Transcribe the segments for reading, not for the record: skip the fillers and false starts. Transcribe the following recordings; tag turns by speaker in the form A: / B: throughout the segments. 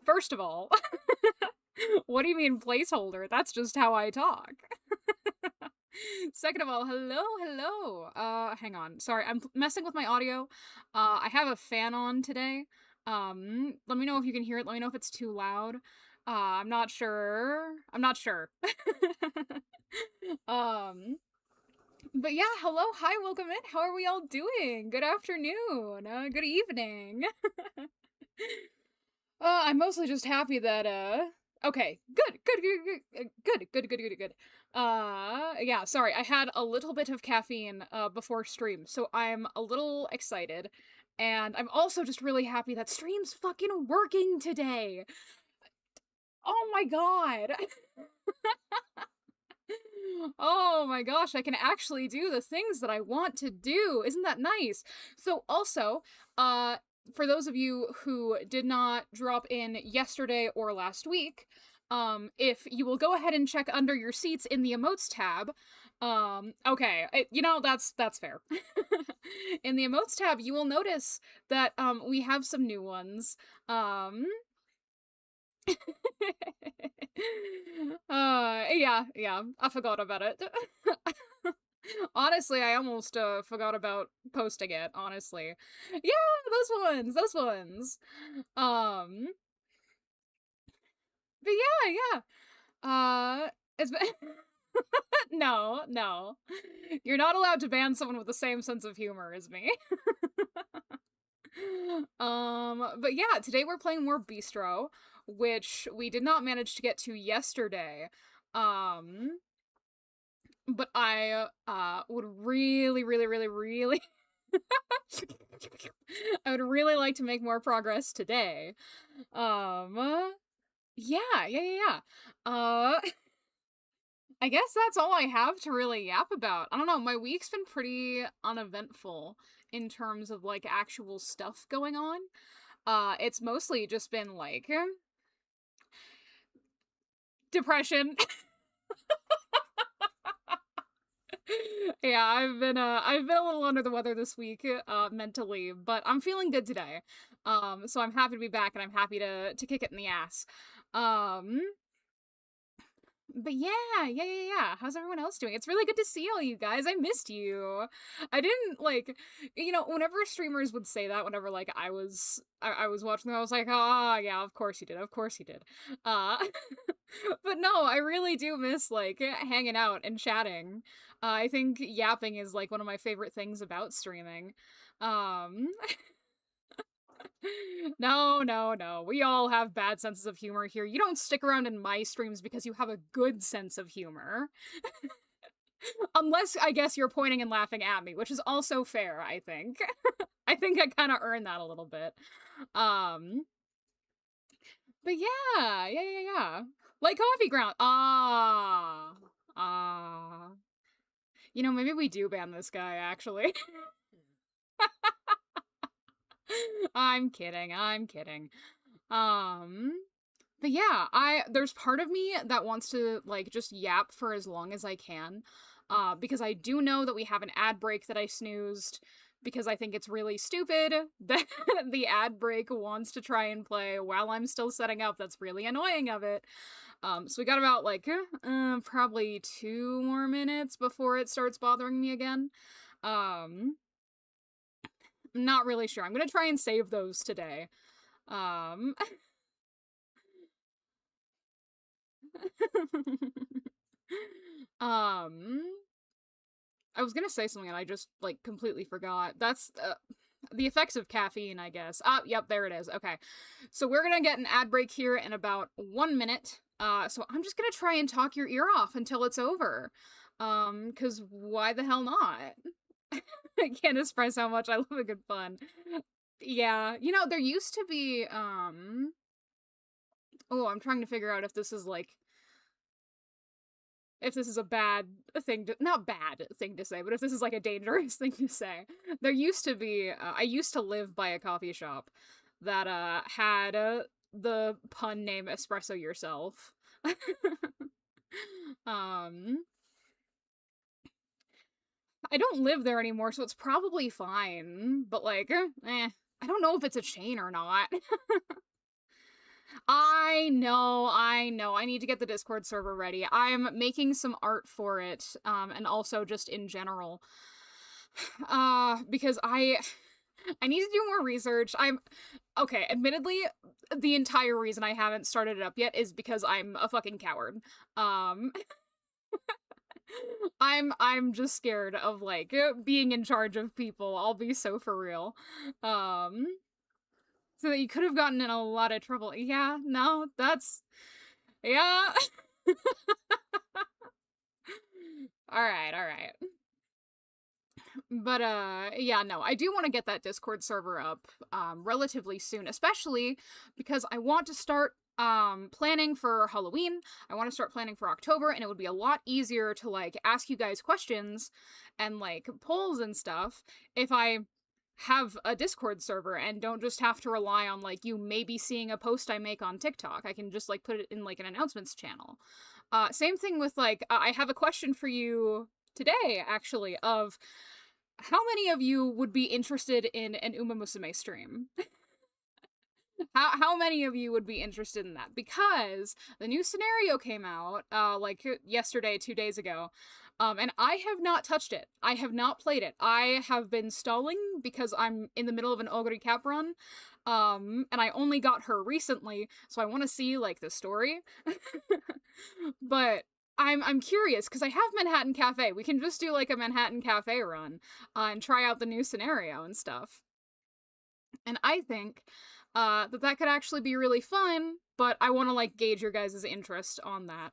A: First of all, what do you mean placeholder? That's just how I talk. Second of all, hello. Hang on. Sorry, I'm messing with my audio. I have a fan on today. Let me know if you can hear it. Let me know if it's too loud. I'm not sure. I'm not sure. um, but yeah, hello, hi, welcome in. How are we all doing? Good afternoon. Good evening. I'm mostly just happy that, okay, good. Yeah, sorry, I had a little bit of caffeine, before stream, so I'm a little excited, and I'm also just really happy that stream's fucking working today! Oh my god! Oh my gosh, I can actually do the things that I want to do. Isn't that nice? So also, uh for those of you who did not drop in yesterday or last week, if you will go ahead and check under your seats in the emotes tab, okay, that's fair. In the emotes tab, you will notice that we have some new ones. Yeah, I forgot about it. Honestly, I almost forgot about posting it, honestly. Yeah, those ones. Um, but yeah. It's been no. You're not allowed to ban someone with the same sense of humor as me. But yeah, today we're playing more Beastro, which we did not manage to get to yesterday. Um, but I would really I would really like to make more progress today. Yeah. Uh I guess that's all I have to really yap about. I don't know, my week's been pretty uneventful in terms of like actual stuff going on. It's mostly just been like depression. Yeah, I've been a little under the weather this week, mentally, but I'm feeling good today. So I'm happy to be back and I'm happy to kick it in the ass. Um, but yeah. How's everyone else doing? It's really good to see all you guys. I missed you. I didn't like, whenever streamers would say that, whenever like I was watching them, I was like, ah, yeah, of course you did, of course you did. Uh, but no, I really do miss like hanging out and chatting. I think yapping is like one of my favorite things about streaming. Um, no. We all have bad senses of humor here. You don't stick around in my streams because you have a good sense of humor. Unless, I guess, you're pointing and laughing at me, which is also fair, I think. I think I kind of earned that a little bit. Um, but yeah. Like coffee ground. Ah. Maybe we do ban this guy, actually. I'm kidding. Um, but yeah, there's part of me that wants to like just yap for as long as I can. Because I do know that we have an ad break that I snoozed because I think it's really stupid that the ad break wants to try and play while I'm still setting up. That's really annoying of it. So we got about like probably 2 more minutes before it starts bothering me again. Um, not really sure. I'm gonna try and save those today. Um, um, I was gonna say something and I just like completely forgot. That's the effects of caffeine, I guess. Yep, there it is. Okay, so we're gonna get an ad break here in about 1 minute. So I'm just gonna try and talk your ear off until it's over. Cause why the hell not? I can't express how much I love a good pun. Yeah, there used to be, oh, I'm trying to figure out if this is like, if this is a bad thing to, not bad thing to say, but if this is like a dangerous thing to say. There used to be, I used to live by a coffee shop that, had, the pun name Espresso Yourself. um, I don't live there anymore, so it's probably fine, but like, I don't know if it's a chain or not. I know, I know. I need to get the Discord server ready. I'm making some art for it, and also just in general. Because I need to do more research. Okay, admittedly, the entire reason I haven't started it up yet is because I'm a fucking coward. Um, I'm just scared of, like, being in charge of people. I'll be so for real. Um, so that you could have gotten in a lot of trouble. Yeah, no, that's yeah. Alright, alright. But, yeah, no, I do wanna get that Discord server up, relatively soon, especially because I want to start, planning for Halloween. I wanna start planning for October, and it would be a lot easier to, like, ask you guys questions and, like, polls and stuff if I have a Discord server and don't just have to rely on, like, you maybe seeing a post I make on TikTok. I can just, like, put it in, like, an announcements channel. Same thing with, like, I have a question for you today, actually, of how many of you would be interested in an Uma Musume stream? How many of you would be interested in that? Because the new scenario came out, like yesterday, 2 days ago, and I have not touched it. I have not played it. I have been stalling because I'm in the middle of an Ogre Cap run, and I only got her recently, so I want to see like the story. But I'm curious because I have Manhattan Cafe. We can just do like a Manhattan Cafe run, and try out the new scenario and stuff. And I think that could actually be really fun, but I want to like gauge your guys' interest on that.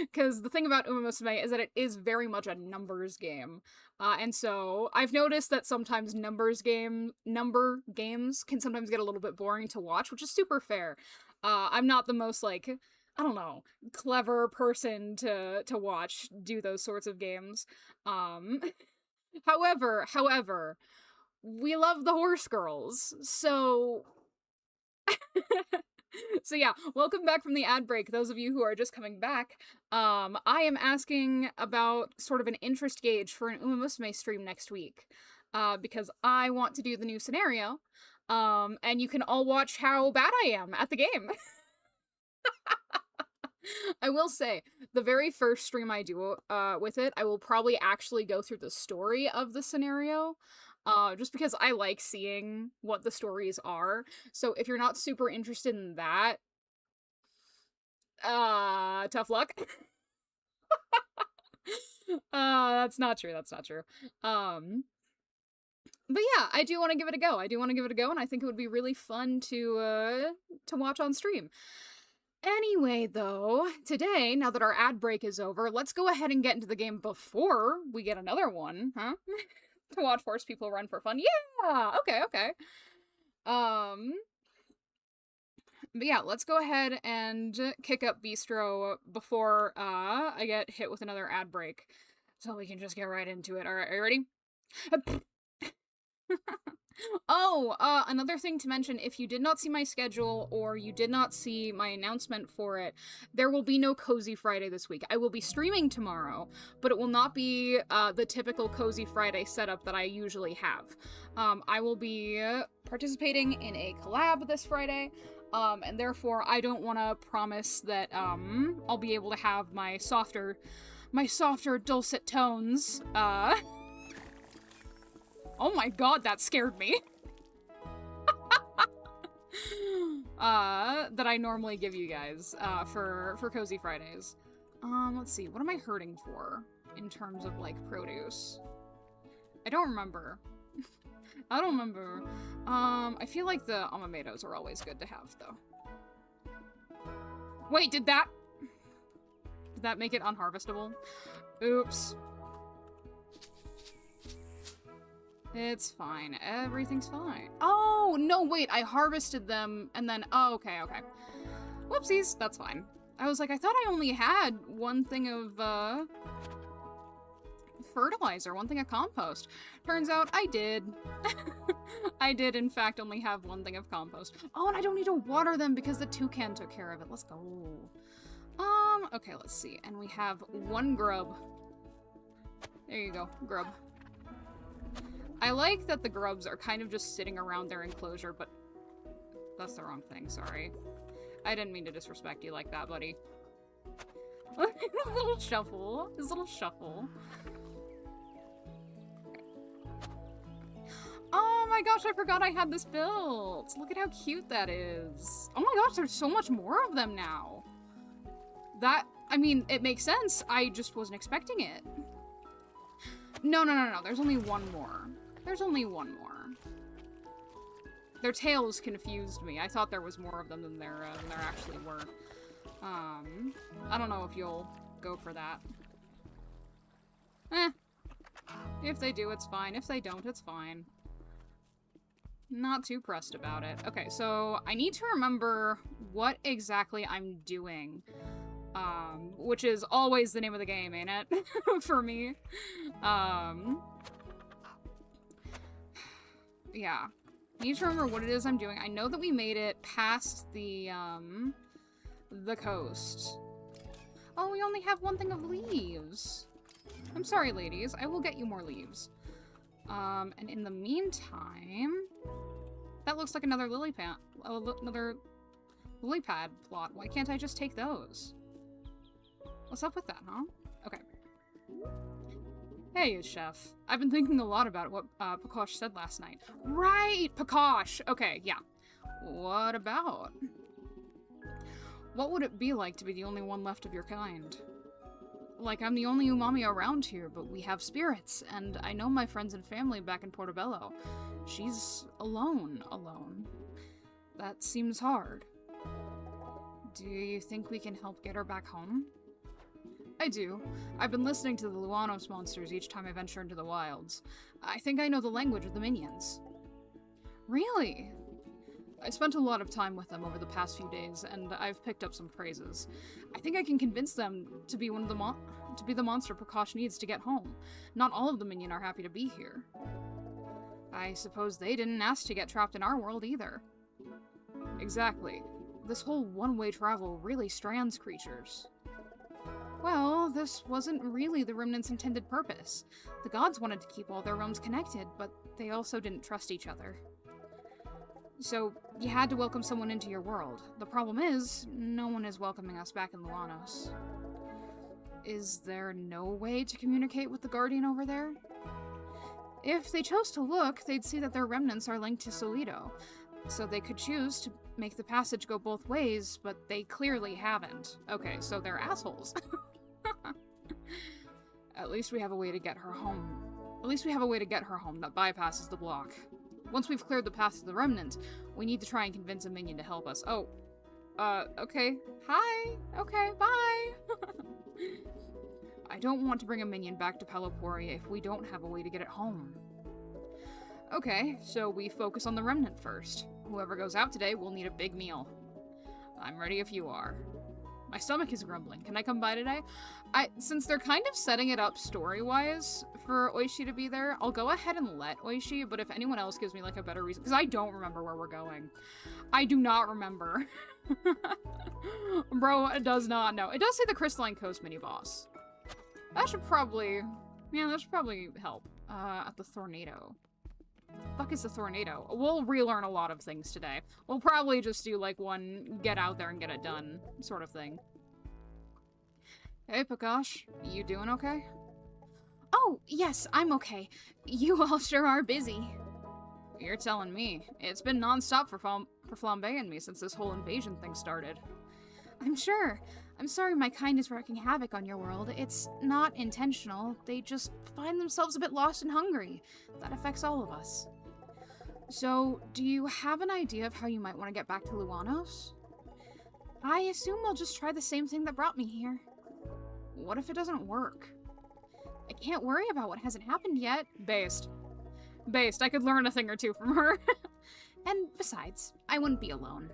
A: Because the thing about Uma Musume is that it is very much a numbers game. And so I've noticed that sometimes number games can sometimes get a little bit boring to watch, which is super fair. I'm not the most like, I don't know, clever person to watch do those sorts of games. Um however, we love the horse girls. So so yeah, welcome back from the ad break. Those of you who are just coming back, I am asking about sort of an interest gauge for an Uma Musume stream next week, because I want to do the new scenario, and you can all watch how bad I am at the game. I will say, the very first stream I do with it, I will probably actually go through the story of the scenario, just because I like seeing what the stories are. So if you're not super interested in that, tough luck. That's not true, that's not true. But yeah, I do want to give it a go. I do want to give it a go, and I think it would be really fun to watch on stream. Anyway, though, today, now that our ad break is over, let's go ahead and get into the game before we get another one, huh? To watch horse people run for fun. Yeah! Okay, okay. But yeah, let's go ahead and kick up Beastro before, I get hit with another ad break. So we can just get right into it. Alright, are you ready? Oh, another thing to mention, if you did not see my schedule or you did not see my announcement for it, there will be no Cozy Friday this week. I will be streaming tomorrow, but it will not be the typical Cozy Friday setup that I usually have. I will be participating in a collab this Friday, and therefore I don't want to promise that I'll be able to have my softer dulcet tones, Oh my god, that scared me. That I normally give you guys, for Cozy Fridays. Let's see, what am I hurting for in terms of, like, produce? I don't remember. I don't remember. I feel like the tomatoes are always good to have, though. Wait, did that make it unharvestable? Oops. It's fine. Everything's fine. Oh, no, wait, I harvested them, and then, oh, okay, okay. Whoopsies, that's fine. I was like, I thought I only had one thing of, fertilizer, one thing of compost. Turns out I did. I did, in fact, only have one thing of compost. Oh, and I don't need to water them because the toucan took care of it. Let's go. Okay, let's see. And we have one grub. There you go, grub. I like that the grubs are kind of just sitting around their enclosure, but That's the wrong thing, sorry. I didn't mean to disrespect you like that, buddy. His little shuffle. His little shuffle. Oh my gosh, I forgot I had this built. Look at how cute that is. Oh my gosh, there's so much more of them now. That, I mean, it makes sense. I just wasn't expecting it. No. There's only one more. There's only one more. Their tails confused me. I thought there was more of them than there actually were. I don't know if you'll go for that. If they do, it's fine. If they don't, it's fine. Not too pressed about it. Okay, so I need to remember what exactly I'm doing. Which is always the name of the game, ain't it? For me. Yeah. I need to remember what it is I'm doing. I know that we made it past the coast. Oh, we only have one thing of leaves. I'm sorry, ladies. I will get you more leaves. And in the meantime... That looks like another lily pad. Another lily pad plot. Why can't I just take those? What's up with that, huh? Okay. Hey, chef. I've been thinking a lot about what Prakash said last night. Right, Prakash! Okay, yeah. What about? What would it be like to be the only one left of your kind? Like, I'm the only umami around here, but we have spirits, and I know my friends and family back in Portobello. She's alone. That seems hard. Do you think we can help get her back home? I do. I've been listening to the Luanos monsters each time I venture into the wilds. I think I know the language of the minions. Really? I spent a lot of time with them over the past few days, and I've picked up some phrases. I think I can convince them to be the monster Prakash needs to get home. Not all of the minion are happy to be here. I suppose they didn't ask to get trapped in our world either. Exactly. This whole one-way travel really strands creatures. Well, this wasn't really the Remnant's intended purpose. The gods wanted to keep all their realms connected, but they also didn't trust each other. So, you had to welcome someone into your world. The problem is, no one is welcoming us back in Luanos. Is there no way to communicate with the Guardian over there? If they chose to look, they'd see that their remnants are linked to Solido, so they could choose to make the passage go both ways, but they clearly haven't. Okay, so they're assholes. At least we have a way to get her home. At least we have a way to get her home that bypasses the block. Once we've cleared the path to the remnant, we need to try and convince a minion to help us. Oh, okay. Hi. Okay, bye. I don't want to bring a minion back to Peloporia if we don't have a way to get it home. Okay, so we focus on the remnant first. Whoever goes out today will need a big meal. I'm ready if you are. My stomach is grumbling. Can I come by today? Since they're kind of setting it up story-wise for Oishi to be there, I'll go ahead and let Oishi, but if anyone else gives me, like, a better reason... Because I don't remember where we're going. I do not remember. Bro, it does not know. It does say the Crystalline Coast mini-boss. That should probably... Yeah, that should probably help. At the Tornado. Fuck is the Tornado? We'll relearn a lot of things today. We'll probably just do, like, one get out there and get it done sort of thing. Hey, Prakash. You doing okay? Oh, yes, I'm okay. You all sure are busy. You're telling me. It's been non-stop for Flambe and me since this whole invasion thing started. I'm sure. I'm sorry my kind is wreaking havoc on your world. It's not intentional. They just find themselves a bit lost and hungry. That affects all of us. So, do you have an idea of how you might want to get back to Luanos? I assume we'll just try the same thing that brought me here. What if it doesn't work? I can't worry about what hasn't happened yet. Based. I could learn a thing or two from her. And besides, I wouldn't be alone.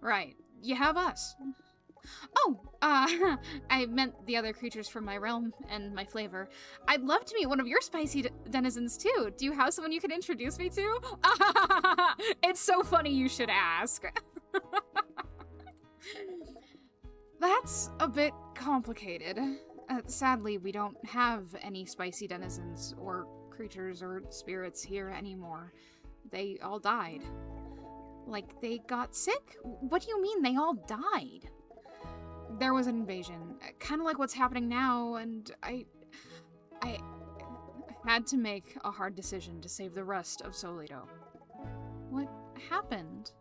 A: Right. You have us. Oh, I meant the other creatures from my realm and my flavor. I'd love to meet one of your spicy denizens, too. Do you have someone you could introduce me to? It's so funny you should ask. That's a bit complicated. Sadly, we don't have any spicy denizens or creatures or spirits here anymore. They all died. Like, they got sick? What do you mean they all died? There was an invasion, kind of like what's happening now, and I had to make a hard decision to save the rest of Solito. What happened?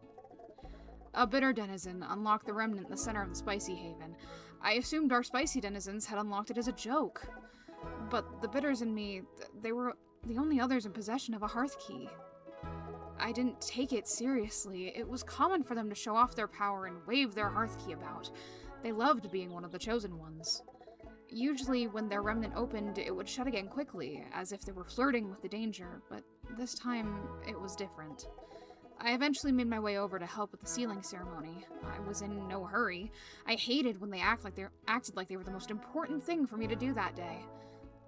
A: A bitter denizen unlocked the remnant in the center of the Spicy Haven. I assumed our spicy denizens had unlocked it as a joke. But the bitters and me, they were the only others in possession of a hearth key. I didn't take it seriously. It was common for them to show off their power and wave their hearth key about. They loved being one of the chosen ones. Usually, when their remnant opened, it would shut again quickly, as if they were flirting with the danger, but this time, it was different. I eventually made my way over to help with the sealing ceremony. I was in no hurry. I hated when they acted like they were the most important thing for me to do that day.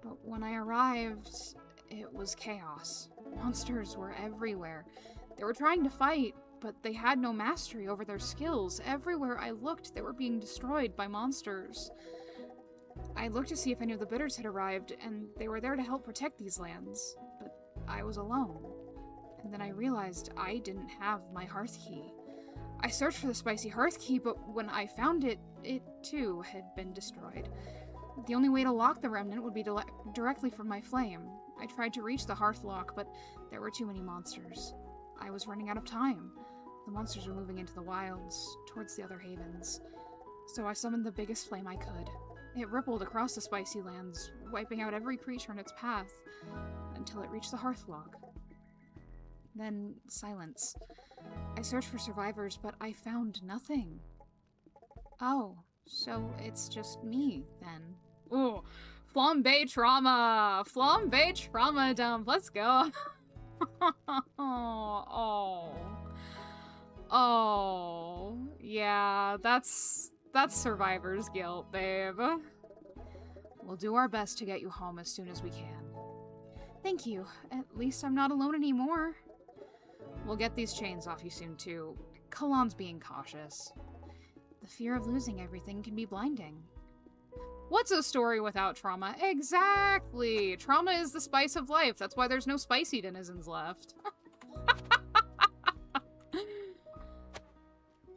A: But when I arrived, it was chaos. Monsters were everywhere. They were trying to fight, but they had no mastery over their skills. Everywhere I looked, they were being destroyed by monsters. I looked to see if any of the bitters had arrived, and they were there to help protect these lands, but I was alone. And then I realized I didn't have my hearth key. I searched for the spicy hearth key, but when I found it, it too had been destroyed. The only way to lock the remnant would be directly from my flame. I tried to reach the hearth lock, but there were too many monsters. I was running out of time. The monsters were moving into the wilds, towards the other havens. So I summoned the biggest flame I could. It rippled across the spicy lands, wiping out every creature in its path, until it reached the hearth lock. Then silence. I searched for survivors, but I found nothing. Oh, so it's just me, then. Ooh, flambe trauma! Flambe trauma dump, let's go! Oh, yeah, that's survivor's guilt, babe. We'll do our best to get you home as soon as we can. Thank you. At least I'm not alone anymore. We'll get these chains off you soon, too. Kalan's being cautious. The fear of losing everything can be blinding. What's a story without trauma? Exactly! Trauma is the spice of life. That's why there's no spicy denizens left.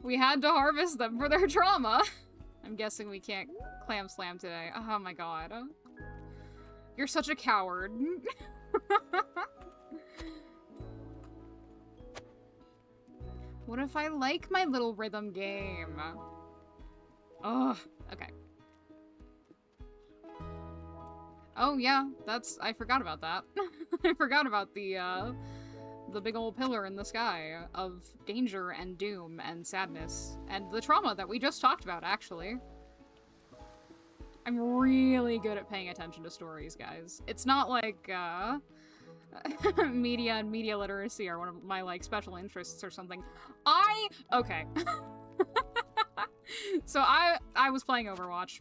A: We had to harvest them for their trauma. I'm guessing we can't clam slam today. Oh my god. You're such a coward. What if I like my little rhythm game? Oh, okay. Oh yeah, I forgot about that. I forgot about the big old pillar in the sky of danger and doom and sadness and the trauma that we just talked about, actually. I'm really good at paying attention to stories, guys. It's not like, media and media literacy are one of my, like, special interests or something. Okay. So I was playing Overwatch.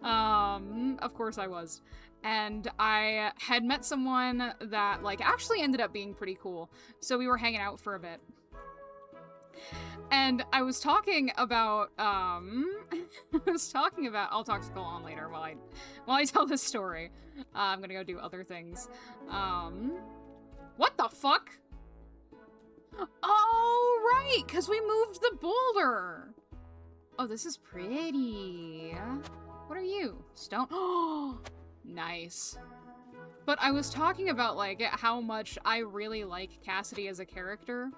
A: Of course I was. And I had met someone that, like, actually ended up being pretty cool. So we were hanging out for a bit. And I was talking about, I'll talk to Golan later while I tell this story. I'm gonna go do other things. What the fuck? Oh, right, because we moved the boulder. Oh, this is pretty. What are you? Stone? Oh, nice. But I was talking about, like, how much I really like Cassidy as a character.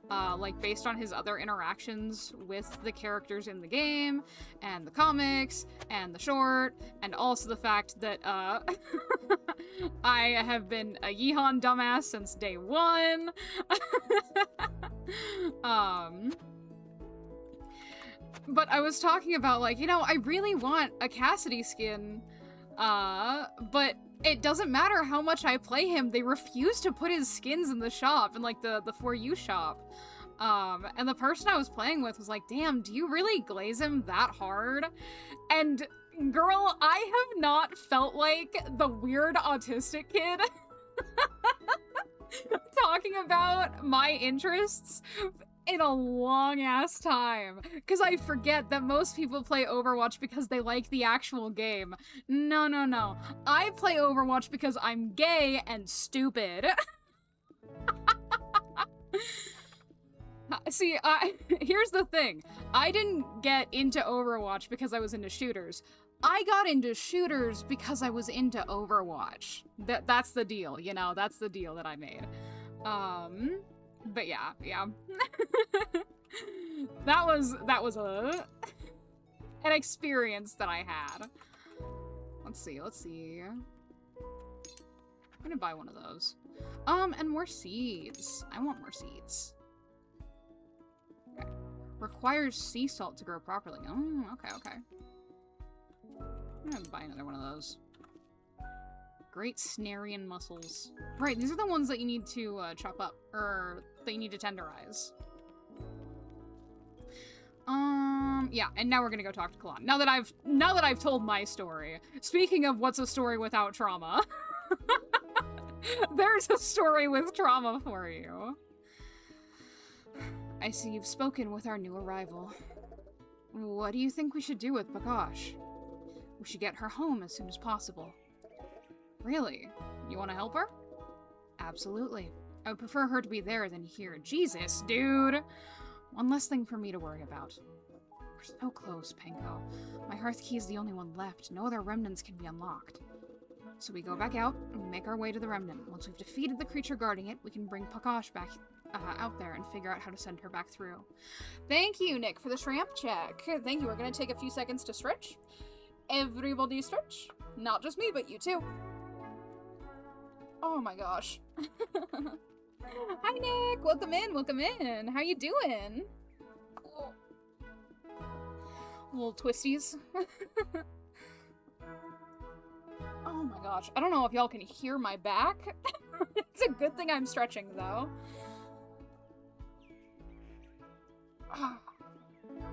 A: Like, based on his other interactions with the characters in the game, and the comics, and the short, and also the fact that, I have been a Yeehaw dumbass since day one. But I was talking about, like, you know, I really want a Cassidy skin, but it doesn't matter how much I play him, they refuse to put his skins in the shop, in, like, the For You shop. And the person I was playing with was like, damn, do you really glaze him that hard? And, girl, I have not felt like the weird autistic kid talking about my interests in a long-ass time. Because I forget that most people play Overwatch because they like the actual game. No, no, no. I play Overwatch because I'm gay and stupid. See, here's the thing. I didn't get into Overwatch because I was into shooters. I got into shooters because I was into Overwatch. That's the deal, you know? That's the deal that I made. But yeah. that was an experience that I had. Let's see. I'm gonna buy one of those. And more seeds. I want more seeds. Okay. Requires sea salt to grow properly. Oh, okay. I'm gonna buy another one of those. Great Snarian mussels. Right, these are the ones that you need to chop up, or that you need to tenderize. Yeah, and now we're gonna go talk to Kalon. Now that I've told my story. Speaking of what's a story without trauma, there's a story with trauma for you. I see you've spoken with our new arrival. What do you think we should do with Bakash? We should get her home as soon as possible. Really? You want to help her? Absolutely. I would prefer her to be there than here. Jesus, dude! One less thing for me to worry about. We're so close, Penko. My hearth key is the only one left. No other remnants can be unlocked. So we go back out, and we make our way to the remnant. Once we've defeated the creature guarding it, we can bring Bakash back out there and figure out how to send her back through. Thank you, Nick, for the shrimp check. Thank you. We're going to take a few seconds to stretch. Everybody stretch. Not just me, but you too. Oh my gosh. Hi, Nick. Welcome in. How you doing? Oh. Little twisties. Oh my gosh. I don't know if y'all can hear my back. It's a good thing I'm stretching, though.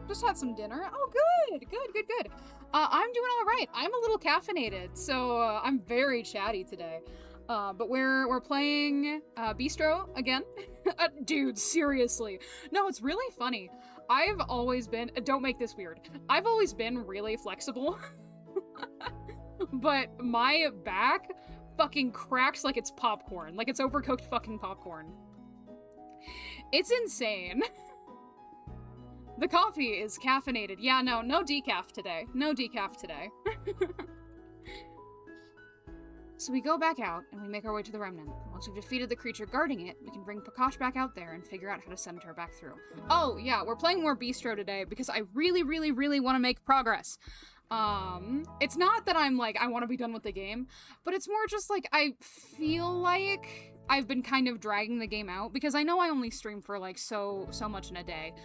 A: Just had some dinner. Oh, good. I'm doing all right. I'm a little caffeinated, so I'm very chatty today. But we're playing Beastro again. Dude, seriously. No, it's really funny. I've always been... Don't make this weird. I've always been really flexible. But my back fucking cracks like it's popcorn. Like it's overcooked fucking popcorn. It's insane. The coffee is caffeinated. Yeah, no decaf today. No decaf today. So we go back out, and we make our way to the remnant. Once we've defeated the creature guarding it, we can bring Bakash back out there and figure out how to send her back through. Oh, yeah, we're playing more Beastro today, because I really want to make progress. It's not that I'm like, I want to be done with the game, but it's more just like, I feel like I've been kind of dragging the game out, because I know I only stream for like so much in a day.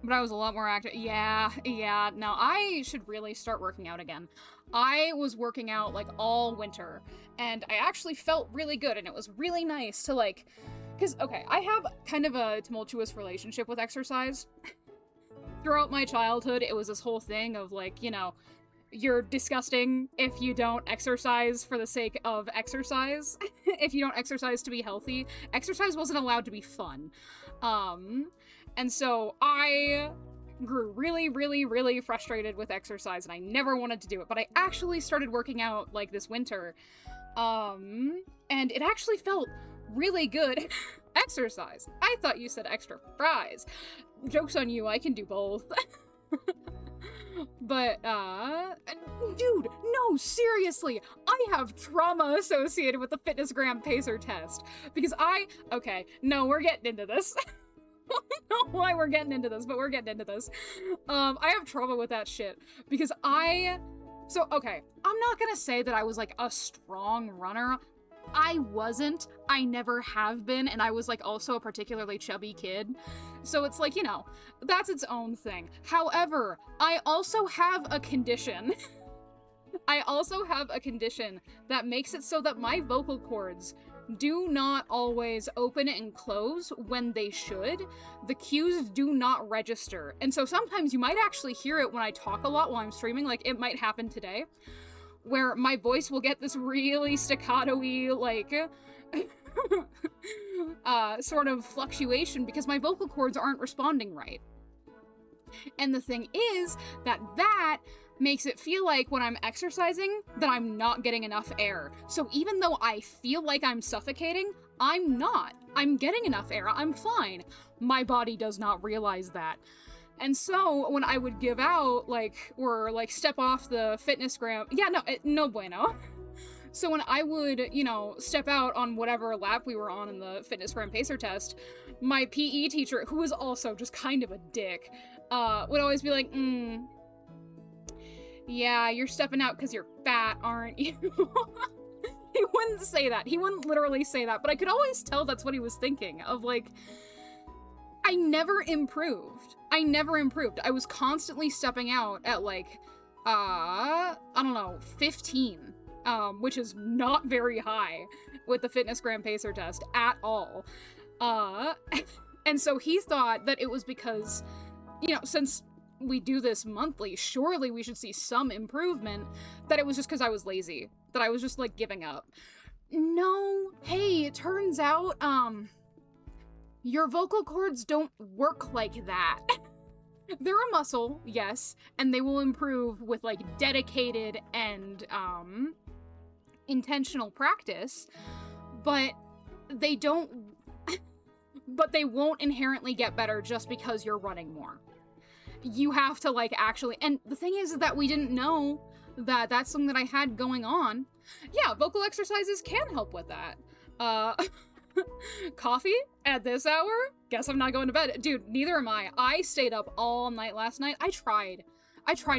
A: But I was a lot more active. Yeah, no, I should really start working out again. I was working out like all winter, and I actually felt really good, and it was really nice to like, because, okay, I have kind of a tumultuous relationship with exercise. Throughout my childhood, it was this whole thing of like, you know, you're disgusting if you don't exercise for the sake of exercise. If you don't exercise to be healthy. Exercise wasn't allowed to be fun. And so I grew really frustrated with exercise, and I never wanted to do it, but I actually started working out like this winter. And it actually felt really good. Exercise. I thought you said extra fries. Joke's on you, I can do both. But, dude, no, seriously, I have trauma associated with the FitnessGram Pacer test, because okay, no, we're getting into this. I don't know why we're getting into this, but we're getting into this. I have trauma with that shit, because okay, I'm not gonna say that I was, like, a strong runner. I wasn't. I never have been, and I was, like, also a particularly chubby kid. So it's like, you know, that's its own thing. However, I also have a condition. I also have a condition that makes it so that my vocal cords do not always open and close when they should. The cues do not register. And so sometimes you might actually hear it when I talk a lot while I'm streaming, like it might happen today, where my voice will get this really staccato-y, like, sort of fluctuation because my vocal cords aren't responding right. And the thing is that makes it feel like when I'm exercising that I'm not getting enough air. So even though I feel like I'm suffocating, I'm not. I'm getting enough air. I'm fine. My body does not realize that. And so when I would give out, like, or like step off the fitness gram, yeah, no, no bueno. So when I would, you know, step out on whatever lap we were on in the fitness gram pacer test, my PE teacher, who was also just kind of a dick, would always be like, yeah, you're stepping out because you're fat, aren't you? He wouldn't say that. He wouldn't literally say that, but I could always tell that's what he was thinking of, like, I never improved. I never improved. I was constantly stepping out at, like, I don't know, 15, which is not very high with the fitness gram pacer test at all. And so he thought that it was because, you know, since we do this monthly, surely we should see some improvement, that it was just because I was lazy, that I was just, like, giving up. No, hey, it turns out, your vocal cords don't work like that. They're a muscle, yes, and they will improve with, like, dedicated and, intentional practice, but they don't, but they won't inherently get better just because you're running more. You have to, like, actually, and the thing is that we didn't know that that's something that I had going on. Yeah, vocal exercises can help with that. Coffee at this hour? Guess I'm not going to bed. Dude, neither am I. I stayed up all night last night. I tried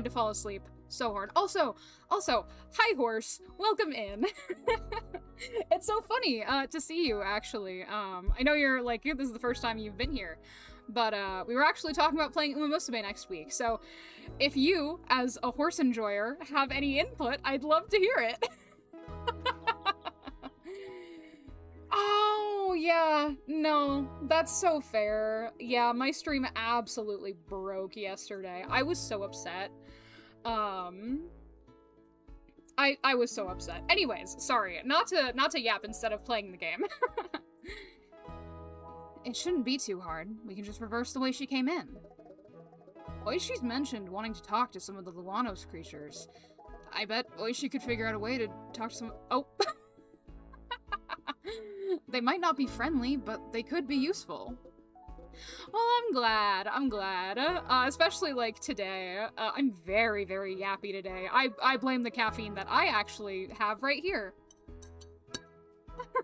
A: to fall asleep so hard. Also, hi horse, welcome in. It's so funny to see you, actually. I know you're like, this is the first time you've been here, but we were actually talking about playing Umamosube next week, so if you, as a horse enjoyer, have any input, I'd love to hear it. Oh, yeah, no, that's so fair. Yeah, my stream absolutely broke yesterday. I was so upset. I was so upset. Anyways, sorry, not to yap instead of playing the game. It shouldn't be too hard. We can just reverse the way she came in. Oishi's mentioned wanting to talk to some of the Luanos creatures. I bet Oishi could figure out a way to talk to some— oh! They might not be friendly, but they could be useful. Well, I'm glad. Especially, like, today. I'm very, very yappy today. I blame the caffeine that I actually have right here.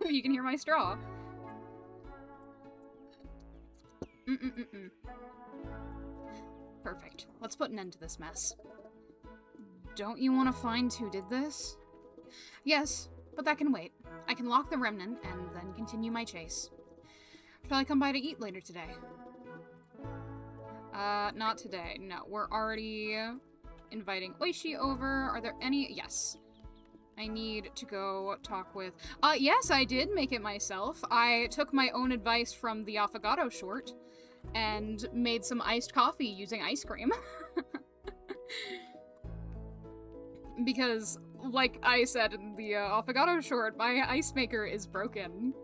A: You can hear my straw. Perfect. Let's put an end to this mess. Don't you want to find who did this? Yes, but that can wait. I can lock the remnant and then continue my chase. Shall I come by to eat later today? Not today. No, we're already inviting Oishi over. Are there any— yes. I need to go talk with— yes, I did make it myself. I took my own advice from the Affogato short and made some iced coffee using ice cream. Because, like I said in the Affogato short, my ice maker is broken.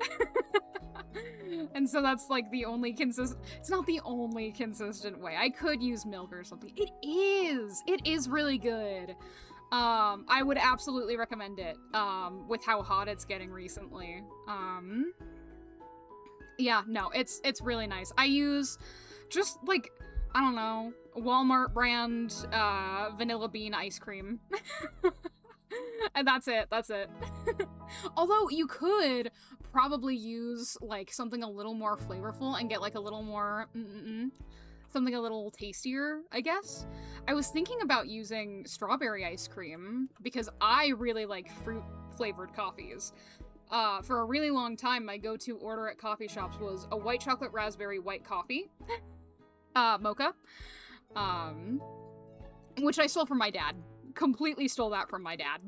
A: And so that's, like, the only it's not the only consistent way. I could use milk or something. It is really good. I would absolutely recommend it, with how hot it's getting recently. Yeah, no, it's really nice. I use just, like, I don't know, Walmart brand, vanilla bean ice cream. And that's it. Although you could probably use, like, something a little more flavorful and get, like, a little more, something a little tastier, I guess. I was thinking about using strawberry ice cream because I really like fruit-flavored coffees. For a really long time, my go-to order at coffee shops was a white chocolate raspberry white coffee, mocha, which I stole from my dad. Completely stole that from my dad.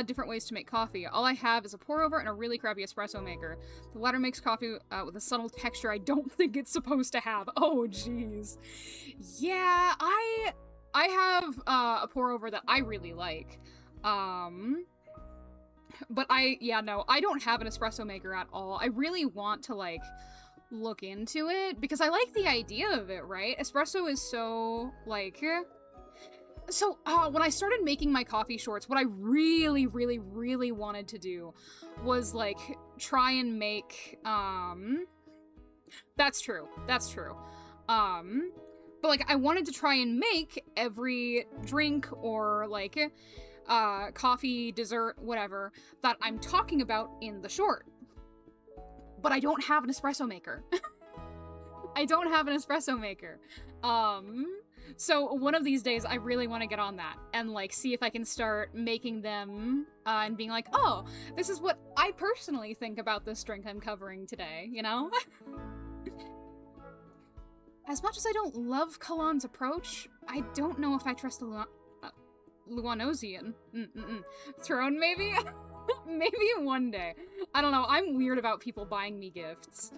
A: Different ways to make coffee. All I have is a pour-over and a really crappy espresso maker. The latter makes coffee with a subtle texture I don't think it's supposed to have. Oh, jeez. Yeah, I have a pour-over that I really like. But I don't have an espresso maker at all. I really want to, like, look into it because I like the idea of it, right? Espresso is so, like, So, when I started making my coffee shorts, what I really, really, really wanted to do was, like, try and make, that's true, that's true. But, like, I wanted to try and make every drink or, like, coffee, dessert, whatever, that I'm talking about in the short. But I don't have an espresso maker. I don't have an espresso maker. So one of these days I really want to get on that and like see if I can start making them and being like, oh, this is what I personally think about this drink I'm covering today, you know? As much as I don't love Kalan's approach, I don't know if I trust the Luanosian throne, maybe? Maybe one day. I don't know, I'm weird about people buying me gifts.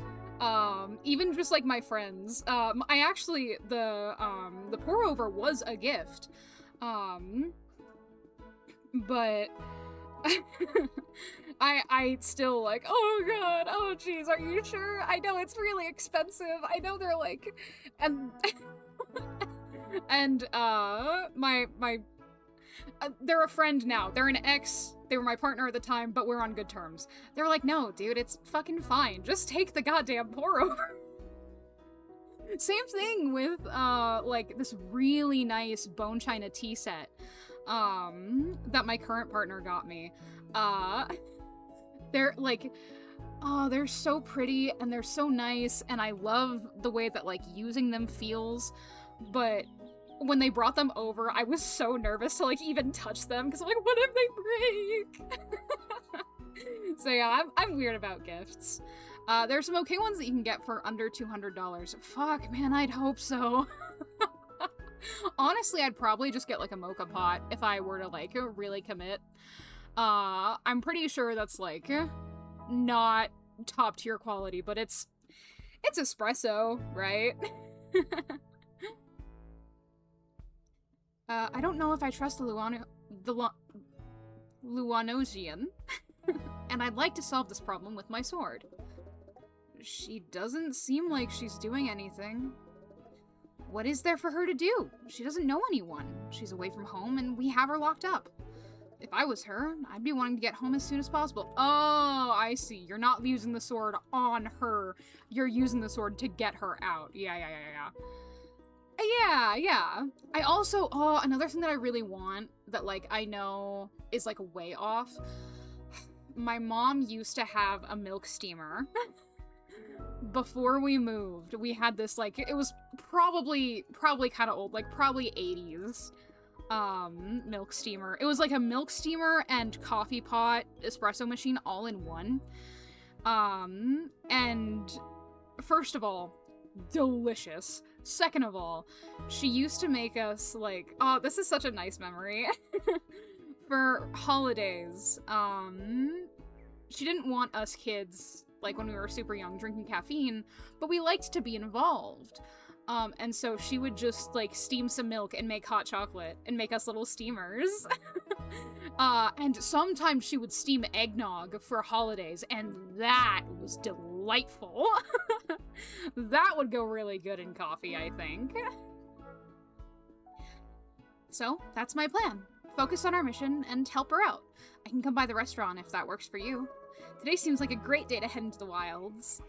A: Even just like my friends. I actually, the pour over was a gift. But I still like, oh god, oh jeez, are you sure? I know it's really expensive. I know they're like, and, and, they're a friend now. They're an ex. They were my partner at the time, but we're on good terms. They're like, no, dude, it's fucking fine. Just take the goddamn pour over. Same thing with, like, this really nice bone china tea set, that my current partner got me. They're, like, oh, they're so pretty, and they're so nice, and I love the way that, like, using them feels, but when they brought them over, I was so nervous to, like, even touch them, because I'm like, what if they break? So yeah, I'm weird about gifts. There's some okay ones that you can get for under $200. Fuck, man, I'd hope so. Honestly, I'd probably just get, like, a mocha pot if I were to, like, really commit. I'm pretty sure that's, like, not top-tier quality, but it's espresso, right? I don't know if I trust the Luanosian, and I'd like to solve this problem with my sword. She doesn't seem like she's doing anything. What is there for her to do? She doesn't know anyone. She's away from home, and we have her locked up. If I was her, I'd be wanting to get home as soon as possible. Oh, I see. You're not using the sword on her. You're using the sword to get her out. Yeah. Yeah. I also, another thing that I really want that, like, I know is, like, way off. My mom used to have a milk steamer. Before we moved, we had this, like, it was probably kind of old, like, probably 80s, milk steamer. It was, like, a milk steamer and coffee pot espresso machine all in one. And first of all, delicious. Second of all, she used to make us, like, oh, this is such a nice memory. For holidays, she didn't want us kids, like, when we were super young, drinking caffeine, but we liked to be involved. And so she would just, like, steam some milk and make hot chocolate and make us little steamers. And sometimes she would steam eggnog for holidays, and that was delightful. That would go really good in coffee, I think. So, that's my plan. Focus on our mission and help her out. I can come by the restaurant if that works for you. Today seems like a great day to head into the wilds.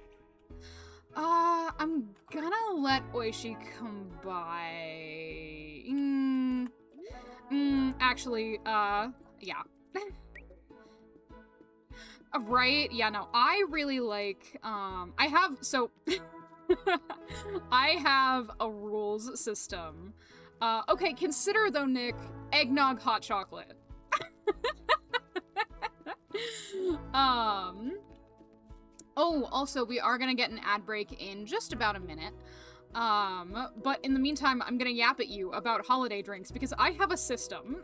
A: I'm gonna let Oishi come by. Actually, yeah. Right? Yeah, no, I really like, I have a rules system. Okay, consider though, Nick, eggnog hot chocolate. Oh, also, we are gonna get an ad break in just about a minute. But in the meantime, I'm gonna yap at you about holiday drinks because I have a system.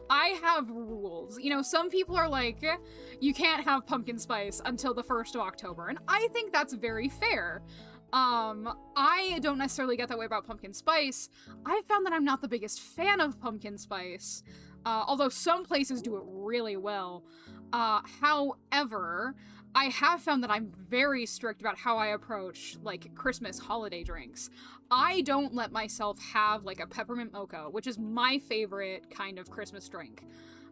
A: I have rules. You know, some people are like, you can't have pumpkin spice until the 1st of October, and I think that's very fair. I don't necessarily get that way about pumpkin spice. I found that I'm not the biggest fan of pumpkin spice, although some places do it really well. However, I have found that I'm very strict about how I approach, like, Christmas holiday drinks. I don't let myself have, like, a peppermint mocha, which is my favorite kind of Christmas drink,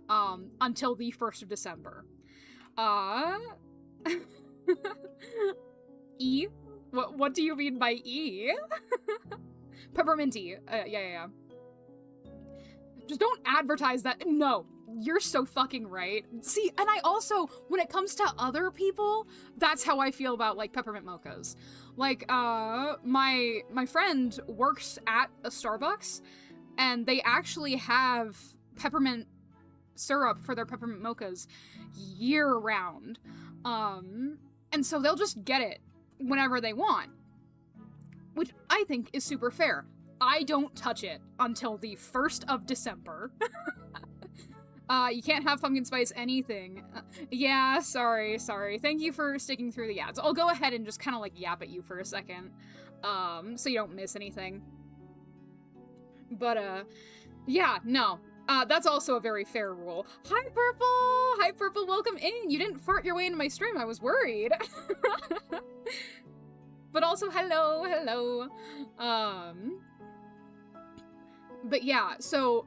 A: until the 1st of December. E? What do you mean by E? Pepperminty. Yeah. Just don't advertise that. No. You're so fucking right. See, and I also, when it comes to other people, that's how I feel about, like, peppermint mochas. Like, my friend works at a Starbucks, and they actually have peppermint syrup for their peppermint mochas year-round. And so they'll just get it whenever they want, which I think is super fair. I don't touch it until the 1st of December. You can't have pumpkin spice anything. Yeah, sorry. Thank you for sticking through the ads. I'll go ahead and just kind of, like, yap at you for a second, so you don't miss anything. But, yeah, no. That's also a very fair rule. Hi, Purple! Hi, Purple, welcome in! You didn't fart your way into my stream, I was worried. But also, hello. But yeah, so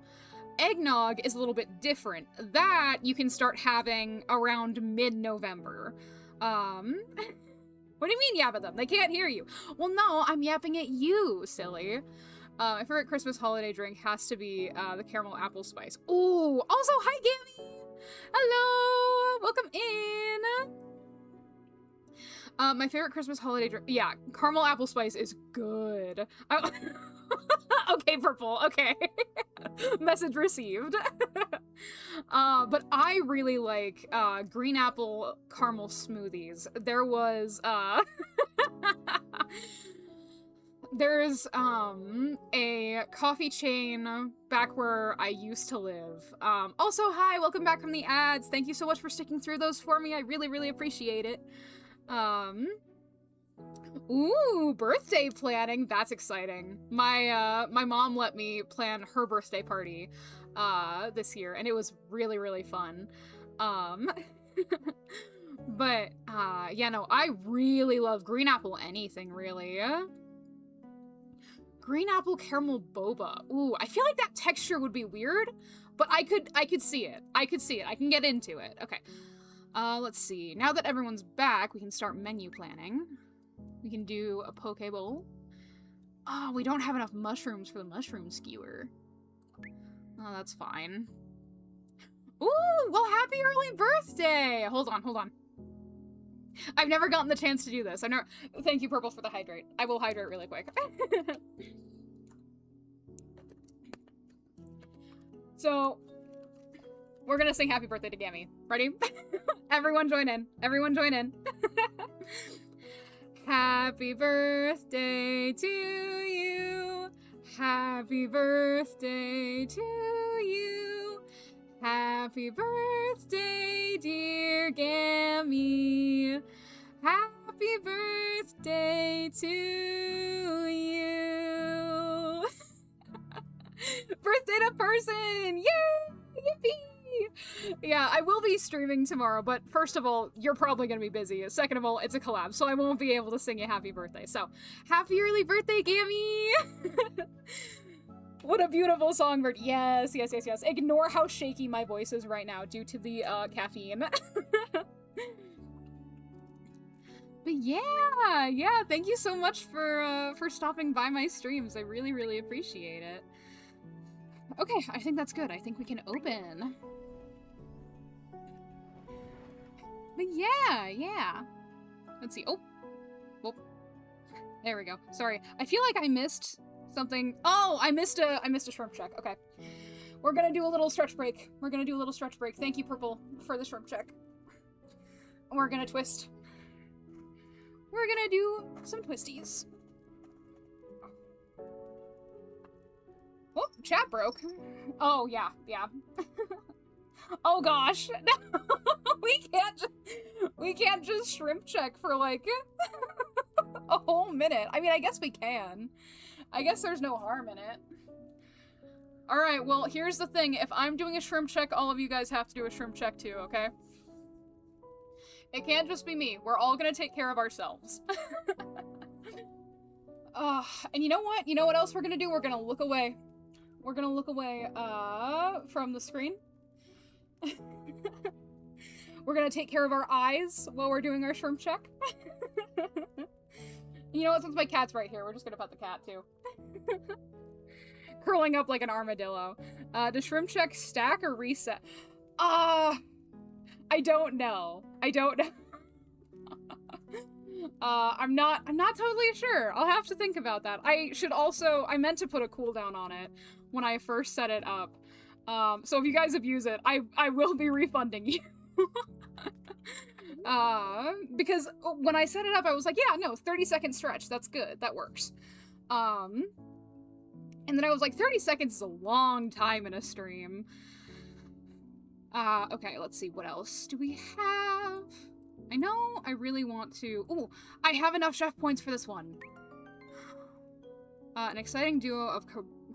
A: eggnog is a little bit different. That you can start having around mid-November. What do you mean yap at them? They can't hear you. Well, no, I'm yapping at you, silly. My favorite Christmas holiday drink has to be the caramel apple spice. Ooh, also, hi, Gammy! Hello! Welcome in! My favorite Christmas holiday drink, yeah, caramel apple spice is good. Okay, Purple, okay. Message received. But I really like green apple caramel smoothies. There was there's a coffee chain back where I used to live. Also, hi, welcome back from the ads. Thank you so much for sticking through those for me. I really appreciate it. Ooh, birthday planning. That's exciting. My mom let me plan her birthday party this year, and it was really fun. But yeah, no, I really love green apple anything, really. Green apple caramel boba. Ooh, I feel like that texture would be weird, but I could see it. I can get into it. Okay. Let's see. Now that everyone's back, we can start menu planning. We can do a poke bowl. Oh, we don't have enough mushrooms for the mushroom skewer. Oh, that's fine. Ooh, well, happy early birthday! Hold on. I've never gotten the chance to do this. Thank you, Purple, for the hydrate. I will hydrate really quick. So, we're gonna sing happy birthday to Gammy. Ready? Everyone join in. Happy birthday to you. Happy birthday to you. Happy birthday, dear Gammy. Happy birthday to you. Birthday to person! Yay! Yippee! Yeah, I will be streaming tomorrow, but first of all, you're probably gonna be busy. Second of all, it's a collab, so I won't be able to sing you happy birthday. So, happy early birthday, Gammy! What a beautiful songbird. Yes. Ignore how shaky my voice is right now due to the caffeine. But yeah, thank you so much for stopping by my streams. I really appreciate it. Okay, I think that's good. I think we can open. But yeah. Let's see. Oh. There we go. Sorry. I feel like I missed something. Oh, I missed a shrimp check. Okay. We're gonna do a little stretch break. Thank you, Purple, for the shrimp check. We're gonna twist. We're gonna do some twisties. Oh, chat broke. Oh, yeah. Oh gosh. No, we can't just shrimp check for like A whole minute? I mean, I guess we can. I guess there's no harm in it. Alright, well, here's the thing. If I'm doing a shrimp check, all of you guys have to do a shrimp check too, okay? It can't just be me. We're all gonna take care of ourselves. And you know what? You know what else we're gonna do? We're gonna look away. We're gonna look away, from the screen. We're gonna take care of our eyes while we're doing our shrimp check. You know what? Since my cat's right here, we're just gonna pet the cat, too. Curling up like an armadillo. Does shrimp check stack or reset? I don't know. I don't know. I'm not totally sure. I'll have to think about that. I meant to put a cooldown on it when I first set it up. So if you guys abuse it, I will be refunding you. Because when I set it up, I was like, yeah, no, 30-second stretch. That's good. That works. And then I was like, 30 seconds is a long time in a stream. Okay, let's see. What else do we have? I know I really want to... Ooh, I have enough chef points for this one. An exciting duo of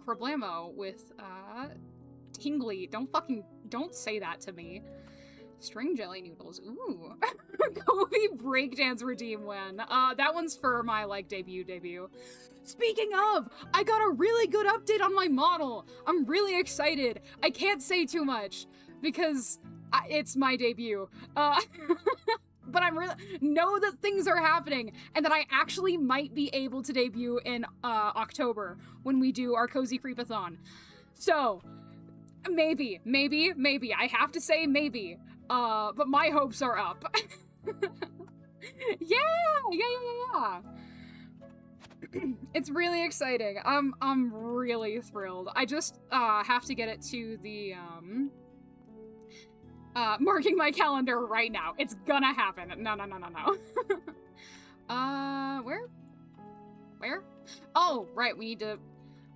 A: Problemo with, Tingly. Don't say that to me. String jelly noodles. Ooh. Kobe breakdance redeem win. That one's for my, like, debut. Speaking of, I got a really good update on my model. I'm really excited. I can't say too much because it's my debut. But I'm really know that things are happening and that I actually might be able to debut in October when we do our Cozy Creepathon. So, maybe. I have to say maybe. But my hopes are up. Yeah. It's really exciting. I'm really thrilled. I just have to get it to the marking my calendar right now. It's gonna happen. No. Where? Oh, right, we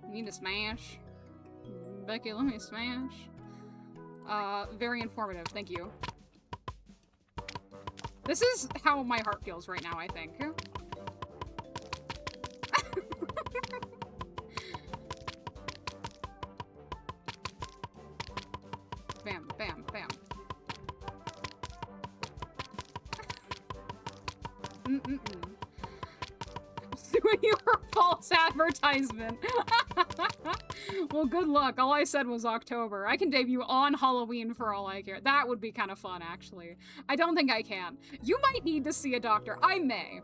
A: need to smash. Becky, let me smash. Very informative, thank you. This is how my heart feels right now, I think. Bam. Suing you for false advertisement. Well, good luck. All I said was October. I can debut on Halloween for all I care. That would be kind of fun, actually. I don't think I can. You might need to see a doctor. I may.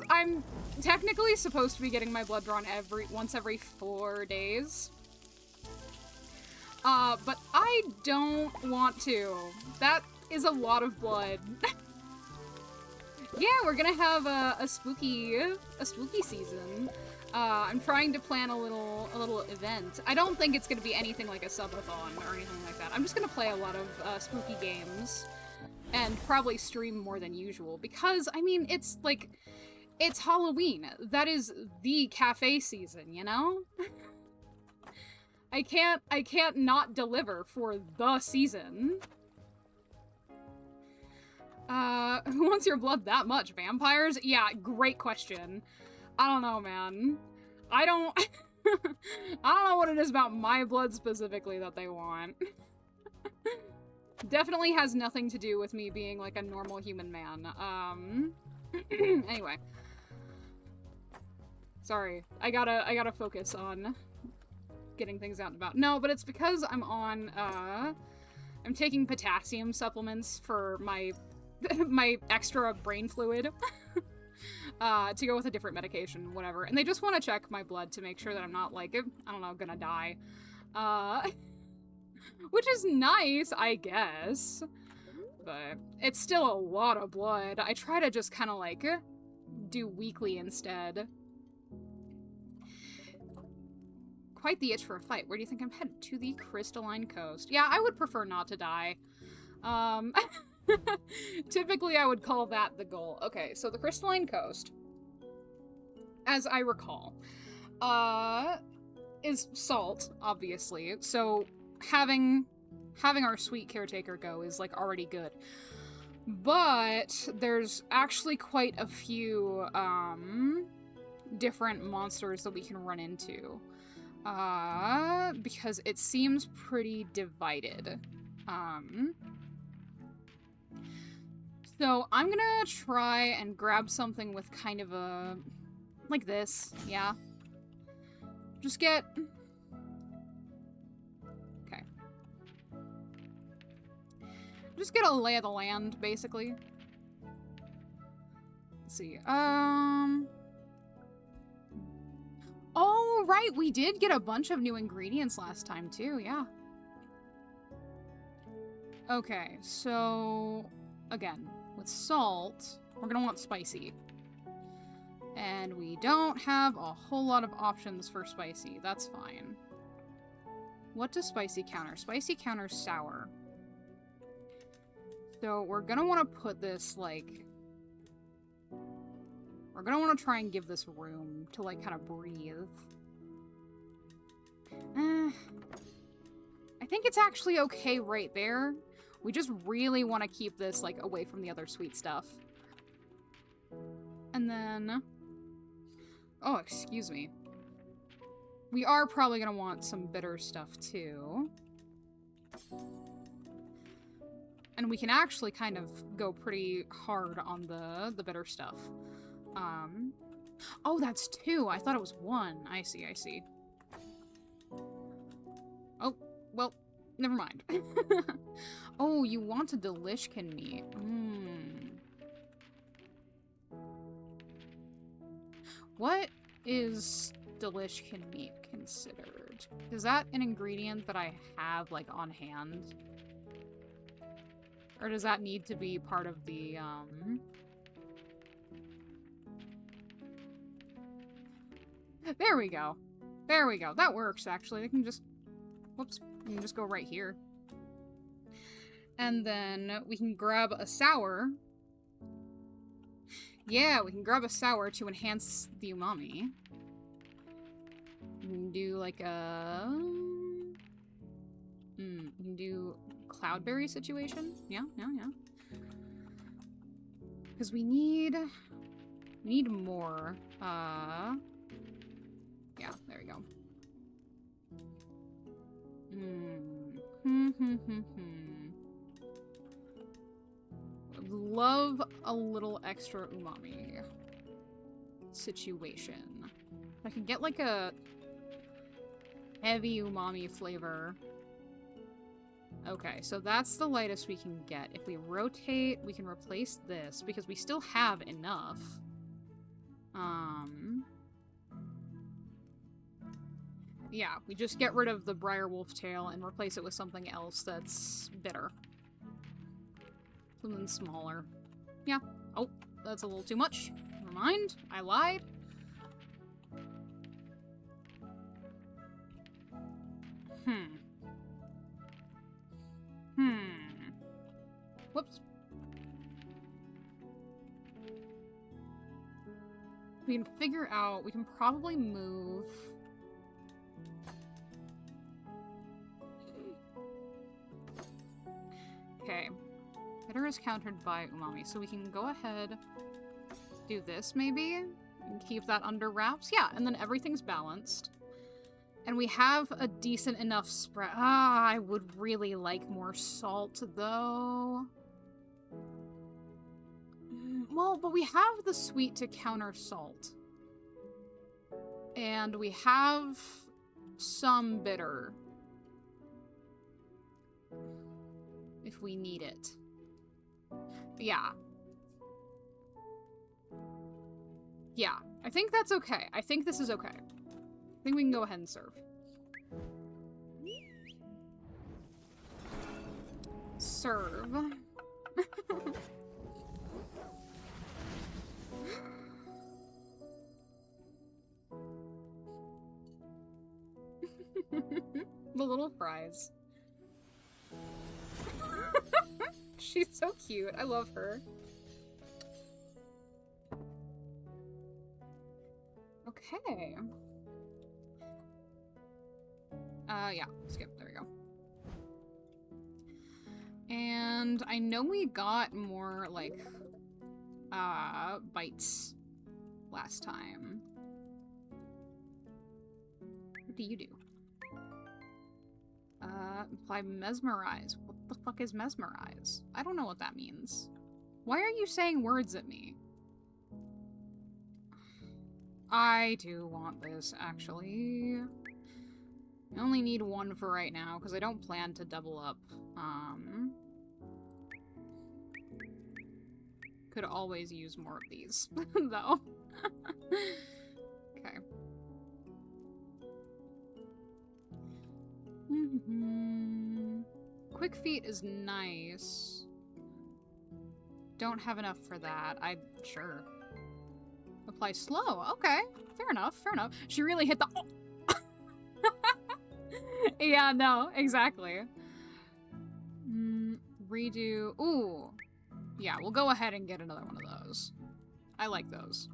A: I'm technically supposed to be getting my blood drawn once every 4 days. But I don't want to. That is a lot of blood. Yeah, we're gonna have a spooky season. I'm trying to plan a little event. I don't think it's gonna be anything like a subathon or anything like that. I'm just gonna play a lot of spooky games and probably stream more than usual because, I mean, it's Halloween. That is the cafe season, you know? I can't not deliver for the season. Who wants your blood that much? Vampires? Yeah, great question. I don't know, man. I don't know what it is about my blood specifically that they want. Definitely has nothing to do with me being like a normal human man. Anyway. Sorry. I gotta focus on getting things out and about. No, but it's because I'm on, I'm taking potassium supplements for my extra brain fluid. To go with a different medication, whatever. And they just want to check my blood to make sure that I'm not, like, I don't know, gonna die. Which is nice, I guess. But it's still a lot of blood. I try to just kind of, like, do weekly instead. Quite the itch for a fight. Where do you think I'm headed? To the Crystalline Coast. Yeah, I would prefer not to die. Typically, I would call that the goal. Okay, so the Crystalline Coast, as I recall, is salt, obviously. So having our sweet caretaker go is, like, already good. But there's actually quite a few different monsters that we can run into. Because it seems pretty divided. So I'm gonna try and grab something with kind of a... like this, yeah. Just get... okay. Just get a lay of the land, basically. Let's see, oh, right, we did get a bunch of new ingredients last time, too, yeah. Okay, so... again, with salt, we're gonna want spicy. And we don't have a whole lot of options for spicy. That's fine. What does spicy counter? Spicy counters sour. So we're gonna want to put this, like... we're gonna want to try and give this room to, like, kind of breathe. I think it's actually okay right there. We just really want to keep this, like, away from the other sweet stuff. And then... oh, excuse me. We are probably gonna want some bitter stuff, too. And we can actually kind of go pretty hard on the bitter stuff. Oh, that's 2. I thought it was 1. I see, I see. Oh, well, never mind. Oh, you want a delishkin meat. What is delishkin meat considered? Is that an ingredient that I have, like, on hand? Or does that need to be part of the, there we go. There we go. That works, actually. I can just... whoops. We can just go right here. And then we can grab a sour. Yeah, we can grab a sour to enhance the umami. We can do, like, a... we can do cloudberry situation. Yeah, yeah, yeah. Because we need more. Yeah, there we go. Would love a little extra umami situation. I could get like a heavy umami flavor. Okay, so that's the lightest we can get. If we rotate, we can replace this because we still have enough. Yeah, we just get rid of the Briarwolf tail and replace it with something else that's bitter. Something smaller. Yeah. Oh, that's a little too much. Never mind. I lied. Whoops. We can figure out... we can probably move... okay. Bitter is countered by umami, so we can go ahead, do this maybe, and keep that under wraps. Yeah, and then everything's balanced. And we have a decent enough spread. Ah, I would really like more salt, though. Well, but we have the sweet to counter salt. And we have some bitter. If we need it. Yeah. Yeah, I think that's okay. I think this is okay. I think we can go ahead and serve. Serve. The little fries. She's so cute. I love her. Okay. Yeah, skip. There we go. And And I know we got more, like, bites last time. What do you do? Apply mesmerize. What the fuck is mesmerize? I don't know what that means. Why are you saying words at me? I do want this, actually. I only need one for right now, because I don't plan to double up. Could always use more of these, though. Okay. Quick feet is nice. Don't have enough for that. Sure. Apply slow. Okay. Fair enough. Fair enough. She really hit the... Oh! Yeah, no. Exactly. Redo. Ooh. Yeah, we'll go ahead and get another one of those. I like those.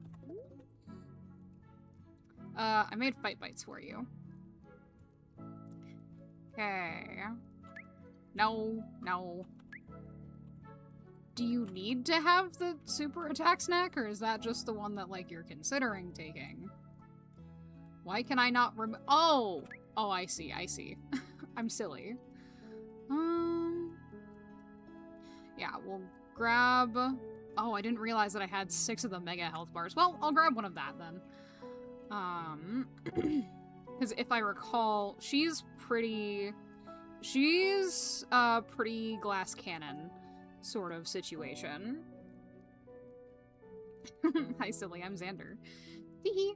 A: I made fight bites for you. Okay. No, no. Do you need to have the super attack snack, or is that just the one that, like, you're considering taking? Why can I not Oh! Oh, I see, I see. I'm silly. Yeah, we'll grab... Oh, I didn't realize that I had 6 of the mega health bars. Well, I'll grab one of that, then. Because if I recall, she's pretty glass cannon sort of situation. Hi, silly, I'm Xander. Hee.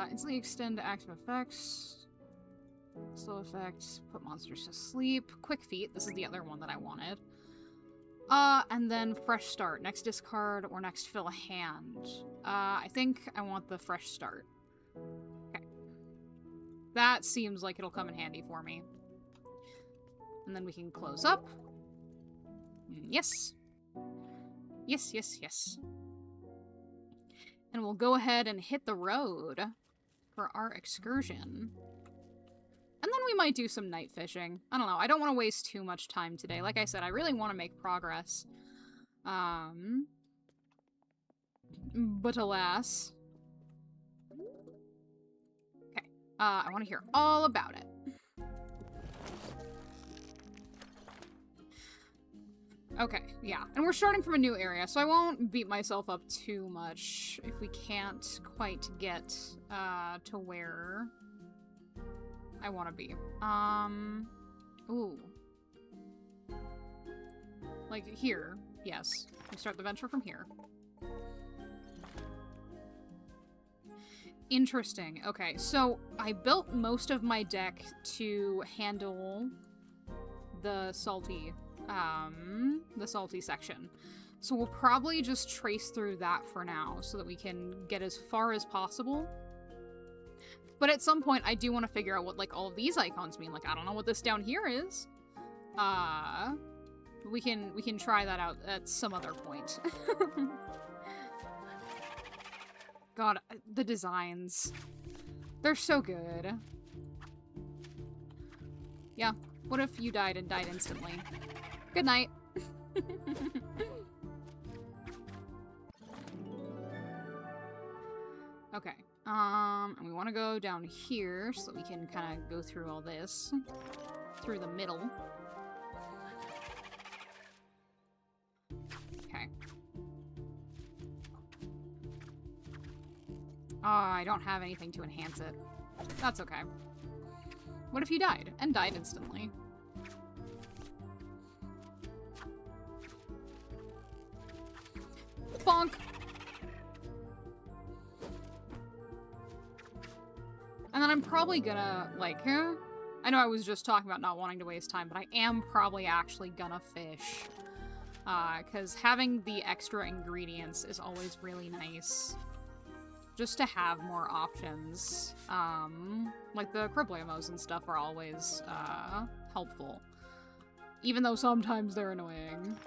A: Instantly extend active effects. Slow effects, put monsters to sleep. Quick feet, this is the other one that I wanted. And then fresh start. Next discard or next fill a hand. I think I want the fresh start. Okay. That seems like it'll come in handy for me. And then we can close up. Yes. Yes, yes, yes. And we'll go ahead and hit the road for our excursion. And then we might do some night fishing. I don't know. I don't want to waste too much time today. Like I said, I really want to make progress. But alas. Okay. I want to hear all about it. Okay, yeah. And we're starting from a new area, so I won't beat myself up too much if we can't quite get to where I want to be. Ooh. Like here, yes. We start the venture from here. Interesting. Okay, so I built most of my deck to handle the salty section. So we'll probably just trace through that for now so that we can get as far as possible. But at some point, I do want to figure out what, like, all of these icons mean. Like, I don't know what this down here is. We can try that out at some other point. God, the designs. They're so good. Yeah, what if you died and died instantly? Good night. Okay. And we want to go down here so that we can kind of go through all this. Through the middle. Okay. I don't have anything to enhance it. That's okay. What if you died? And died instantly? Bonk! And then I'm probably gonna, like, I know I was just talking about not wanting to waste time, but I am probably actually gonna fish. Because having the extra ingredients is always really nice. Just to have more options. Like the criblemos and stuff are always, helpful. Even though sometimes they're annoying.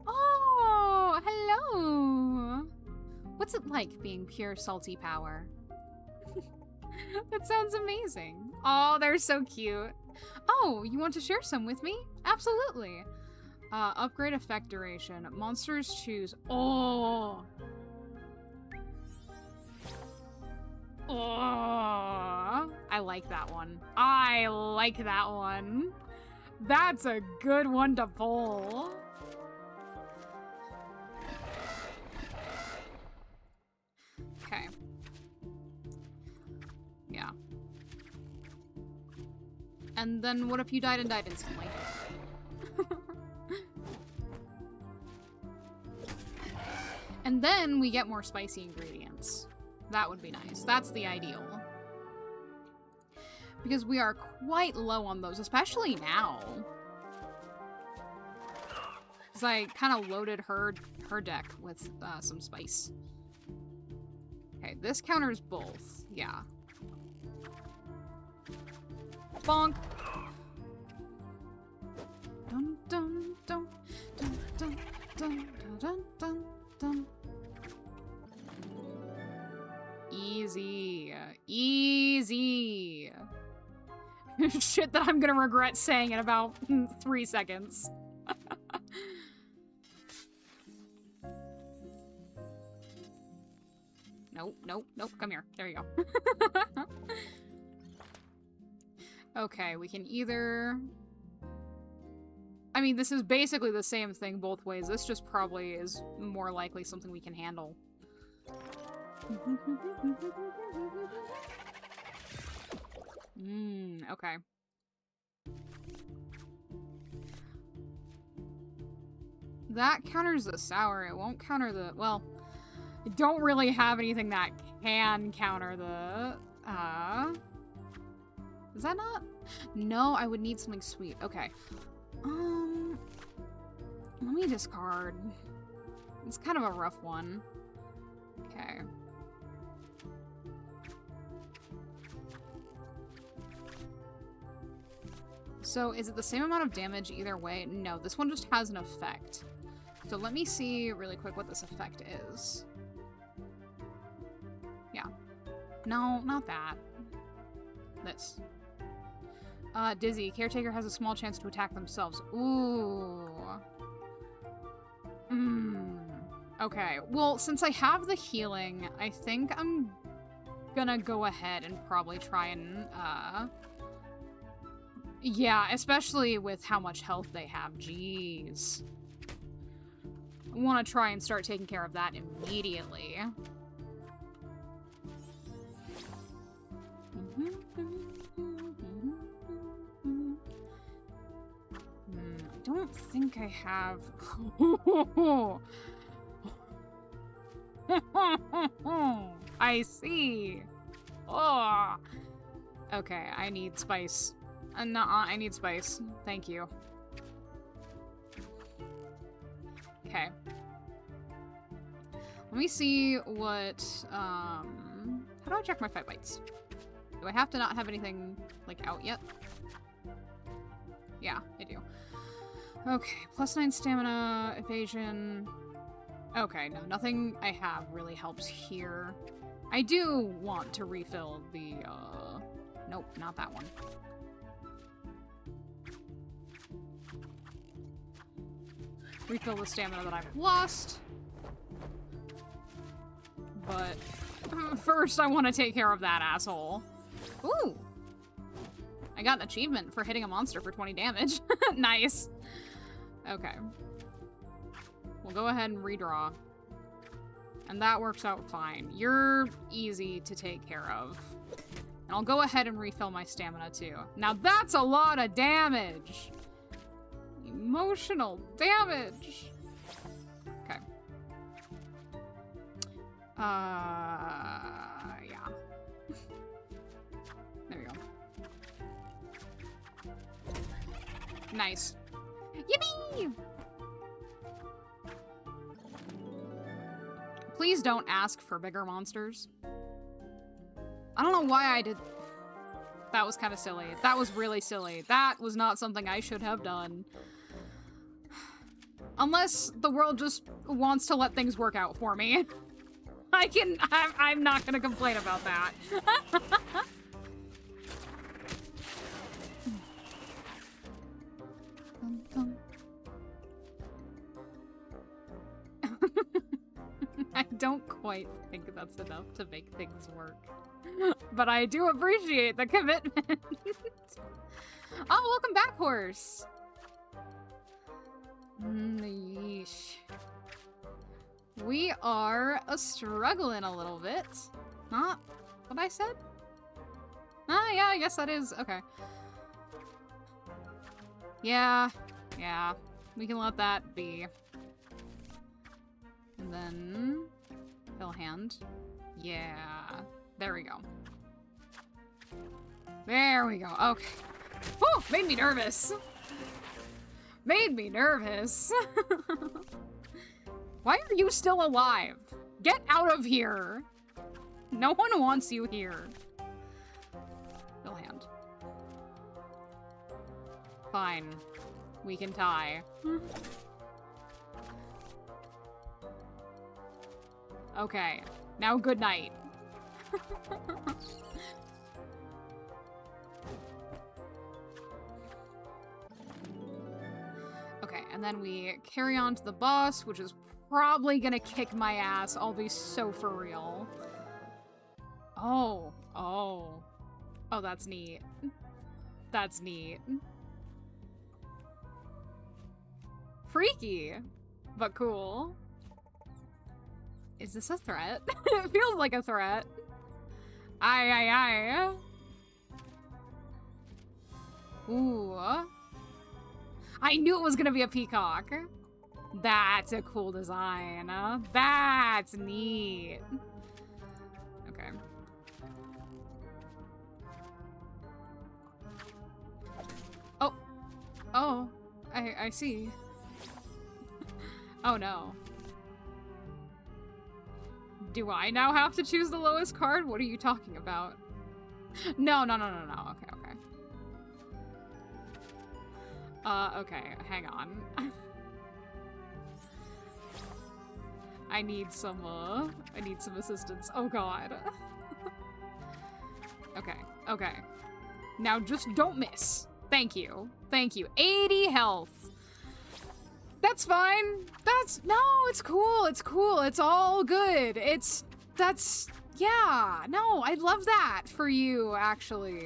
A: Oh, hello! What's it like being pure salty power? That sounds amazing. Oh, they're so cute. Oh, you want to share some with me? Absolutely. Upgrade effect duration. Monsters choose. Oh. Oh. I like that one. I like that one. That's a good one to pull. Okay. Yeah. And then what if you died and died instantly? And then we get more spicy ingredients. That would be nice. That's the ideal. Because we are quite low on those, especially now. Because I kind of loaded her deck with some spice. Okay, this counters both. Yeah. Bonk. Dun dun dun dun dun dun dun dun dun. Easy. Easy. Shit that I'm gonna regret saying in about 3 seconds. Nope, nope, nope. Come here. There you go. Okay, we can either... I mean, this is basically the same thing both ways. This just probably is more likely something we can handle. Okay. That counters the sour. It won't counter the... Well, I don't really have anything that can counter the... Is that not? No, I would need something sweet. Okay. Let me discard. It's kind of a rough one. Okay. So, is it the same amount of damage either way? No, this one just has an effect. So let me see really quick what this effect is. Yeah. No, not that. This. Dizzy. Caretaker has a small chance to attack themselves. Ooh. Okay. Well, since I have the healing, I think I'm gonna go ahead and probably try and, yeah, especially with how much health they have. Jeez. I want to try and start taking care of that immediately. I don't think I have... I see. Oh. Okay, I need spice. I need spice. Thank you. Okay. Let me see what, how do I check my fight bites? Do I have to not have anything, like, out yet? Yeah, I do. Okay, +9 stamina, evasion. Okay, no, nothing I have really helps here. I do want to refill the, nope, not that one. Refill the stamina that I've lost. But first I want to take care of that asshole. Ooh! I got an achievement for hitting a monster for 20 damage. Nice. Okay. We'll go ahead and redraw. And that works out fine. You're easy to take care of. And I'll go ahead and refill my stamina too. Now that's a lot of damage! Emotional damage! Okay. Yeah. There we go. Nice. Yippee! Please don't ask for bigger monsters. I don't know why I did... That was kind of silly. That was really silly. That was not something I should have done. Unless the world just wants to let things work out for me. I'm not gonna complain about that. I don't quite think that's enough to make things work. But I do appreciate the commitment. Oh, welcome back, horse. Yeesh. We are struggling a little bit. Not what I said? Ah, yeah, I guess that is. Okay. Yeah. We can let that be. And then... Hill hand. Yeah. There we go. There we go. Okay. Whew! Made me nervous. Made me nervous. Why are you still alive? Get out of here. No one wants you here. Hill hand. Fine. We can tie. Okay. Now good night. Okay, and then we carry on to the boss, which is probably gonna kick my ass. I'll be so for real. Oh, that's neat. That's neat. Freaky, but cool. Is this a threat? It feels like a threat. Aye. Ooh. I knew it was gonna be a peacock. That's a cool design. That's neat. Okay. Oh, I see. Oh no. Do I now have to choose the lowest card? What are you talking about? No. Okay. Okay, hang on. I need some assistance. Oh god. Okay. Now just don't miss. Thank you. 80 health. That's fine. No, it's cool. It's all good. Yeah. No, I love that for you, actually.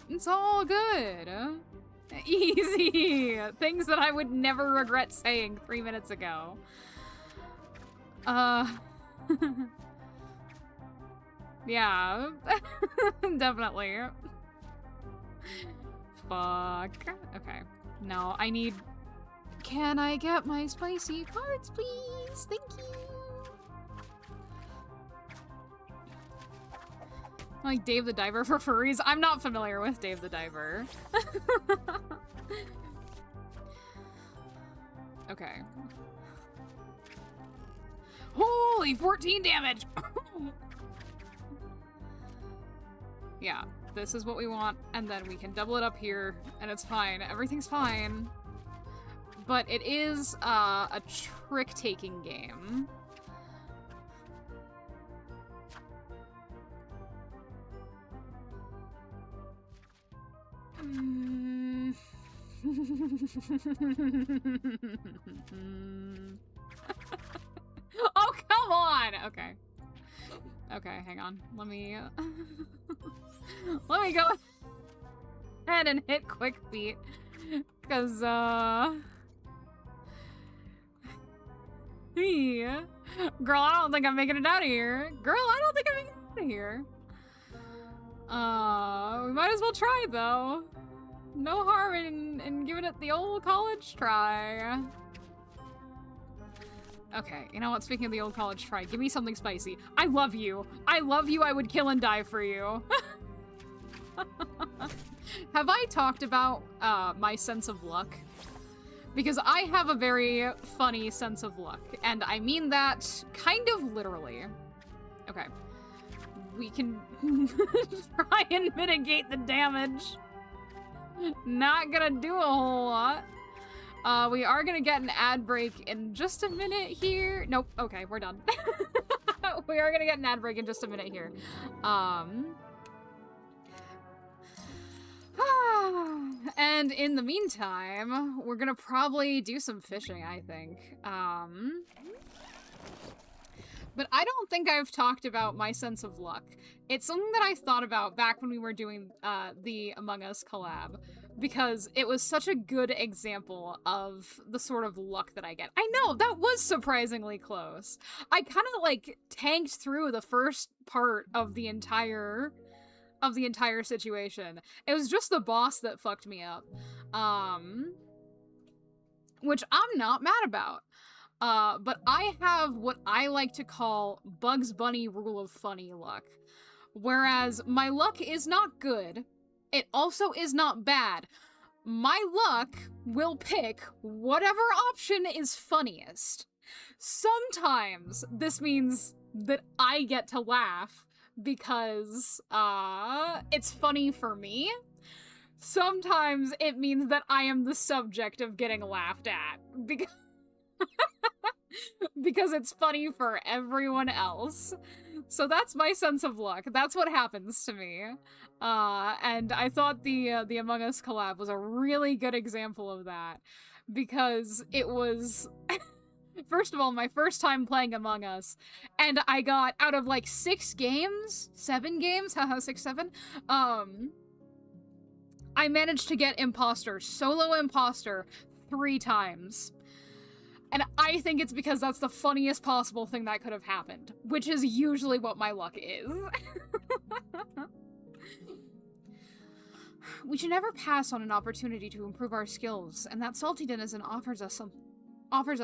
A: It's all good. Easy. Things that I would never regret saying 3 minutes ago. Yeah. Definitely. Fuck. Okay. No, I need... Can I get my spicy cards, please? Thank you. Like Dave the Diver for furries? I'm not familiar with Dave the Diver. Okay. Holy 14 damage! Yeah, this is what we want, and then we can double it up here, and it's fine. Everything's fine. But it is a trick-taking game. Oh, come on! Okay, hang on. Let me go ahead and hit quick feet. Because, yeah. Girl, I don't think I'm making it out of here. We might as well try, though. No harm in giving it the old college try. Okay, you know what? Speaking of the old college try, give me something spicy. I love you. I would kill and die for you. Have I talked about my sense of luck? Because I have a very funny sense of luck, and I mean that kind of literally. Okay. We can try and mitigate the damage. Not gonna do a whole lot. We are gonna get an ad break in just a minute here. Nope. Okay, we're done. We are gonna get an ad break in just a minute here. And in the meantime, we're gonna probably do some fishing, I think. But I don't think I've talked about my sense of luck. It's something that I thought about back when we were doing the Among Us collab, because it was such a good example of the sort of luck that I get. I know, that was surprisingly close. I kind of, like, tanked through the first part of the entire situation. It was just the boss that fucked me up. Which I'm not mad about. But I have what I like to call Bugs Bunny rule of funny luck. Whereas my luck is not good, it also is not bad. My luck will pick whatever option is funniest. Sometimes this means that I get to laugh because it's funny for me. Sometimes it means that I am the subject of getting laughed at because because it's funny for everyone else. So that's my sense of luck. That's what happens to me. And I thought the Among Us collab was a really good example of that, because it was first of all, my first time playing Among Us, and I got, out of like 7 games, haha, 6, 7, I managed to get imposter, solo imposter, 3 times. And I think it's because that's the funniest possible thing that could have happened, which is usually what my luck is. We should never pass on an opportunity to improve our skills, and that salty denizen offers us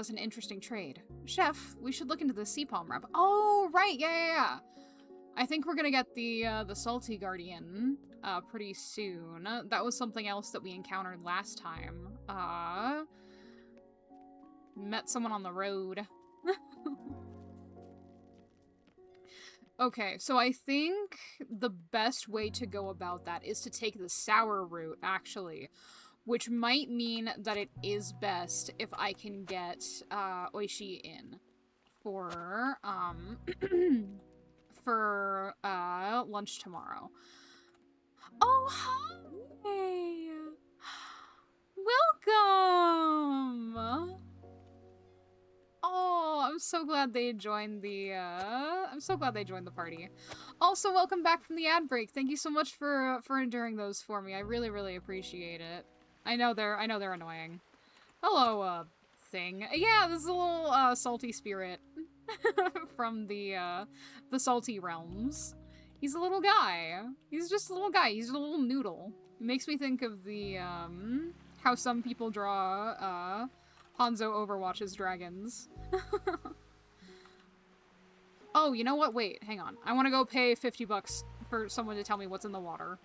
A: an interesting trade. Chef, we should look into the sea palm wrap. Oh, right, yeah. I think we're gonna get the salty guardian pretty soon. That was something else that we encountered last time. Met someone on the road. Okay, so I think the best way to go about that is to take the sour route, actually. Which might mean that it is best if I can get Oishi in for for lunch tomorrow. Oh, hi! Welcome! Oh, I'm so glad they joined the party. Also, welcome back from the ad break. Thank you so much for enduring those for me. I really, really appreciate it. I know they're annoying. Hello, thing. Yeah, this is a little salty spirit from the salty realms. He's a little guy. He's just a little guy. He's a little noodle. It makes me think of the how some people draw Hanzo Overwatch's dragons. Oh, you know what? Wait, hang on. I want to go pay 50 bucks for someone to tell me what's in the water.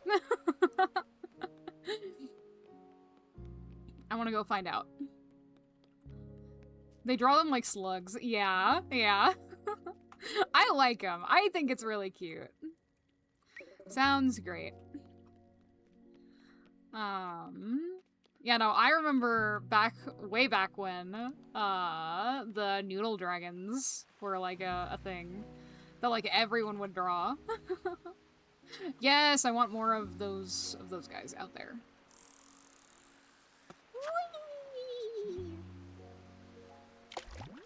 A: I want to go find out. They draw them like slugs. Yeah. I like them. I think it's really cute. Sounds great. Yeah, no, I remember way back when, the noodle dragons were like a thing that like everyone would draw. Yes, I want more of those guys out there. Whee!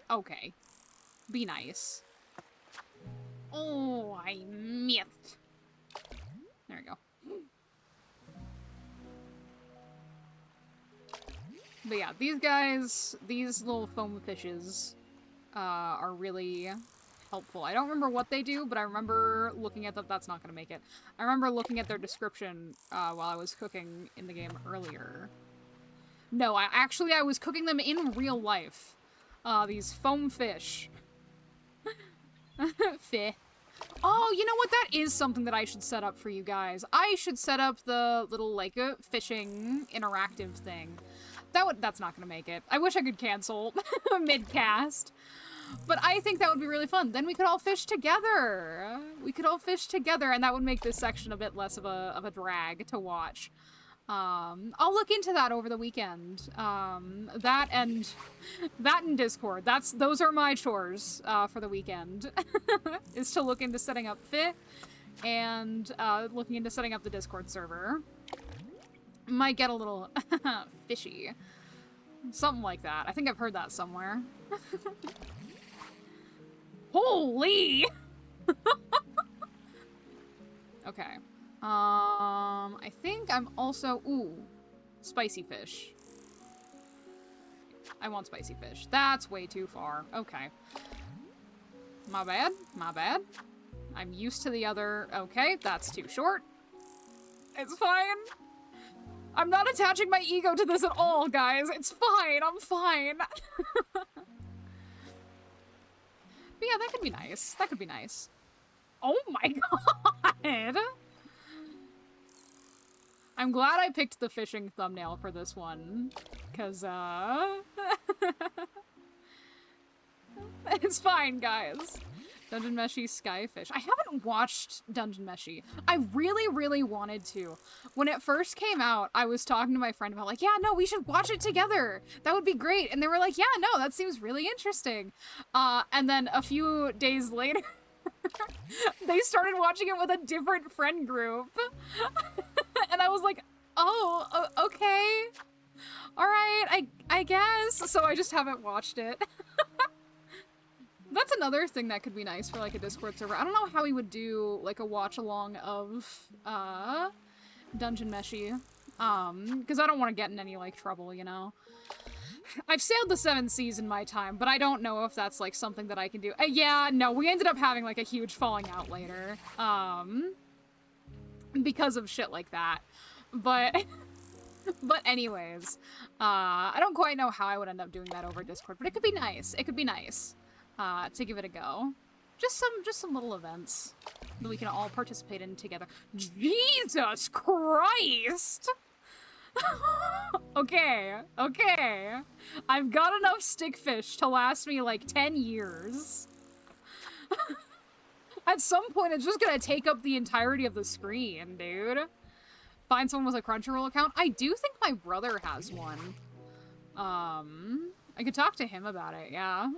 A: Okay. Be nice. Oh, I missed. There we go. But yeah, these guys, these little foam fishes, are really helpful. I don't remember what they do, but I remember looking at them. That's not gonna make it. I remember looking at their description, while I was cooking in the game earlier. No, I was cooking them in real life. These foam fish. Fish. Oh, you know what? That is something that I should set up for you guys. I should set up the little, like, fishing interactive thing. That's not gonna make it. I wish I could cancel mid-cast. But I think that would be really fun. Then we could all fish together. We could all fish together, and that would make this section a bit less of a drag to watch. I'll look into that over the weekend. That and Discord. Those are my chores for the weekend. Is to look into setting up Fit and looking into setting up the Discord server. Might get a little fishy. Something like that. I think I've heard that somewhere. Holy! Okay. I think I'm also... Ooh. Spicy fish. I want spicy fish. That's way too far. Okay. My bad. My bad. I'm used to the other... Okay, that's too short. It's fine. I'm not attaching my ego to this at all, guys. It's fine. I'm fine. But yeah, that could be nice. That could be nice. Oh my god! I'm glad I picked the fishing thumbnail for this one. Because, it's fine, guys. Dungeon Meshi Skyfish. I haven't watched Dungeon Meshi. I really, really wanted to. When it first came out, I was talking to my friend about like, yeah, no, we should watch it together. That would be great. And they were like, yeah, no, that seems really interesting. And then a few days later, they started watching it with a different friend group. And I was like, oh, okay. All right, I guess. So I just haven't watched it. That's another thing that could be nice for, like, a Discord server. I don't know how we would do, like, a watch-along of, Dungeon Meshi. Because I don't want to get in any, like, trouble, you know? I've sailed the 7 seas in my time, but I don't know if that's, like, something that I can do. Yeah, no, we ended up having, like, a huge falling out later. Because of shit like that. But... But anyways, I don't quite know how I would end up doing that over Discord, but it could be nice. It could be nice. To give it a go. Just some little events that we can all participate in together. Jesus Christ! Okay. I've got enough stickfish to last me like 10 years. At some point, it's just gonna take up the entirety of the screen, dude. Find someone with a Crunchyroll account? I do think my brother has one. I could talk to him about it, yeah.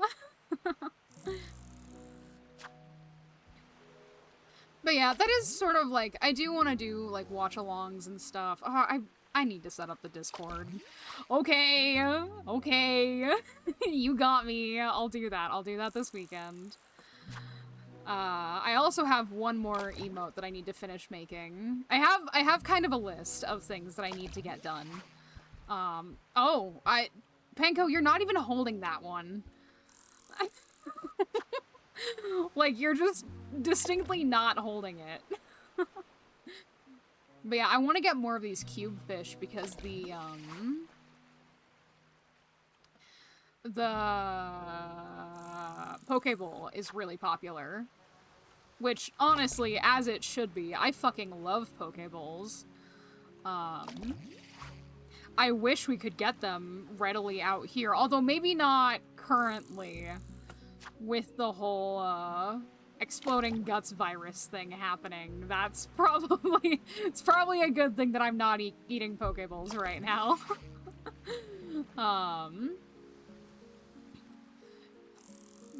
A: But yeah, that is sort of like, I do want to do like watch-alongs and stuff. I need to set up the Discord. Okay. You got me. I'll do that. I'll do that this weekend. I also have one more emote that I need to finish making. I have kind of a list of things that I need to get done. Panko, you're not even holding that one. Like, you're just distinctly not holding it. But yeah, I want to get more of these cube fish because the Pokeball is really popular. Which, honestly, as it should be. I fucking love Pokeballs. I wish we could get them readily out here, although maybe not currently with the whole, exploding guts virus thing happening. It's probably a good thing that I'm not eating Pokeballs right now.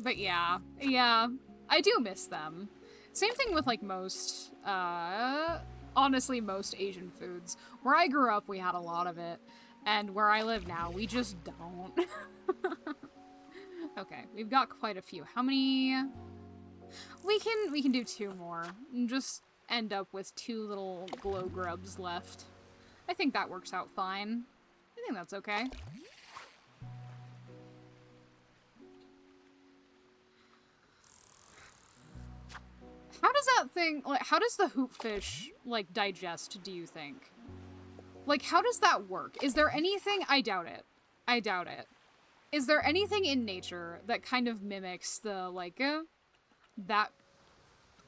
A: But yeah, I do miss them. Same thing with, like, most, honestly, most Asian foods. Where I grew up, we had a lot of it, and where I live now, we just don't. Okay, we've got quite a few. How many? We can do 2 more, and just end up with 2 little glow grubs left. I think that works out fine. I think that's okay. How does that thing, like, how does the hoopfish, like, digest, do you think? Like, how does that work? Is there anything? I doubt it. I doubt it. Is there anything in nature that kind of mimics the, like, that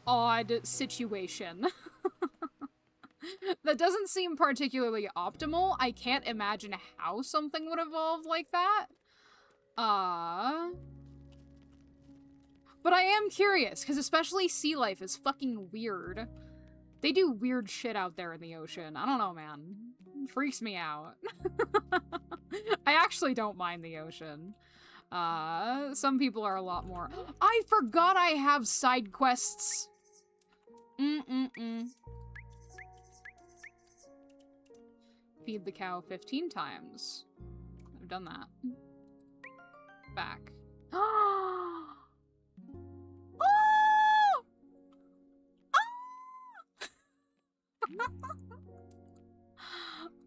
A: odd situation? That doesn't seem particularly optimal. I can't imagine how something would evolve like that. But I am curious, because especially sea life is fucking weird. They do weird shit out there in the ocean. I don't know, man. It freaks me out. I actually don't mind the ocean. Some people are a lot more. I forgot I have side quests. Feed the cow 15 times. I've done that. Back. Oh!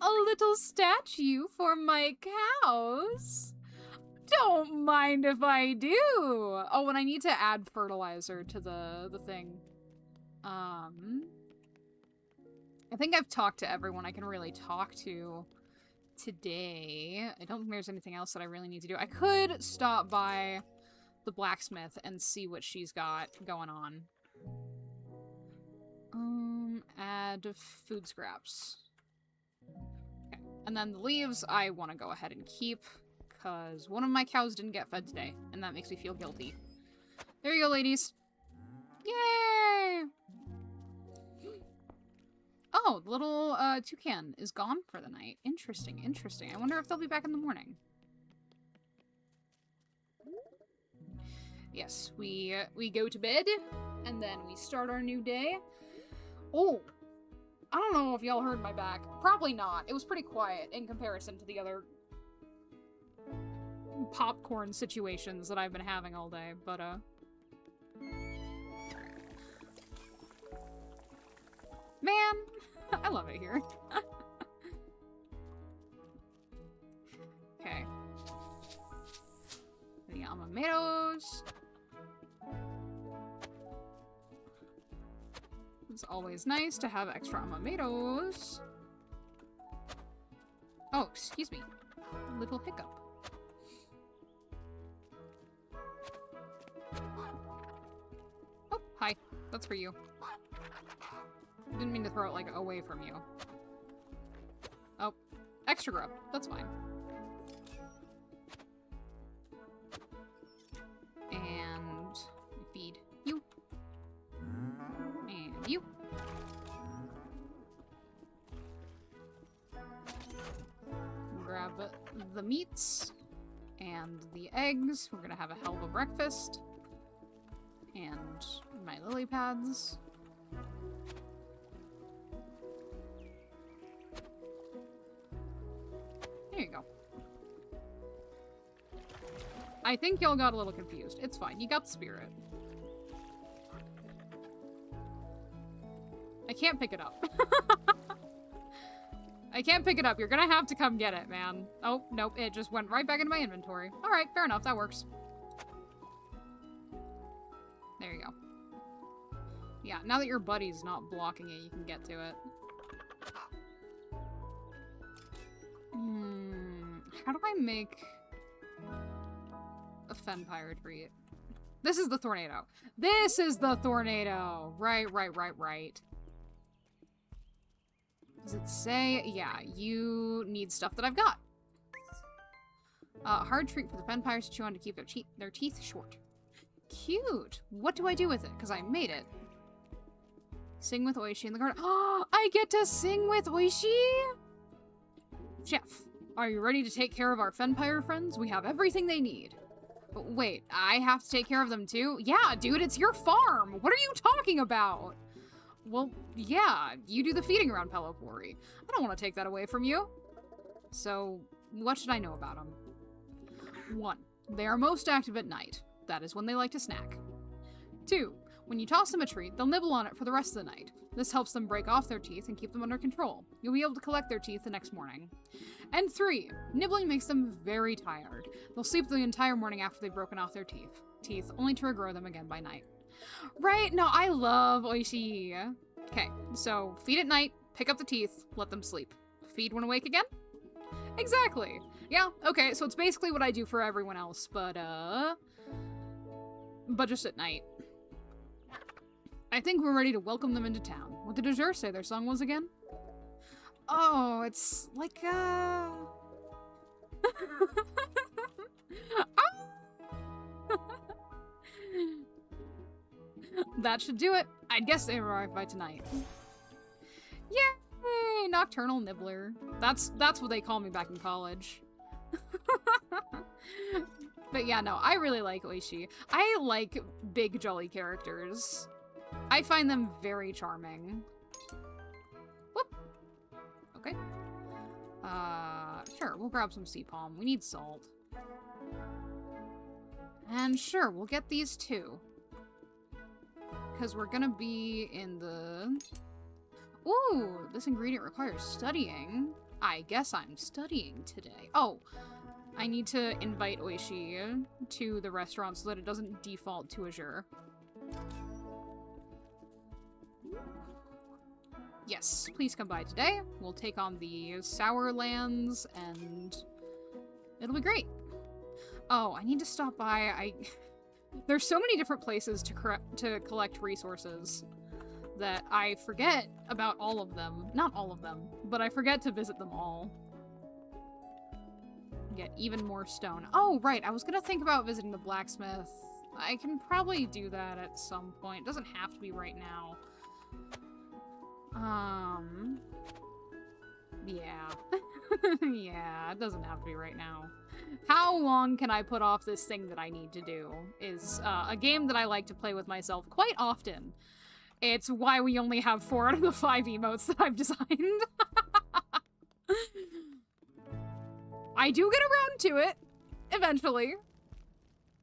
A: A little statue for my cows. Don't mind if I do. Oh, and I need to add fertilizer to the thing. I think I've talked to everyone I can really talk to today. I don't think there's anything else that I really need to do. I could stop by the blacksmith and see what she's got going on. Add food scraps. Okay. And then the leaves I want to go ahead and keep, because one of my cows didn't get fed today, and that makes me feel guilty. There you go, ladies. Yay! Oh, the little toucan is gone for the night. Interesting, interesting. I wonder if they'll be back in the morning. Yes, we go to bed, and then we start our new day. Oh, I don't know if y'all heard my back. Probably not. It was pretty quiet in comparison to the other popcorn situations that I've been having all day, but, man, I love it here. Okay. The tomatoes. It's always nice to have extra tomatoes. Oh, excuse me. Little hiccup. Oh, hi. That's for you. Didn't mean to throw it, like, away from you. Oh, extra grub. That's fine. And feed you. And you. Grab the meats and the eggs. We're gonna have a hell of a breakfast. And my lily pads. There you go. I think y'all got a little confused. It's fine. You got the spirit. I can't pick it up. I can't pick it up. You're gonna have to come get it, man. Oh, nope. It just went right back into my inventory. Alright, fair enough. That works. There you go. Yeah, now that your buddy's not blocking it, you can get to it. How do I make a Fenpire retreat? This is the tornado. This is the tornado! Right. Does it say? Yeah, you need stuff that I've got. Hard treat for the Fenpires to chew on to keep their teeth short. Cute! What do I do with it? Because I made it. Sing with Oishi in the garden. Oh, I get to sing with Oishi? Chef, are you ready to take care of our Fenpire friends? We have everything they need. Wait, I have to take care of them too? Yeah, dude, it's your farm! What are you talking about? Well, yeah, you do the feeding around Pelopori. I don't want to take that away from you. So, what should I know about them? 1. They are most active at night. That is when they like to snack. 2. When you toss them a treat, they'll nibble on it for the rest of the night. This helps them break off their teeth and keep them under control. You'll be able to collect their teeth the next morning. And 3. Nibbling makes them very tired. They'll sleep the entire morning after they've broken off their teeth, only to regrow them again by night. Right? No, I love Oishi. Okay, so feed at night, pick up the teeth, let them sleep. Feed when awake again? Exactly. Yeah, okay, so it's basically what I do for everyone else, but just at night. I think we're ready to welcome them into town. What did Azure say their song was again? Oh, it's like, That should do it. I guess they arrive by tonight. Yay! Nocturnal Nibbler. That's what they call me back in college. But yeah, no, I really like Oishi. I like big, jolly characters. I find them very charming. Whoop. Okay. Sure, we'll grab some sea palm. We need salt. And sure, we'll get these too. Because we're gonna be in the... Ooh, this ingredient requires studying. I guess I'm studying today. Oh, I need to invite Oishi to the restaurant so that it doesn't default to Azure. Yes, please come by today. We'll take on the Sour Lands, and it'll be great. Oh, I need to stop by. There's so many different places to collect resources that I forget about all of them. Not all of them, but I forget to visit them all. Get even more stone. Oh, right. I was gonna think about visiting the blacksmith. I can probably do that at some point. It doesn't have to be right now. Yeah. Yeah, it doesn't have to be right now. How long can I put off this thing that I need to do is a game that I like to play with myself quite often. It's why we only have 4 out of the 5 emotes that I've designed. I do get around to it, eventually,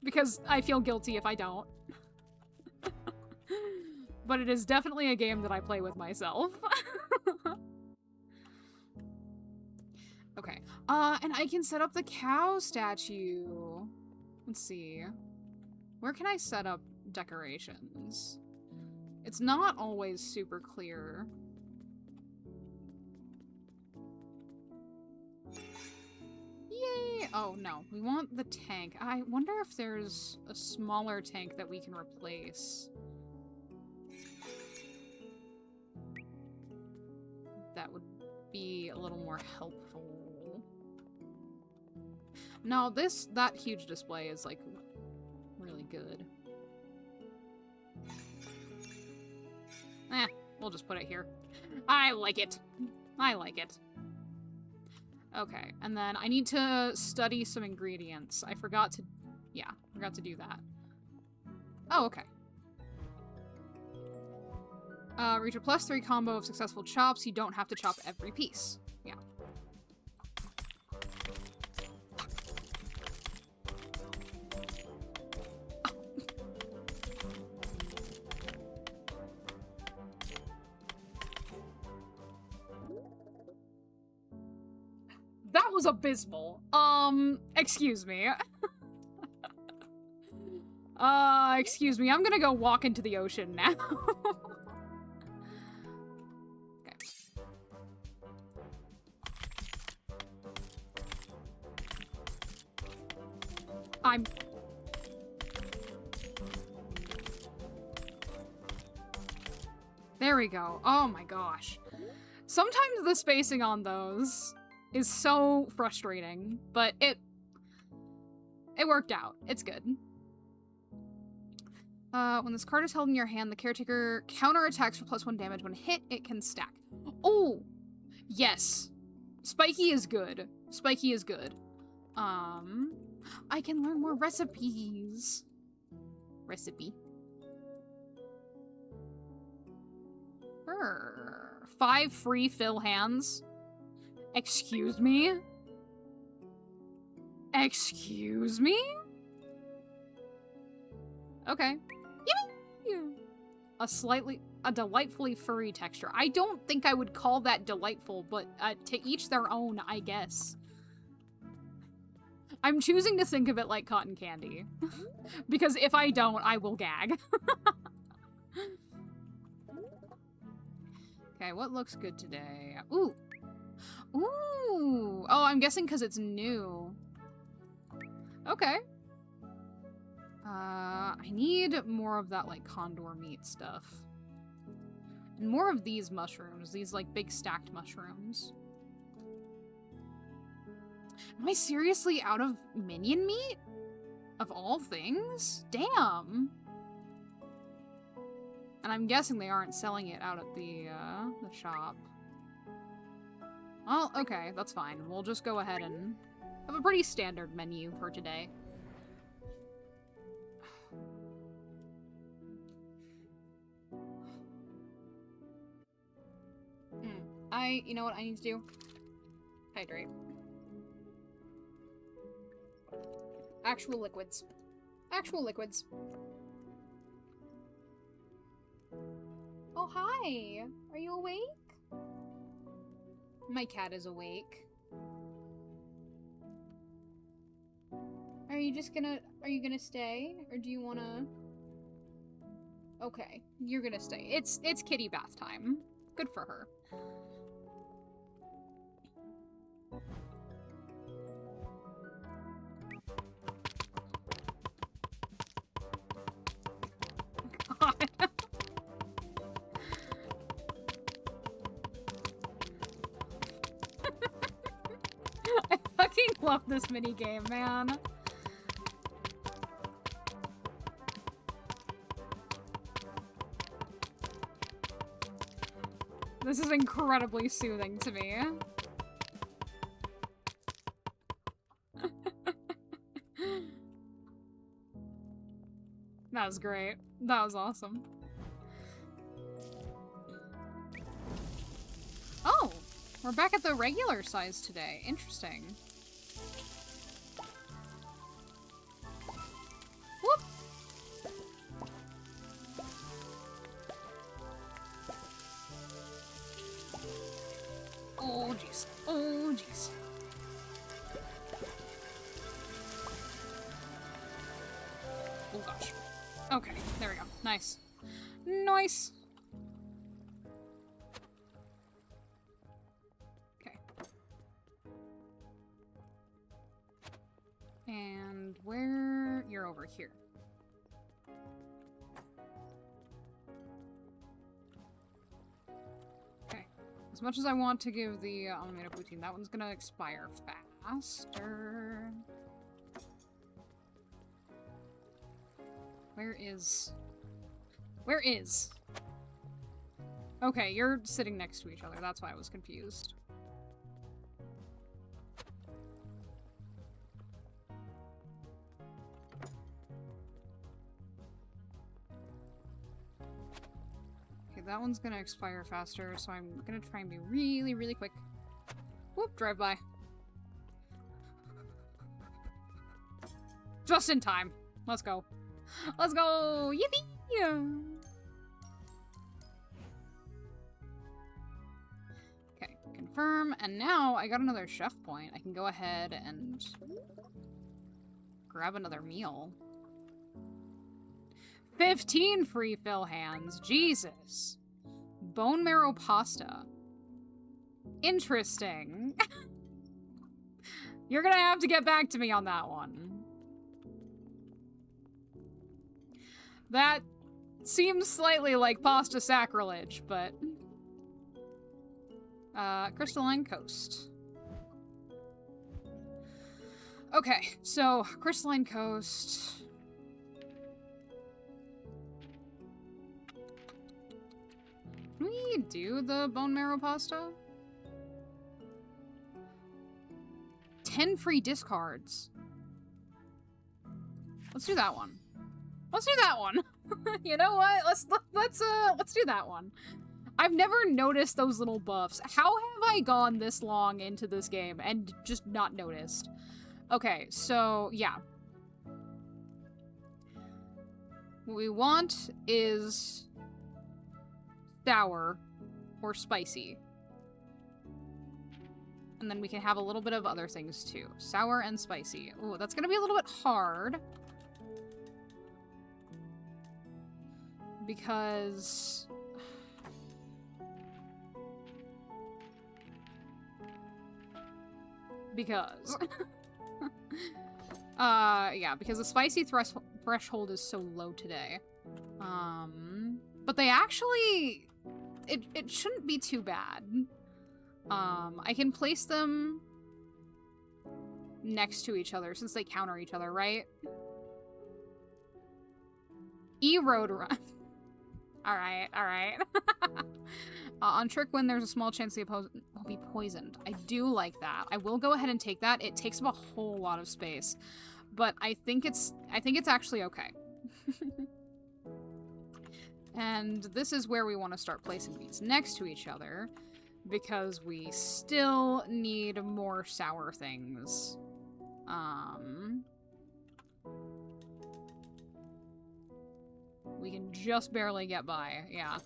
A: because I feel guilty if I don't. But it is definitely a game that I play with myself. Okay, and I can set up the cow statue. Let's see. Where can I set up decorations? It's not always super clear. Yay! Oh, no. We want the tank. I wonder if there's a smaller tank that we can replace. That would be a little more helpful. No, that huge display is, like, really good. We'll just put it here. I like it. I like it. Okay, and then I need to study some ingredients. I forgot to do that. Oh, okay. Reach a +3 combo of successful chops. You don't have to chop every piece. Yeah. That was abysmal. Excuse me. Excuse me. I'm gonna go walk into the ocean now. There we go. Oh my gosh. Sometimes the spacing on those is so frustrating, but it worked out. It's good. When this card is held in your hand, the caretaker counterattacks for +1 damage. When hit, it can stack. Oh! Yes. Spiky is good. Spiky is good. I can learn more recipes. Recipe. 5 free fill hands. Excuse me? Excuse me? Okay. A delightfully furry texture. I don't think I would call that delightful, but to each their own, I guess. I'm choosing to think of it like cotton candy. Because if I don't, I will gag. Okay, what looks good today? Ooh. Ooh. Oh, I'm guessing because it's new. Okay. I need more of that, like, condor meat stuff. And more of these mushrooms. These, like, big stacked mushrooms. Am I seriously out of minion meat? Of all things? Damn. And I'm guessing they aren't selling it out at the shop. Well, okay, that's fine. We'll just go ahead and have a pretty standard menu for today. You know what I need to do? Hydrate. Actual liquids. Actual liquids. Oh, hi! Are you awake? My cat is awake. Are you gonna stay? Or do you wanna... Okay, you're gonna stay. It's kitty bath time. Good for her. God. I fucking love this minigame, man. This is incredibly soothing to me. That was great. That was awesome. Oh! We're back at the regular size today. Interesting. Whoop! Oh, jeez. Oh, jeez. Oh, gosh. Okay, there we go. Nice. Nice! Okay. And where... You're over here. Okay. As much as I want to give the automated poutine, that one's gonna expire faster. Where is... Okay, you're sitting next to each other. That's why I was confused. Okay, that one's gonna expire faster, so I'm gonna try and be really, really quick. Whoop, drive by. Just in time. Let's go. Let's go! Yippee! Okay, confirm. And now I got another chef point. I can go ahead and grab another meal. 15 free fill hands. Jesus. Bone marrow pasta. Interesting. You're gonna have to get back to me on that one. That seems slightly like pasta sacrilege, but... Crystalline Coast. Okay, so, Crystalline Coast... Can we do the bone marrow pasta? 10 free discards. Let's do that one. Let's do that one. You know what? Let's do that one. I've never noticed those little buffs. How have I gone this long into this game and just not noticed? Okay, so yeah. What we want is sour or spicy. And then we can have a little bit of other things too. Sour and spicy. Ooh, that's gonna be a little bit hard. Because... yeah, because the spicy threshold is so low today. But they actually... It shouldn't be too bad. I can place them next to each other since they counter each other, right? E-Road Run. Alright, alright. On Trick Wind, there's a small chance the opponent will be poisoned. I do like that. I will go ahead and take that. It takes up a whole lot of space, but I think it's actually okay. And this is where we want to start placing these next to each other, because we still need more sour things. We can just barely get by, yeah.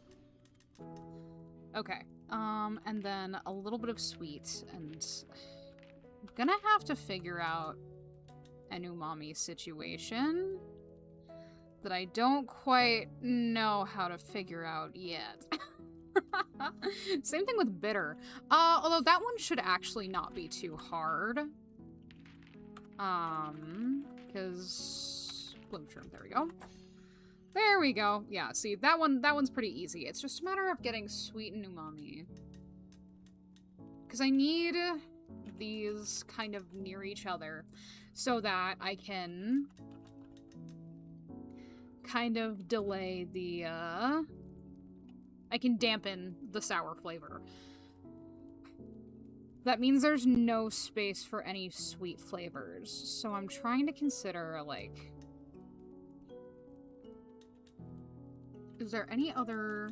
A: Okay, and then a little bit of sweet, and I'm gonna have to figure out an umami situation that I don't quite know how to figure out yet. Same thing with bitter. Although that one should actually not be too hard. Because bloom shrimp, there we go. There we go. Yeah, see, that one's pretty easy. It's just a matter of getting sweet and umami. Because I need these kind of near each other so that I can kind of delay the, I can dampen the sour flavor. That means there's no space for any sweet flavors. So I'm trying to consider, like, is there any other?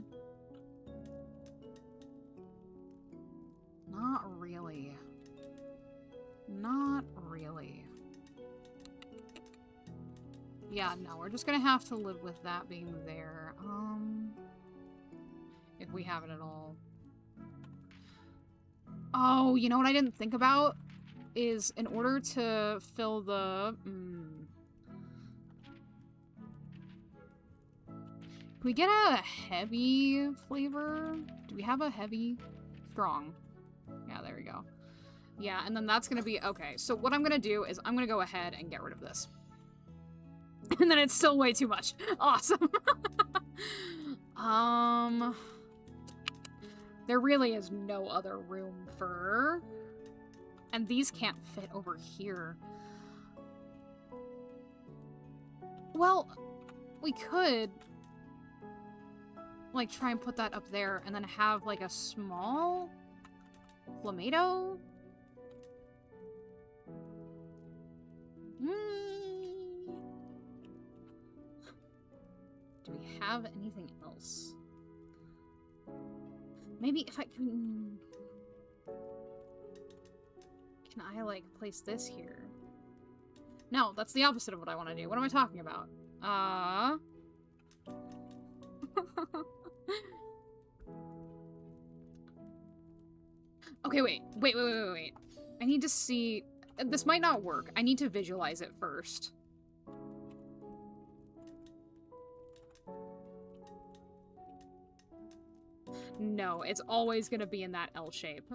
A: Not really. Not really. Yeah, no, we're just gonna have to live with that being there. If we have it at all. Oh, you know what I didn't think about? Is in order to fill the... Can we get a heavy flavor? Do we have a heavy? Strong. Yeah, there we go. Yeah, and then that's gonna be... Okay, so what I'm gonna do is I'm gonna go ahead and get rid of this. And then it's still way too much. Awesome. There really is no other room for... And these can't fit over here. Well, we could... like, try and put that up there and then have, like, a small... Flamingo? Do we have anything else? Maybe if I can... Can I, like, place this here? No, that's the opposite of what I want to do. What am I talking about? Okay, wait. I need to see... This might not work. I need to visualize it first. No, it's always gonna be in that L shape.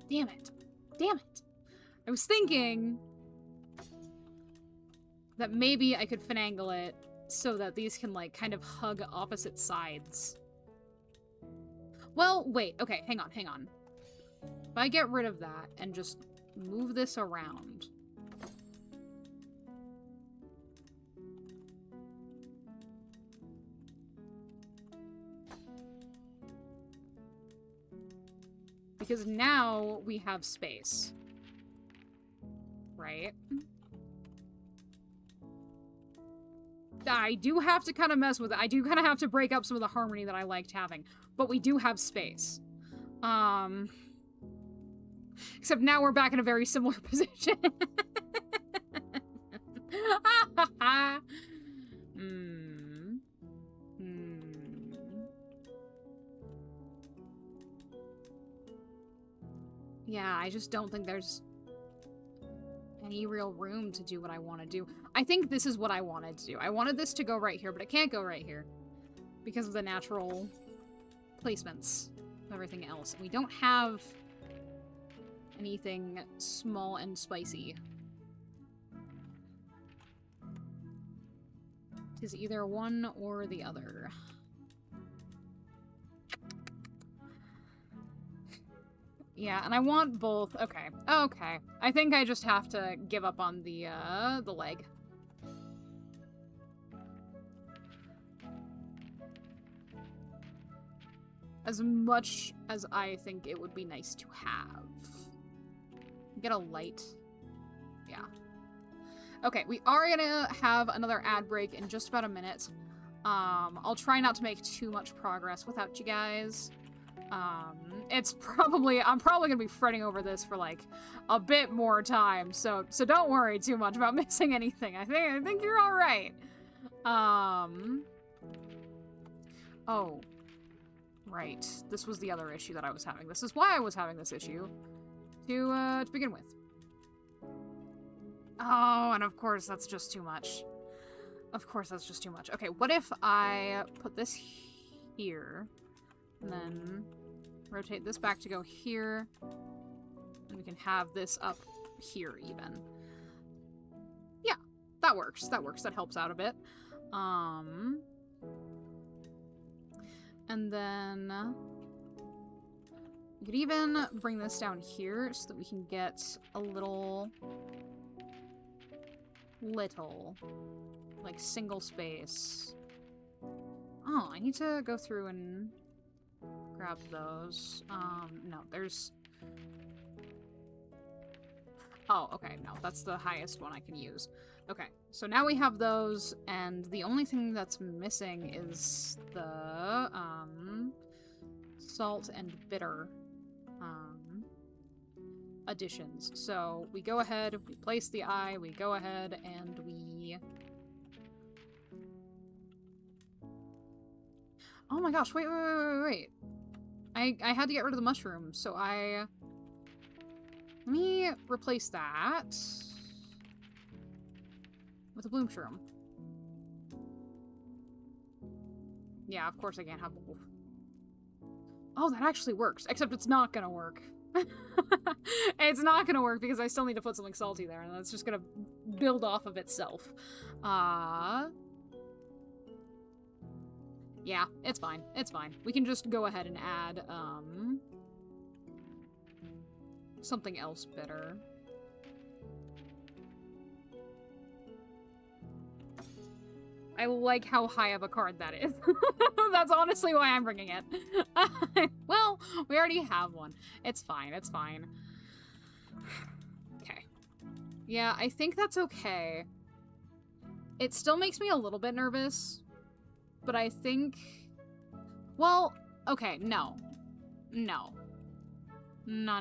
A: Damn it. Damn it. I was thinking that maybe I could finagle it so that these can, like, kind of hug opposite sides. Well, wait. Okay, hang on. If I get rid of that and just move this around... Because now we have space. Right? I do have to kind of mess with it. I do kind of have to break up some of the harmony that I liked having. But we do have space. Except now we're back in a very similar position. Yeah, I just don't think there's any real room to do what I want to do. I think this is what I wanted to do. I wanted this to go right here, but it can't go right here because of the natural placements of everything else. We don't have anything small and spicy. It is either one or the other. Yeah, and I want both. Okay. Okay. I think I just have to give up on the leg. As much as I think it would be nice to have. Get a light. Yeah. Okay, we are gonna have another ad break in just about a minute. I'll try not to make too much progress without you guys. I'm probably gonna be fretting over this for like a bit more time, so don't worry too much about missing anything. I think you're all right. Oh, right. This was the other issue that I was having. This is why I was having this issue to begin with. Oh, and of course that's just too much. Of course that's just too much. Okay, what if I put this here, and then rotate this back to go here, and we can have this up here even. Yeah, that works. That works. That helps out a bit. And then we could even bring this down here so that we can get a little, like, single space. Oh, I need to go through and grab those. No, there's... Oh, okay, no, that's the highest one I can use. Okay, so now we have those, and the only thing that's missing is the, salt and bitter, additions. So we go ahead, we place the eye, we go ahead, and we... Oh my gosh, wait. I had to get rid of the mushroom, so let me replace that with a bloom shroom. Yeah, of course I can't have both. Oh, that actually works, except it's not gonna work. It's not gonna work because I still need to put something salty there, and that's just gonna build off of itself. Yeah, it's fine. It's fine. We can just go ahead and add, something else bitter. I like how high of a card that is. That's honestly why I'm bringing it. Well, we already have one. It's fine. It's fine. Okay. Yeah, I think that's okay. It still makes me a little bit nervous, but I think... Well, okay, no. No. No.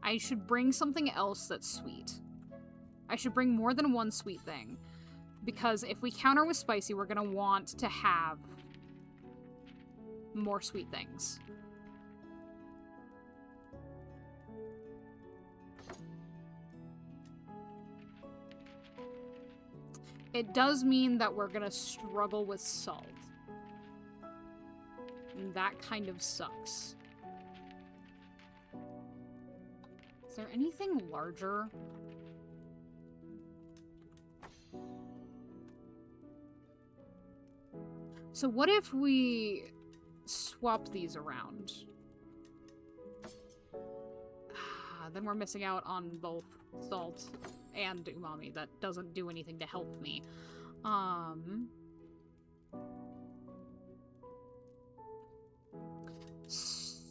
A: I should bring something else that's sweet. I should bring more than one sweet thing. Because if we counter with spicy, we're gonna want to have more sweet things. It does mean that we're gonna struggle with salt. And that kind of sucks. Is there anything larger? So what if we swap these around? Then we're missing out on both salt and umami. That doesn't do anything to help me.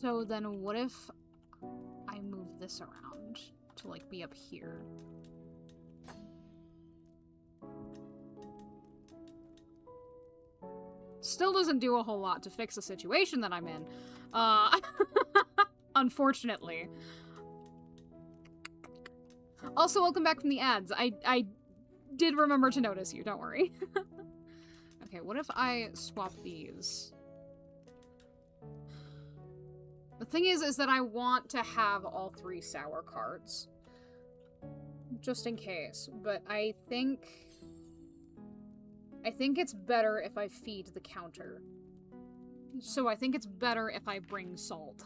A: So then what if I move this around to, like, be up here? Still doesn't do a whole lot to fix the situation that I'm in. Unfortunately. Also, welcome back from the ads. I did remember to notice you, don't worry. Okay, what if I swap these? The thing is that I want to have all 3 sour cards. Just in case. But I think it's better if I feed the counter. So I think it's better if I bring salt.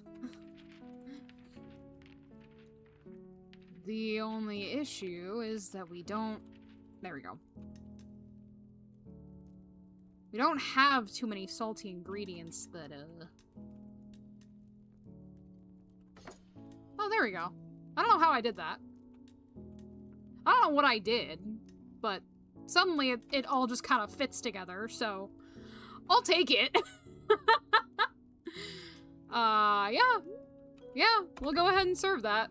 A: The only issue is that we don't... There we go. We don't have too many salty ingredients that, Oh, there we go. I don't know how I did that. I don't know what I did, but suddenly it all just kind of fits together, so I'll take it. Yeah. Yeah, we'll go ahead and serve that.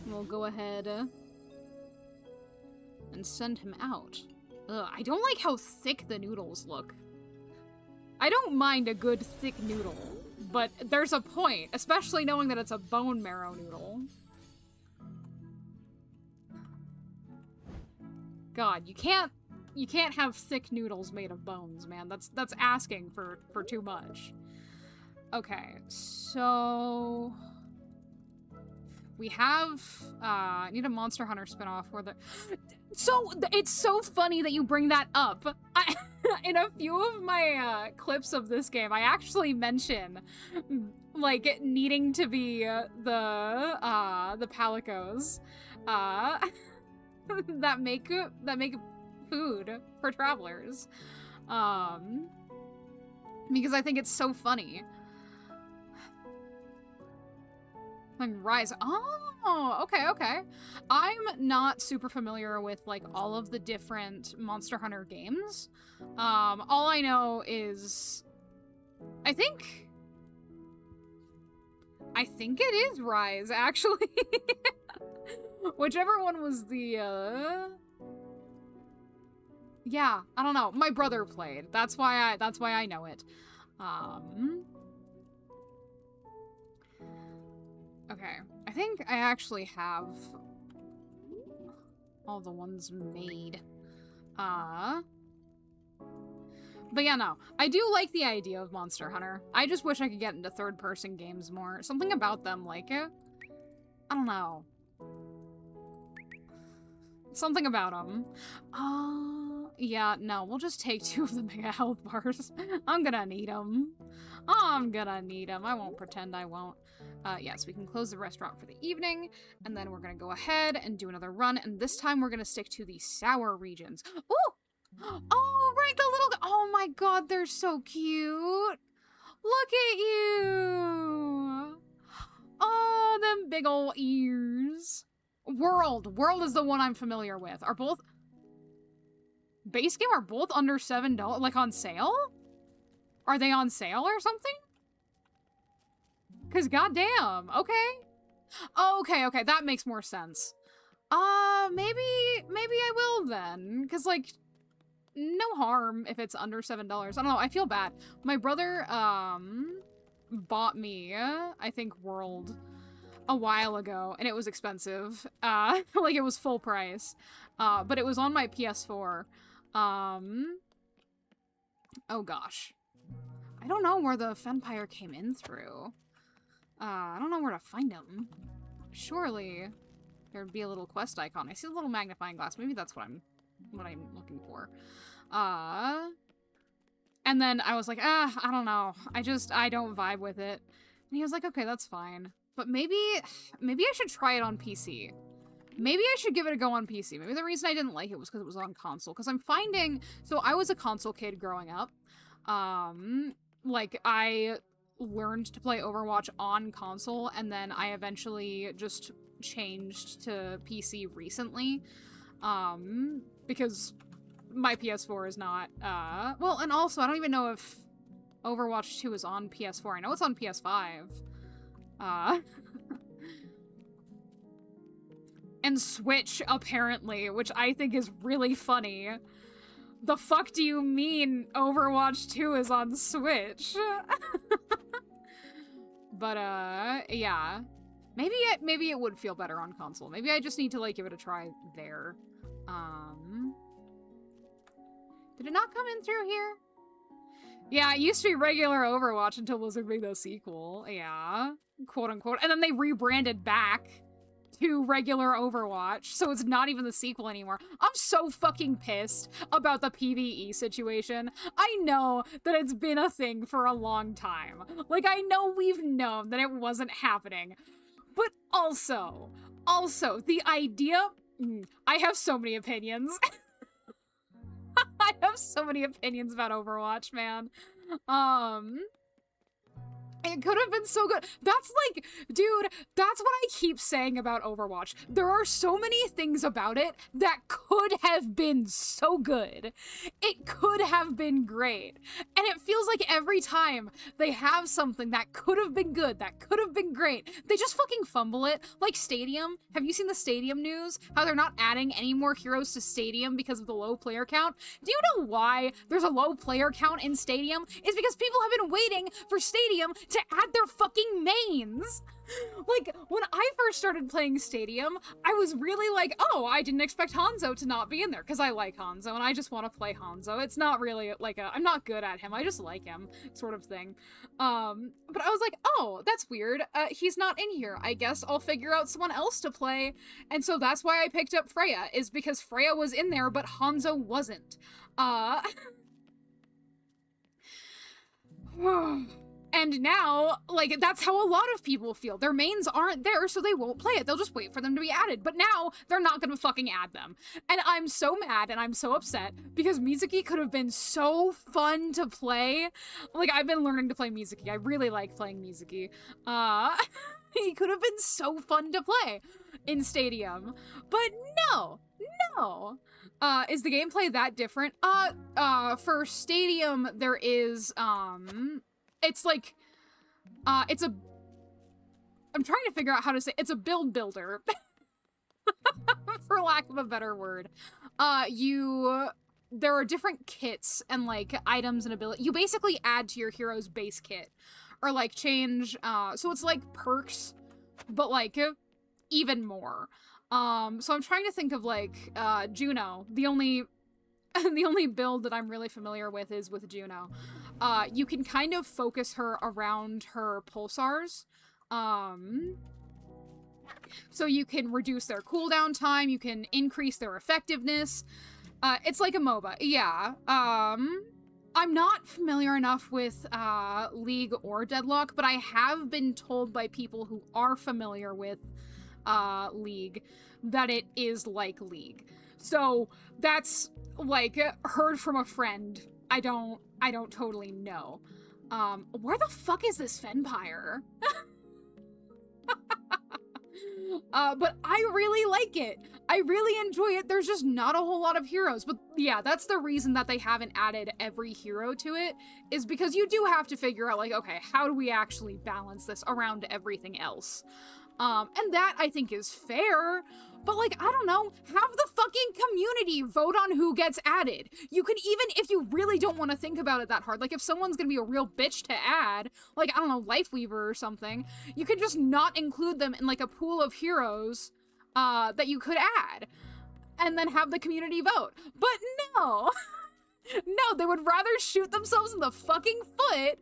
A: We'll go ahead and send him out. Ugh, I don't like how thick the noodles look. I don't mind a good thick noodle, but there's a point, especially knowing that it's a bone marrow noodle. God, you can't have thick noodles made of bones, man. That's asking for too much. Okay, so we have need a Monster Hunter spinoff where the it's so funny that you bring that up. In a few of my clips of this game, I actually mention like needing to be the palicos that make food for travelers, because I think it's so funny. Like Rise. Oh, okay. I'm not super familiar with like all of the different Monster Hunter games. All I know is I think it is Rise, actually. Whichever one was the yeah, I don't know. My brother played. That's why I know it. Okay. I think I actually have all the ones made. But yeah, no. I do like the idea of Monster Hunter. I just wish I could get into third-person games more. Something about them like it. I don't know. Something about them. Yeah, no, we'll just take 2 of the mega health bars. I'm gonna need them. I won't pretend I won't. Yes, we can close the restaurant for the evening, and then we're gonna go ahead and do another run, and this time we're gonna stick to the sour regions. Ooh! Oh, right, the little... Oh my god, they're so cute! Look at you! Oh, them big ol' ears. World is the one I'm familiar with. Are both... Base game are both under $7, like on sale? Are they on sale or something? Cause goddamn, okay. Okay, that makes more sense. Maybe I will then. Cause like, no harm if it's under $7. I don't know, I feel bad. My brother, bought me, I think World a while ago, and it was expensive. Like it was full price. But it was on my PS4. Oh gosh. I don't know where the Fenpire came in through. I don't know where to find him. Surely there'd be a little quest icon. I see a little magnifying glass. Maybe that's what I'm looking for. And then I was like, I don't know. I don't vibe with it. And he was like, okay, that's fine. But maybe I should try it on PC. Maybe I should give it a go on PC. Maybe the reason I didn't like it was because it was on console. Because I'm finding... So I was a console kid growing up. Like, I learned to play Overwatch on console, and then I eventually just changed to PC recently. Because my PS4 is not... Well, and also, I don't even know if Overwatch 2 is on PS4. I know it's on PS5. And Switch, apparently, which I think is really funny. The fuck do you mean Overwatch 2 is on Switch? But, yeah. Maybe it would feel better on console. Maybe I just need to, like, give it a try there. Did it not come in through here? Yeah, it used to be regular Overwatch until Blizzard made the sequel. Yeah. Quote unquote. And then they rebranded back to regular Overwatch, so it's not even the sequel anymore. I'm so fucking pissed about the PvE situation. I know that it's been a thing for a long time. Like, I know we've known that it wasn't happening. But also, the idea... I have so many opinions. I have so many opinions about Overwatch, man. It could have been so good. That's like, dude, that's what I keep saying about Overwatch. There are so many things about it that could have been so good. It could have been great. And it feels like every time they have something that could have been good, that could have been great, they just fucking fumble it. Like Stadium. Have you seen the Stadium news? How they're not adding any more heroes to Stadium because of the low player count? Do you know why there's a low player count in Stadium? It's because people have been waiting for Stadium to add their fucking mains. Like, when I first started playing Stadium, I was really like, oh, I didn't expect Hanzo to not be in there, because I like Hanzo, and I just want to play Hanzo. It's not really, like, I'm not good at him, I just like him, sort of thing. But I was like, oh, that's weird, he's not in here. I guess I'll figure out someone else to play. And so that's why I picked up Freya, is because Freya was in there, but Hanzo wasn't. And now, like, that's how a lot of people feel. Their mains aren't there, so they won't play it. They'll just wait for them to be added. But now, they're not gonna fucking add them. And I'm so mad and I'm so upset because Mizuki could have been so fun to play. Like, I've been learning to play Mizuki. I really like playing Mizuki. He could have been so fun to play in Stadium. But no. Is the gameplay that different? For Stadium, there is, it's like, I'm trying to figure out how to say, it's a build builder, for lack of a better word. There are different kits and, like, items and ability. You basically add to your hero's base kit, or, like, change, so it's like perks, but, like, even more. So I'm trying to think of, like, Juno. The only build that I'm really familiar with is with Juno. You can kind of focus her around her pulsars. So you can reduce their cooldown time, you can increase their effectiveness. It's like a MOBA, yeah. I'm not familiar enough with League or Deadlock, but I have been told by people who are familiar with League that it is like League. So that's, like, heard from a friend. I don't totally know. Where the fuck is this Fenpire? But I really like it. I really enjoy it. There's just not a whole lot of heroes. But yeah, that's the reason that they haven't added every hero to it, is because you do have to figure out, like, okay, how do we actually balance this around everything else? And that, I think, is fair. But, like, I don't know, have the fucking community vote on who gets added. You can, even if you really don't want to think about it that hard, like, if someone's gonna be a real bitch to add, like, I don't know, Lifeweaver or something, you could just not include them in, like, a pool of heroes, that you could add, and then have the community vote. But no! No, they would rather shoot themselves in the fucking foot.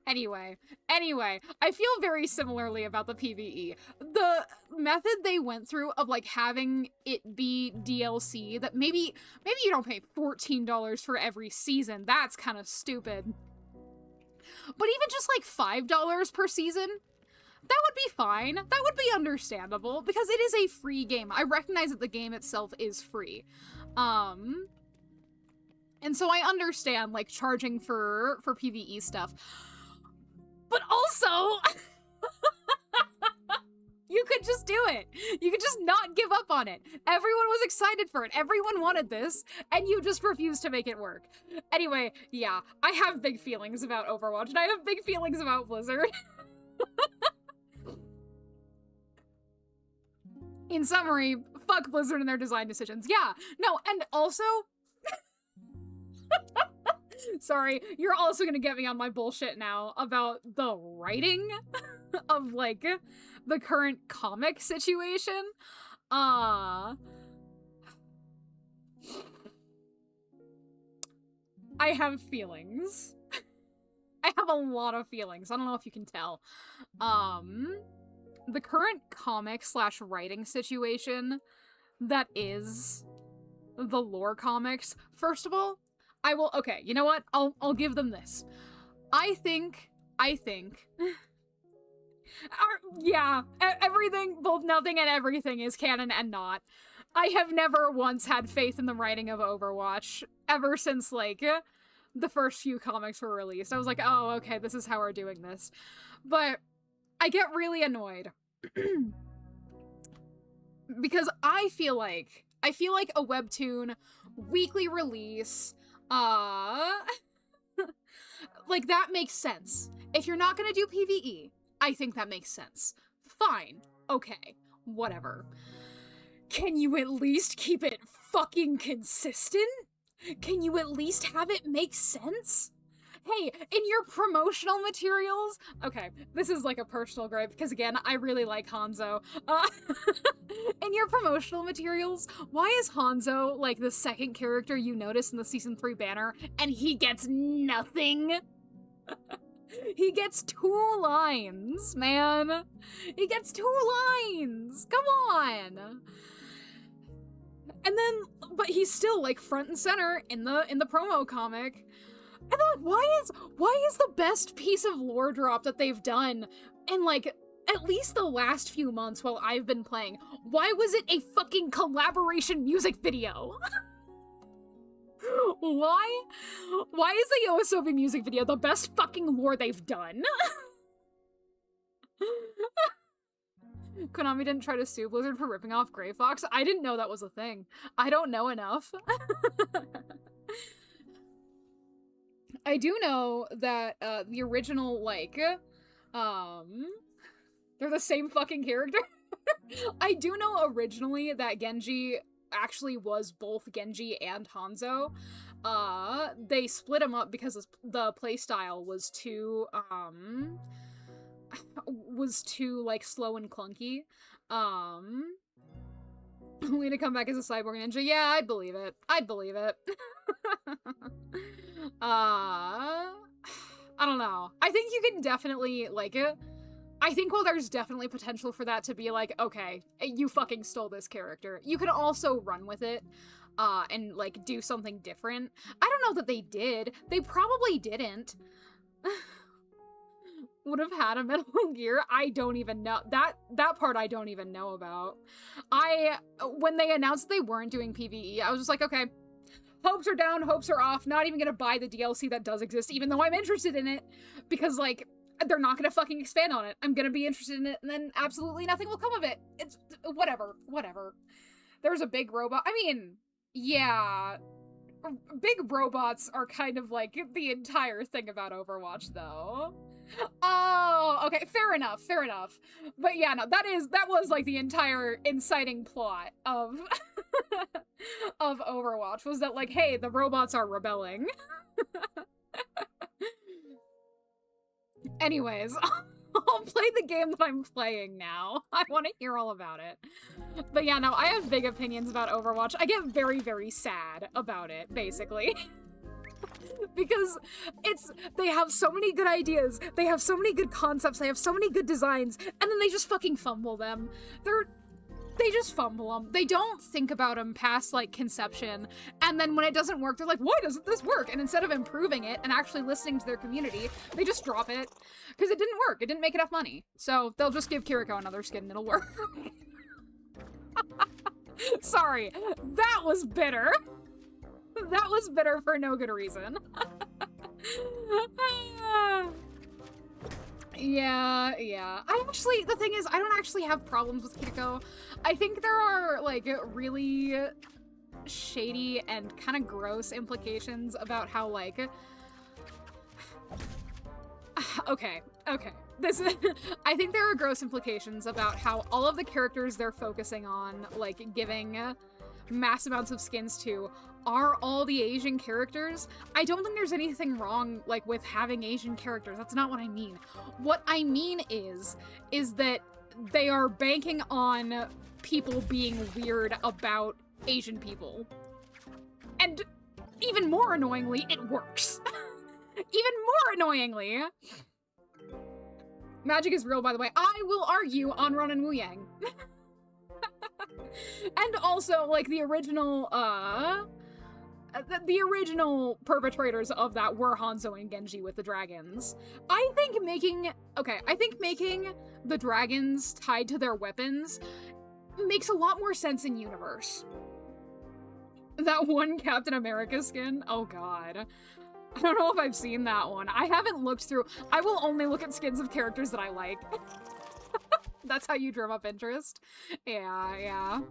A: Anyway, I feel very similarly about the PvE. The method they went through of, like, having it be DLC, that maybe you don't pay $14 for every season, that's kind of stupid. But even just, like, $5 per season, that would be fine. That would be understandable, because it is a free game. I recognize that the game itself is free. And so I understand, like, charging for PvE stuff. But also, you could just do it. You could just not give up on it. Everyone was excited for it. Everyone wanted this, and you just refused to make it work. Anyway, yeah, I have big feelings about Overwatch, and I have big feelings about Blizzard. In summary, fuck Blizzard and their design decisions. Yeah, no, and also... Sorry, you're also gonna get me on my bullshit now about the writing of, like, the current comic situation. I have feelings. I have a lot of feelings. I don't know if you can tell. The current comic / writing situation that is the lore comics, first of all, okay, you know what? I'll give them this. I think, yeah, everything, both nothing and everything is canon and not. I have never once had faith in the writing of Overwatch, ever since, like, the first few comics were released. I was like, oh, okay, this is how we're doing this. But I get really annoyed because I feel like a webtoon weekly release, like, that makes sense. If you're not gonna do PvE, I think that makes sense. Fine. Okay. Whatever. Can you at least keep it fucking consistent? Can you at least have it make sense? Hey, in your promotional materials, okay, this is like a personal gripe, because again, I really like Hanzo. In your promotional materials, why is Hanzo like the second character you notice in the season 3 banner, and he gets nothing? He gets 2 lines, man. He gets 2 lines. Come on. And then, but he's still like front and center in the promo comic. And then, why is the best piece of lore drop that they've done in like at least the last few months while I've been playing, why was it a fucking collaboration music video? Why is the Yoasobi music video the best fucking lore they've done? Konami didn't try to sue Blizzard for ripping off Grey Fox? I didn't know that was a thing. I don't know enough. I do know that the original, like, they're the same fucking character. I do know originally that Genji actually was both Genji and Hanzo. They split him up because the playstyle was too like slow and clunky. Only to come back as a cyborg ninja. Yeah, I'd believe it. I'd believe it. I don't know. I think you can definitely like it. I think while there's definitely potential for that to be like, okay, you fucking stole this character, you could also run with it, and like do something different. I don't know that they did. They probably didn't. Would have had a Metal Gear? I don't even know. That part I don't even know about. When they announced they weren't doing PvE, I was just like, okay, hopes are down, hopes are off, not even gonna buy the DLC that does exist, even though I'm interested in it, because, like, they're not gonna fucking expand on it. I'm gonna be interested in it, and then absolutely nothing will come of it. It's, whatever. There's a big robot. I mean, yeah, big robots are kind of, like, the entire thing about Overwatch, though. Oh, okay, fair enough. But yeah, no, that was, like, the entire inciting plot of of Overwatch, was that, like, hey, the robots are rebelling. Anyways, I'll play the game that I'm playing now. I want to hear all about it. But yeah, no, I have big opinions about Overwatch. I get very, very sad about it, basically. Because they have so many good ideas, they have so many good concepts, they have so many good designs, and then they just fucking fumble them. They just fumble them. They don't think about them past, like, conception, and then when it doesn't work, they're like, why doesn't this work? And instead of improving it and actually listening to their community, they just drop it, because it didn't work. It didn't make enough money. So they'll just give Kiriko another skin and it'll work. Sorry, that was bitter. That was bitter for no good reason. Yeah. The thing is, I don't actually have problems with Kiriko. I think there are, like, really shady and kind of gross implications about how, like... Okay. I think there are gross implications about how all of the characters they're focusing on, like, giving mass amounts of skins to, are all the Asian characters. I don't think there's anything wrong, like, with having Asian characters. That's not what I mean. What I mean is that they are banking on people being weird about Asian people. And even more annoyingly, it works. Even more annoyingly. Magic is real, by the way. I will argue on Ron and Wu Yang. And also, like, the original perpetrators of that were Hanzo and Genji with the dragons. I think making the dragons tied to their weapons makes a lot more sense in universe. That one Captain America skin, oh god. I don't know if I've seen that one. I haven't looked through. I will only look at skins of characters that I like. That's how you drum up interest. Yeah, yeah.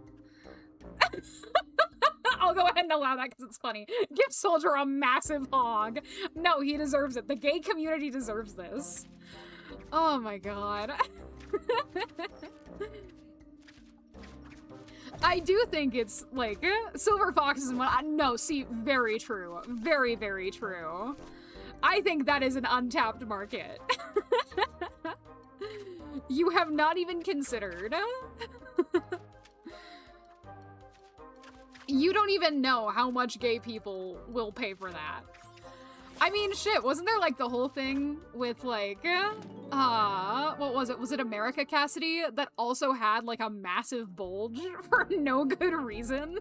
A: I'll go ahead and allow that because it's funny. Give Soldier a massive hog. No, he deserves it. The gay community deserves this. Oh my god. I do think it's like Silver Fox is one. No, see, very true. Very, very true. I think that is an untapped market. You have not even considered. You don't even know how much gay people will pay for that. I mean, shit, wasn't there like the whole thing with like, what was it? Was it America Cassidy that also had like a massive bulge for no good reason?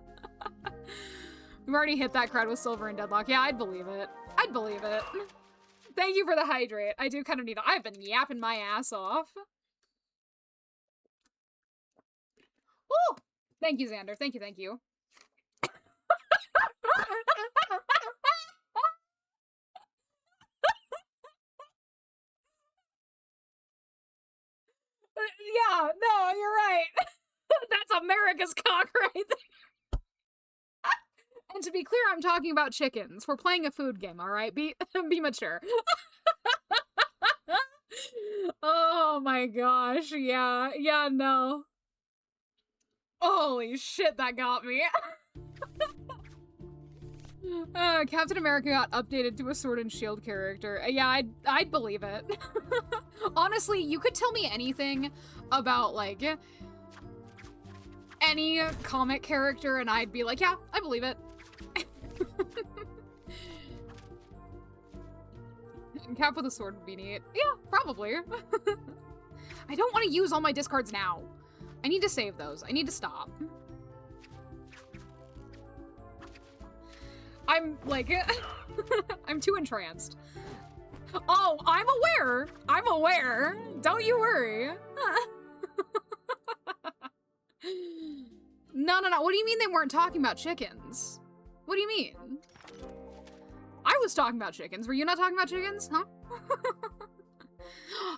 A: We've already hit that crowd with Silver and Deadlock. Yeah, I'd believe it. I'd believe it. Thank you for the hydrate. I do kind of need it. I've been yapping my ass off. Woo! Thank you, Xander. Thank you, thank you. Yeah, no, you're right. That's America's cock right there. And to be clear, I'm talking about chickens. We're playing a food game, all right? Be mature. Oh my gosh, yeah. Yeah, no. Holy shit, that got me. Captain America got updated to a Sword and Shield character. Yeah, I'd believe it. Honestly, you could tell me anything about, like, any comic character and I'd be like, yeah, I believe it. Cap with a sword would be neat. Yeah, probably. I don't want to use all my discards now. I need to save those. I need to stop. I'm, like, I'm too entranced. Oh, I'm aware. I'm aware. Don't you worry. No. What do you mean they weren't talking about chickens? What do you mean? I was talking about chickens. Were you not talking about chickens? Huh?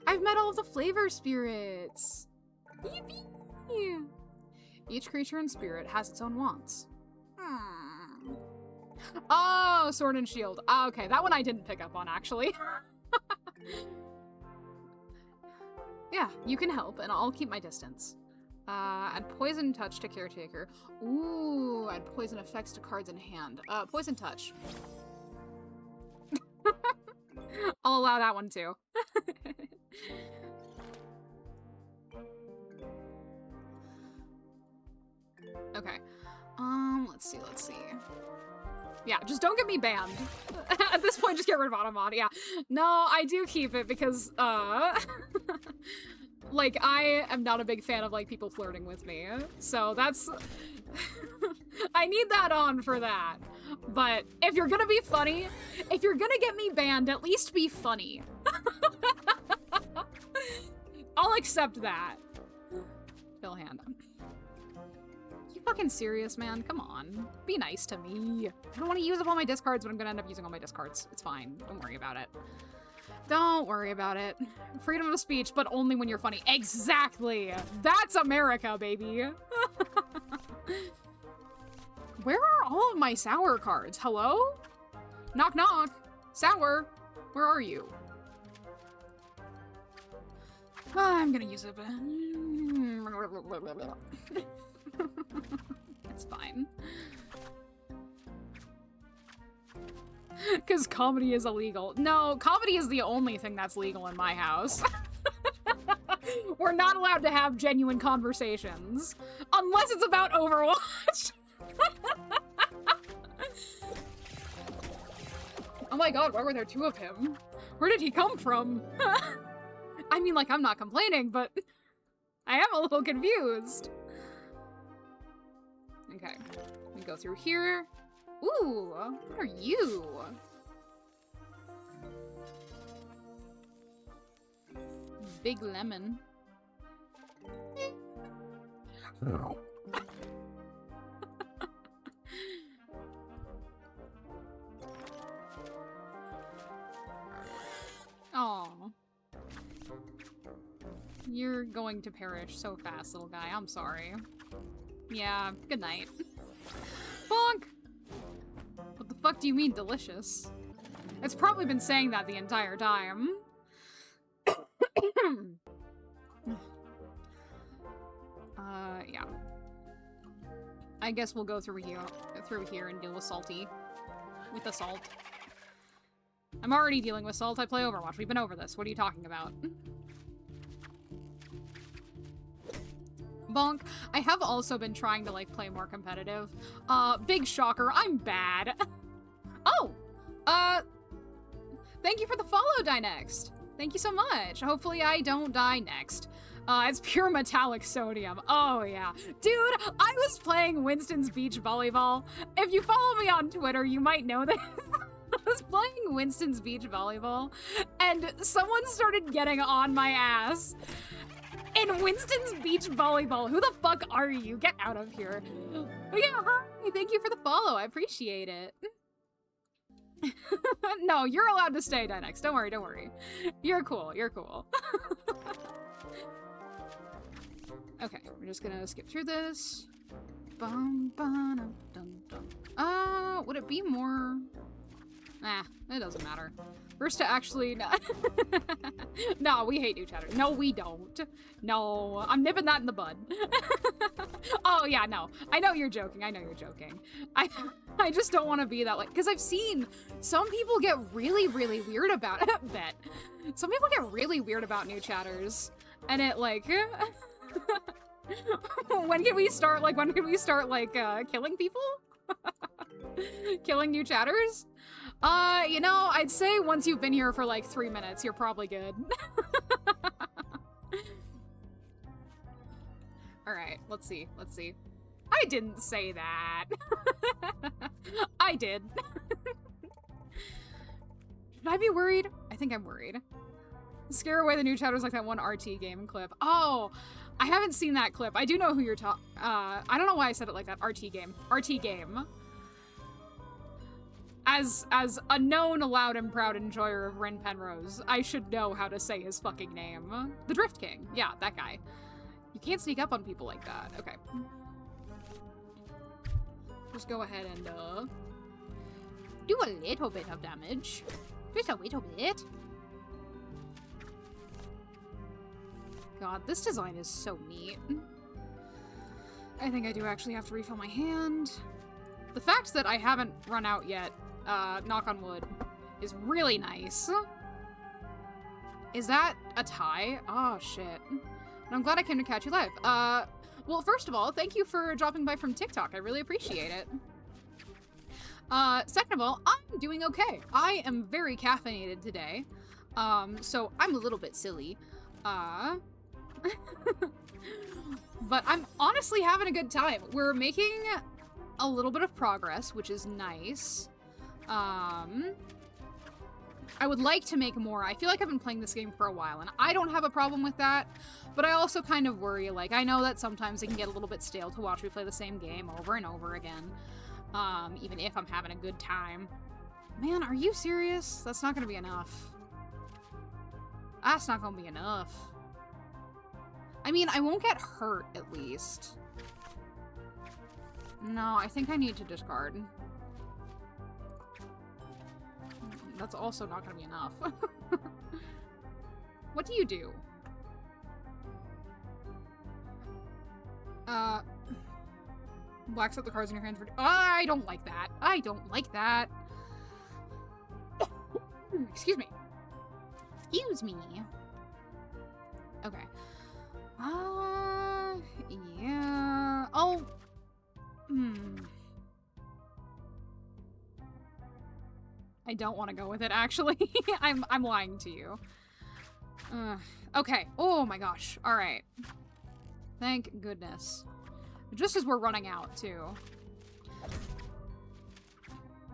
A: I've met all of the flavor spirits. Yippee! Each creature and spirit has its own wants. Oh, Sword and Shield. Okay, that one I didn't pick up on, actually. Yeah, you can help, and I'll keep my distance. Add Poison Touch to Caretaker. Ooh, add Poison Effects to cards in hand. Poison Touch. I'll allow that one, too. Okay. Let's see. Yeah, just don't get me banned. At this point, just get rid of Automod, yeah. No, I do keep it because, like, I am not a big fan of, like, people flirting with me. So that's... I need that on for that. But if you're gonna be funny, if you're gonna get me banned, at least be funny. I'll accept that. Fill hand. You fucking serious, man? Come on. Be nice to me. I don't want to use up all my discards, but I'm gonna end up using all my discards. It's fine. Don't worry about it. Don't worry about it. Freedom of speech, but only when you're funny. Exactly! That's America, baby! Where are all of my sour cards? Hello? Knock knock. Sour, where are you? I'm gonna use it. It's fine. Because comedy is illegal. No, comedy is the only thing that's legal in my house. We're not allowed to have genuine conversations. Unless it's about Overwatch. Oh my god, why were there two of him? Where did he come from? I mean, like, I'm not complaining, but I am a little confused. Okay, we go through here. Ooh, what are you? Big lemon.
B: Oh.
A: You're going to perish so fast, little guy. I'm sorry. Yeah, good night. Bonk! What the fuck do you mean, delicious? It's probably been saying that the entire time. Yeah. I guess we'll go through here and deal with Salty. With the salt. I'm already dealing with salt. I play Overwatch. We've been over this. What are you talking about? Bonk. I have also been trying to, like, play more competitive. Big shocker. I'm bad. Oh! Thank you for the follow, Dynext. Thank you so much. Hopefully I don't die next. It's pure metallic sodium. Oh, yeah. Dude, I was playing Winston's Beach Volleyball. If you follow me on Twitter, you might know this. I was playing Winston's Beach Volleyball, and someone started getting on my ass. In Winston's Beach Volleyball. Who the fuck are you? Get out of here. But yeah, hi. Thank you for the follow. I appreciate it. No, you're allowed to stay, Dynex. Don't worry, don't worry. You're cool, you're cool. Okay, we're just gonna skip through this. Bum, ba-dum, dum, dum. Would it be more... Nah, it doesn't matter. First to actually... No, we hate new chatter. No, we don't. No, I'm nipping that in the bud. Oh, yeah, no. I know you're joking. I know you're joking. I just don't want to be that, like... Because I've seen some people get really, really weird about it. Bet. Some people get really weird about new chatters. And it, like... when can we start, like, killing people? Killing new chatters? You know, I'd say once you've been here for like 3 minutes, you're probably good. Alright, let's see, let's see. I didn't say that. I did. Should I be worried? I think I'm worried. Scare away the new chatters like that one RT game clip. Oh, I haven't seen that clip. I do know who you're talking. I don't know why I said it like that. RT game. RT game. As a known loud and proud enjoyer of Rin Penrose, I should know how to say his fucking name. The Drift King. Yeah, that guy. You can't sneak up on people like that. Okay. Just go ahead and, do a little bit of damage. Just a little bit. God, this design is so neat. I think I do actually have to refill my hand. The fact that I haven't run out yet, knock on wood, is really nice. Is that a tie? Oh, shit. I'm glad I came to catch you live. Well, first of all, thank you for dropping by from TikTok. I really appreciate it. Second of all, I'm doing okay. I am very caffeinated today. So I'm a little bit silly. But I'm honestly having a good time. We're making a little bit of progress, which is nice. I would like to make more. I feel like I've been playing this game for a while, and I don't have a problem with that, but I also kind of worry, like, I know that sometimes it can get a little bit stale to watch me play the same game over and over again, even if I'm having a good time. Man, are you serious? That's not gonna be enough. That's not gonna be enough. I mean, I won't get hurt, at least. No, I think I need to discard. That's also not gonna be enough. What do you do? Blacks out the cards in your hand for... I don't like that. I don't like that. Excuse me. Excuse me. Okay. Yeah. Oh. I don't want to go with it, actually. I'm lying to you. Okay. Oh my gosh. All right. Thank goodness. Just as we're running out, too.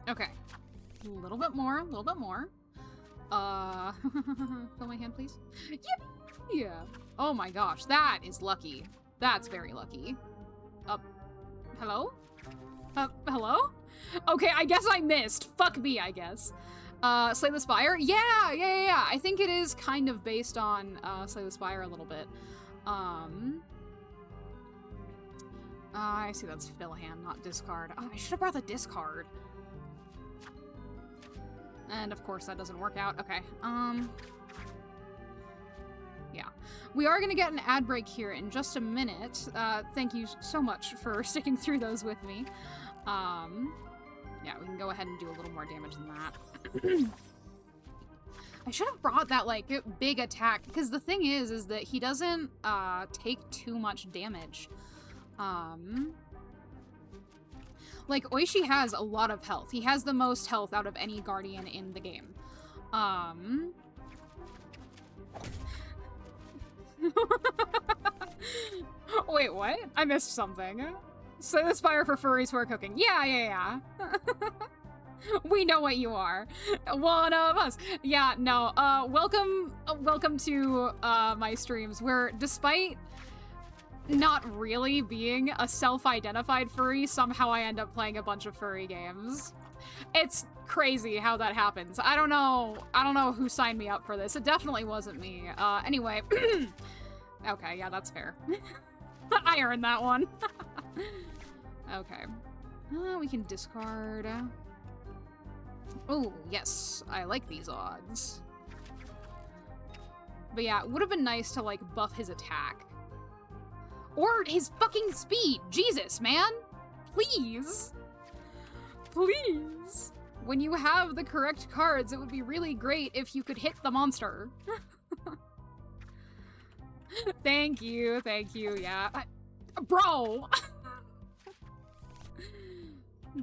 A: Okay. A little bit more. A little bit more. Fill my hand, please. Yeah. Oh my gosh. That is lucky. That's very lucky. Hello? Hello? Okay, I guess I missed. Fuck me, I guess. Slay the Spire? Yeah. I think it is kind of based on, Slay the Spire a little bit. I see that's fill hand, not discard. Oh, I should have brought the discard. And of course that doesn't work out. Okay, yeah. We are gonna get an ad break here in just a minute. Thank you so much for sticking through those with me. Yeah, we can go ahead and do a little more damage than that. I should have brought that, like, big attack, because the thing is that he doesn't, take too much damage. Like, Oishi has a lot of health. He has the most health out of any Guardian in the game. Wait, what? I missed something. Slay the Spire for furries who are cooking. Yeah. We know what you are. One of us. Yeah, no, welcome to, my streams, where despite not really being a self-identified furry, somehow I end up playing a bunch of furry games. It's crazy how that happens. I don't know who signed me up for this. It definitely wasn't me. Anyway. Okay, yeah, that's fair. I earned that one. Okay. We can discard. Oh, yes. I like these odds. But yeah, it would have been nice to, like, buff his attack. Or his fucking speed! Jesus, man! Please! Please! When you have the correct cards, it would be really great if you could hit the monster. Thank you, yeah. Bro!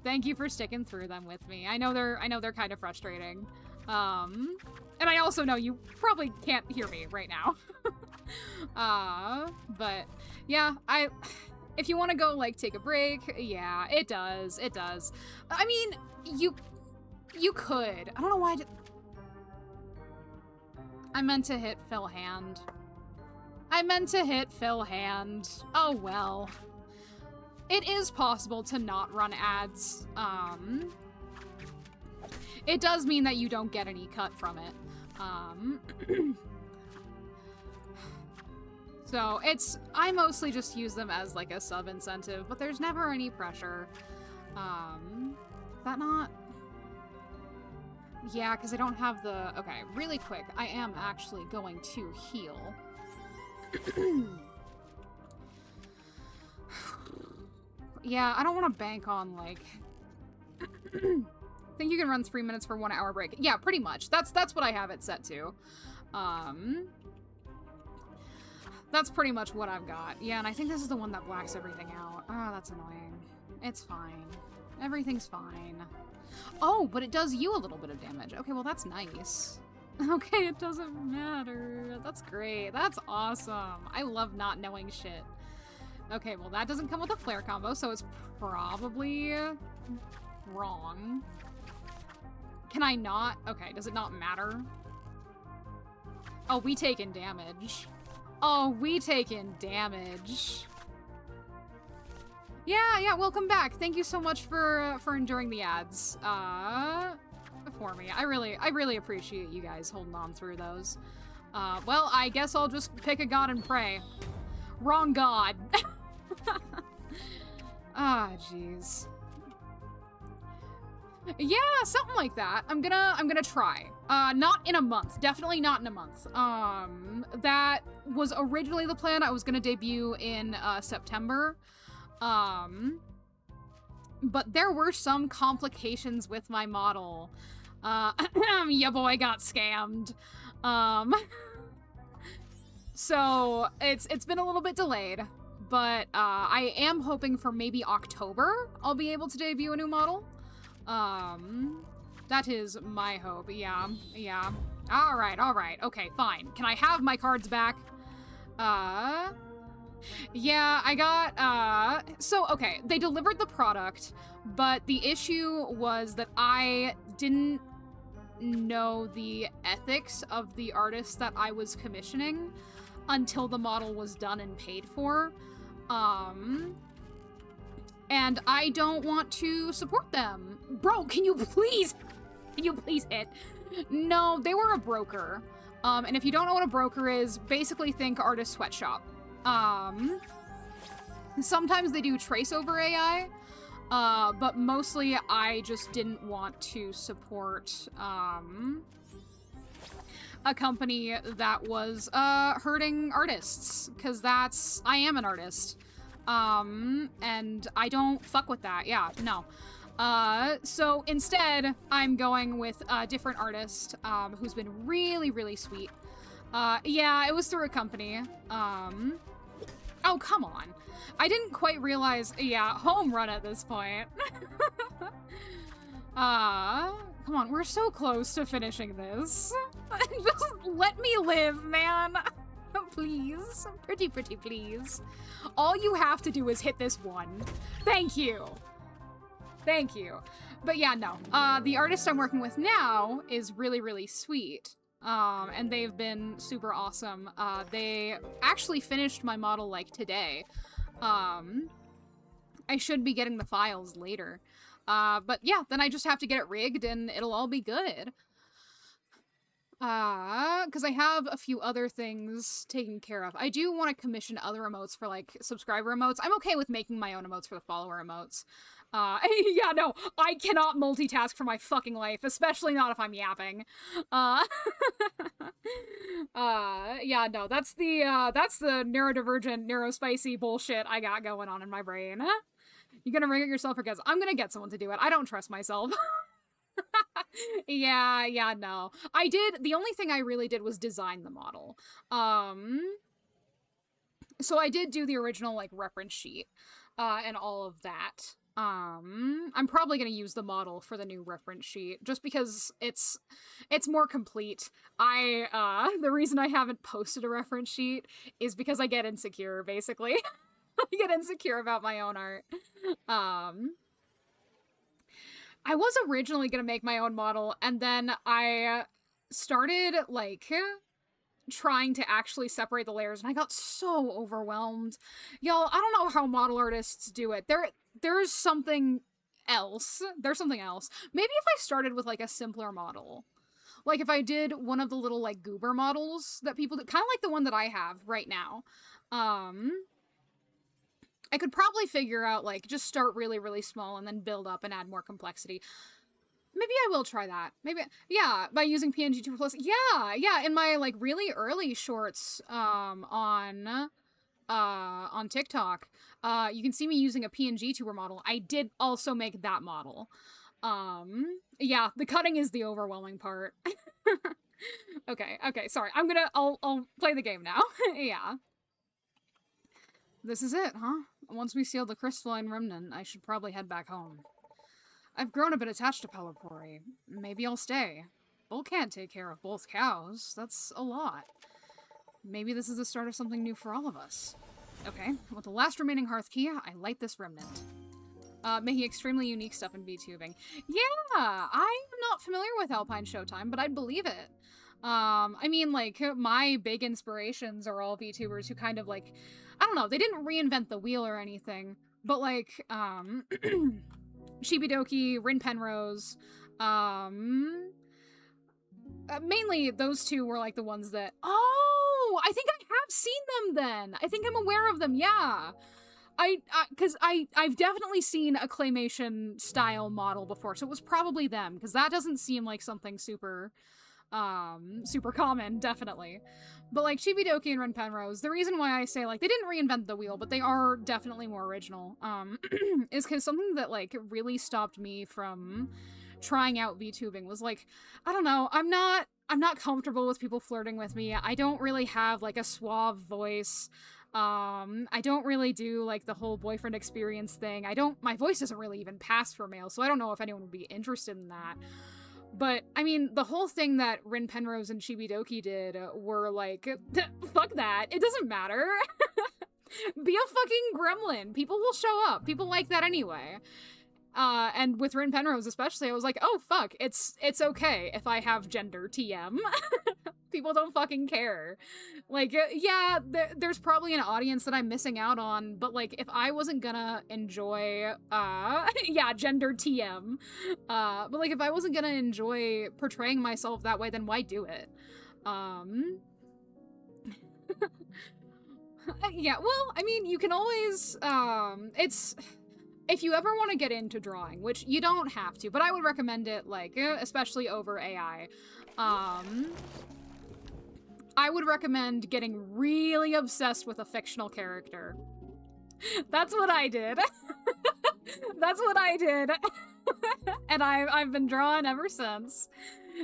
A: Thank you for sticking through them with me. I know they're kind of frustrating. And I also know you probably can't hear me right now. But yeah, if you want to go, like, take a break, yeah, it does. I mean, you could. I don't know why I meant to hit fill hand. Oh well. It is possible to not run ads. It does mean that you don't get any cut from it. So I mostly just use them as, like, a sub incentive, but there's never any pressure. Is that not? Yeah, because I don't have the, okay, really quick, I am actually going to heal. Yeah, I don't want to bank on, like, I think you can run 3 minutes for 1 hour break. Yeah, pretty much. That's what I have it set to. That's pretty much what I've got. Yeah, and I think this is the one that blacks everything out. Oh, that's annoying. It's fine. Everything's fine. Oh, but it does you a little bit of damage. Okay, well, that's nice. Okay, it doesn't matter. That's great. That's awesome. I love not knowing shit. Okay, well, that doesn't come with a flare combo, so it's probably wrong. Can I not? Okay, does it not matter? Oh, we taking damage. Oh, we taking damage. Yeah, welcome back. Thank you so much for enduring the ads for me. I really appreciate you guys holding on through those. Well, I guess I'll just pick a god and pray. Wrong god. Ah, jeez. Yeah, something like that. I'm gonna try. Not in a month. Definitely not in a month. That was originally the plan. I was gonna debut in September. But there were some complications with my model. Ya boy got scammed. So it's been a little bit delayed, but I am hoping for maybe October I'll be able to debut a new model. That is my hope. Yeah. All right. Okay, fine. Can I have my cards back? Yeah, I got, so, okay, they delivered the product, but the issue was that I didn't know the ethics of the artist that I was commissioning until the model was done and paid for. And I don't want to support them. Bro, can you please? Can you please hit? No, they were a broker. And if you don't know what a broker is, basically think artist sweatshop. Sometimes they do trace over AI, but mostly I just didn't want to support, a company that was, hurting artists, because I am an artist. And I don't fuck with that, yeah, no. So instead, I'm going with a different artist, who's been really, really sweet. Yeah, it was through a company. Oh, come on. I didn't quite realize, yeah, home run at this point. Come on, we're so close to finishing this. Just let me live, man. Please. Pretty, please. All you have to do is hit this one. Thank you. Thank you. But yeah, no. The artist I'm working with now is really, really sweet. And they've been super awesome. They actually finished my model, like, today. I should be getting the files later. But yeah, then I just have to get it rigged and it'll all be good. Because I have a few other things taken care of. I do want to commission other emotes for, like, subscriber emotes. I'm okay with making my own emotes for the follower emotes. Yeah, no, I cannot multitask for my fucking life, especially not if I'm yapping. Yeah, no, that's the neurodivergent, neurospicy bullshit I got going on in my brain. You gonna rig it yourself or guess? I'm gonna get someone to do it. I don't trust myself. Yeah, no. The only thing I really did was design the model. So I did do the original, like, reference sheet, and all of that. I'm probably gonna use the model for the new reference sheet, just because it's more complete. The reason I haven't posted a reference sheet is because I get insecure, basically. I get insecure about my own art. I was originally gonna make my own model, and then I started, like, trying to actually separate the layers, and I got so overwhelmed. Y'all, I don't know how model artists do it. There's something else. There's something else. Maybe if I started with, like, a simpler model. Like, if I did one of the little, like, goober models that people do, kind of like the one that I have right now. I could probably figure out, like, just start really, really small and then build up and add more complexity. Maybe I will try that. Maybe, yeah, by using PNG Tuber Plus. Yeah, in my, like, really early shorts, on TikTok, you can see me using a PNG Tuber model. I did also make that model. Yeah, the cutting is the overwhelming part. Okay, sorry. I'll play the game now. Yeah. This is it, huh? Once we seal the crystalline remnant, I should probably head back home. I've grown a bit attached to Pelipori. Maybe I'll stay. Bull can't take care of both cows. That's a lot. Maybe this is the start of something new for all of us. Okay, with the last remaining hearth key, I light this remnant. Making extremely unique stuff in VTubing. Yeah, I am not familiar with Alpine Showtime, but I'd believe it. I mean, like, my big inspirations are all VTubers who kind of, like, I don't know, they didn't reinvent the wheel or anything, but, like, Shibidoki, Rin Penrose, mainly those two were, like, the ones that, oh, I think I have seen them then. I think I'm aware of them, yeah. Because I've definitely seen a claymation style model before, so it was probably them, because that doesn't seem like something super common, definitely. But, like, Shibidoki and Ren Penrose, the reason why I say, like, they didn't reinvent the wheel, but they are definitely more original, is because something that, like, really stopped me from trying out VTubing was, like, I don't know, I'm not comfortable with people flirting with me. I don't really have, like, a suave voice. I don't really do, like, the whole boyfriend experience thing. My voice doesn't really even pass for male, so I don't know if anyone would be interested in that. But, I mean, the whole thing that Rin Penrose and Shibidoki did were like, fuck that, it doesn't matter. Be a fucking gremlin. People will show up. People like that anyway. And with Rin Penrose especially, I was like, oh fuck, it's okay if I have gender TM. People don't fucking care. Like, yeah, there's probably an audience that I'm missing out on, but like, if I wasn't gonna enjoy, yeah, gender TM, but like, if I wasn't gonna enjoy portraying myself that way, then why do it? Yeah, well, I mean, you can always, it's, if you ever want to get into drawing, which you don't have to, but I would recommend it, like, especially over AI, I would recommend getting really obsessed with a fictional character. That's what I did. That's what I did. And I've been drawing ever since.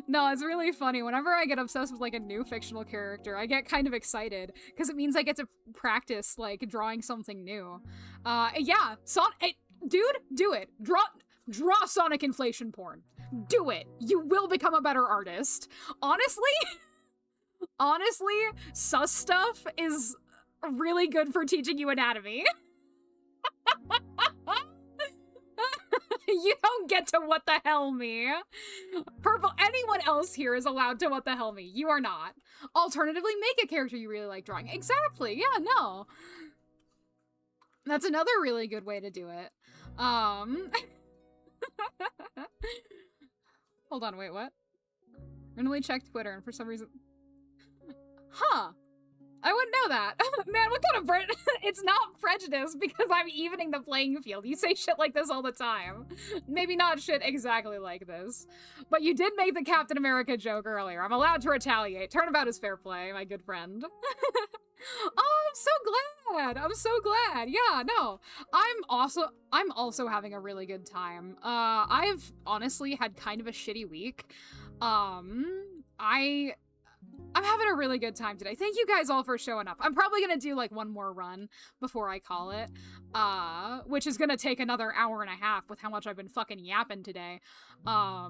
A: No, it's really funny. Whenever I get obsessed with like a new fictional character, I get kind of excited because it means I get to practice like drawing something new. Yeah, dude, do it. Draw Sonic inflation porn. Do it. You will become a better artist. Honestly, sus stuff is really good for teaching you anatomy. You don't get to what the hell me. Purple, anyone else here is allowed to what the hell me. You are not. Alternatively, make a character you really like drawing. Exactly, yeah, no. That's another really good way to do it. Hold on, wait, what? Randomly checked Twitter and for some reason... Huh. I wouldn't know that. Man, what kind of it's not prejudice because I'm evening the playing field. You say shit like this all the time. Maybe not shit exactly like this. But you did make the Captain America joke earlier. I'm allowed to retaliate. Turnabout is fair play, my good friend. Oh, I'm so glad. I'm so glad. Yeah, no. I'm also having a really good time. I've honestly had kind of a shitty week. I'm having a really good time today. Thank you guys all for showing up. I'm probably gonna do like one more run before I call it, which is gonna take another hour and a half with how much I've been fucking yapping today. But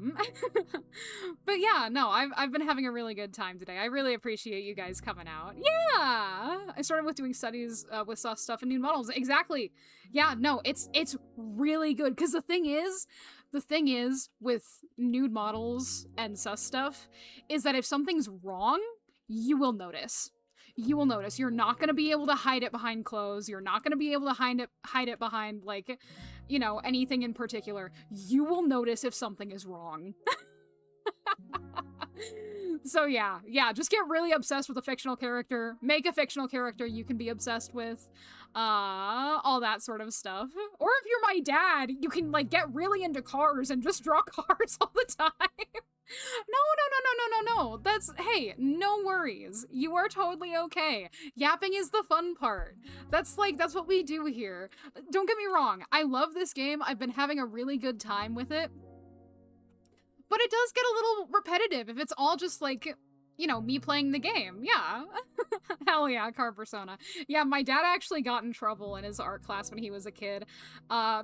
A: yeah, no, I've been having a really good time today. I really appreciate you guys coming out. Yeah, I started with doing studies with sus stuff and nude models. Exactly. Yeah, no, it's really good because the thing is with nude models and sus stuff is that if something's wrong, you will notice. You will notice. You're not going to be able to hide it behind clothes. You're not going to be able to hide it behind, like, you know, anything in particular. You will notice if something is wrong. So yeah, just get really obsessed with a fictional character. Make a fictional character you can be obsessed with. All that sort of stuff. Or if you're my dad, you can, like, get really into cars and just draw cars all the time. No. That's, hey, no worries. You are totally okay. Yapping is the fun part. That's what we do here. Don't get me wrong. I love this game. I've been having a really good time with it. But it does get a little repetitive if it's all just, like, you know, me playing the game. Yeah. Hell yeah, car persona. Yeah, my dad actually got in trouble in his art class when he was a kid,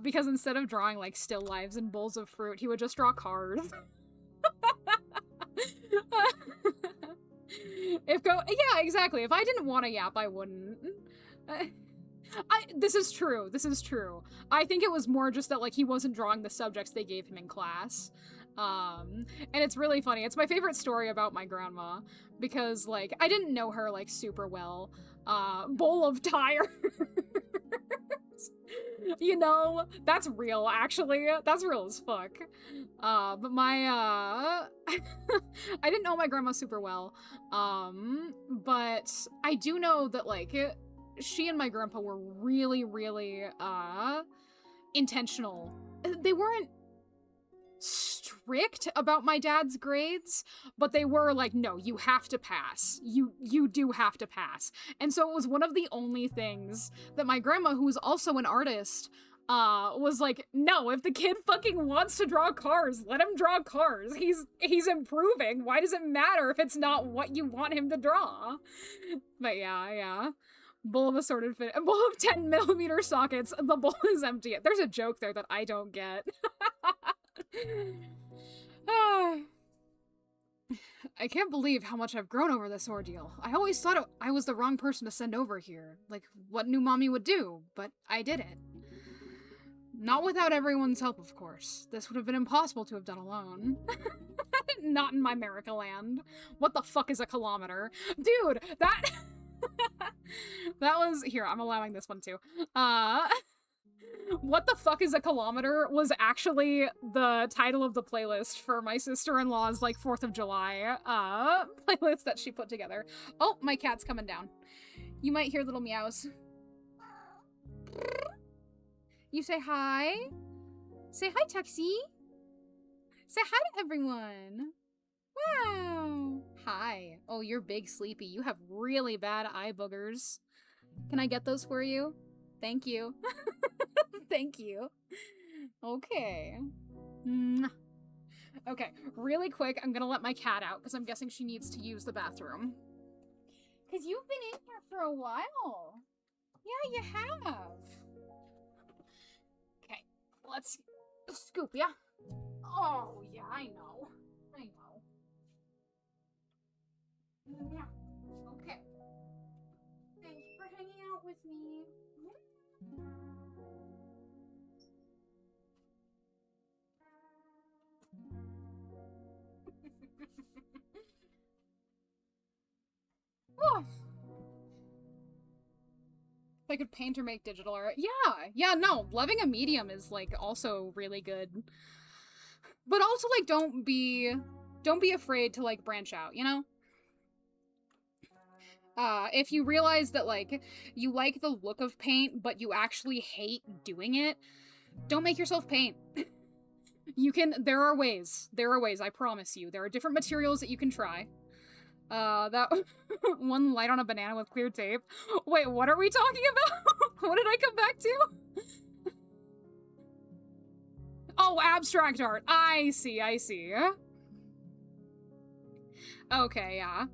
A: because instead of drawing, like, still lives and bowls of fruit, he would just draw cars. Yeah, exactly. If I didn't want to yap, I wouldn't. This is true. I think it was more just that, like, he wasn't drawing the subjects they gave him in class. And it's really funny. It's my favorite story about my grandma because, like, I didn't know her, like, super well. Bowl of tires. You know, that's real, actually. That's real as fuck. But my, I didn't know my grandma super well. But I do know that, like, she and my grandpa were really, really, intentional. They weren't strict about my dad's grades, but they were like, no, you have to pass. You do have to pass. And so it was one of the only things that my grandma, who was also an artist, was like, no, if the kid fucking wants to draw cars, let him draw cars. He's improving. Why does it matter if it's not what you want him to draw? But yeah. Bowl of assorted fit. A bowl of 10mm sockets. The bowl is empty. There's a joke there that I don't get. I can't believe how much I've grown over this ordeal. I always thought I was the wrong person to send over here, like what new mommy would do, but I did it. Not without everyone's help, of course. This would have been impossible to have done alone. Not in my America land. What the fuck is a kilometer? Dude, that... that was... Here, I'm allowing this one too. What the fuck is a kilometer was actually the title of the playlist for my sister-in-law's, like, 4th of July, playlist that she put together. Oh, my cat's coming down. You might hear little meows. You say hi? Say hi, Tuxie. Say hi to everyone. Wow. Hi. Oh, you're big sleepy. You have really bad eye boogers. Can I get those for you? Thank you. Thank you. Okay. Okay, really quick, I'm gonna let my cat out because I'm guessing she needs to use the bathroom. Because you've been in here for a while. Yeah, you have. Okay, let's scoop ya. Oh, yeah, I know. I know. Yeah. Okay. Thanks for hanging out with me. Oh. If I could paint or make digital art. Yeah, no, loving a medium is, like, also really good. But also, like, don't be afraid to, like, branch out, you know? If you realize that, like, you like the look of paint, but you actually hate doing it, don't make yourself paint. There are ways, I promise you. There are different materials that you can try. That one light on a banana with clear tape. Wait, what are we talking about? What did I come back to? Oh, abstract art. I see. Okay, yeah.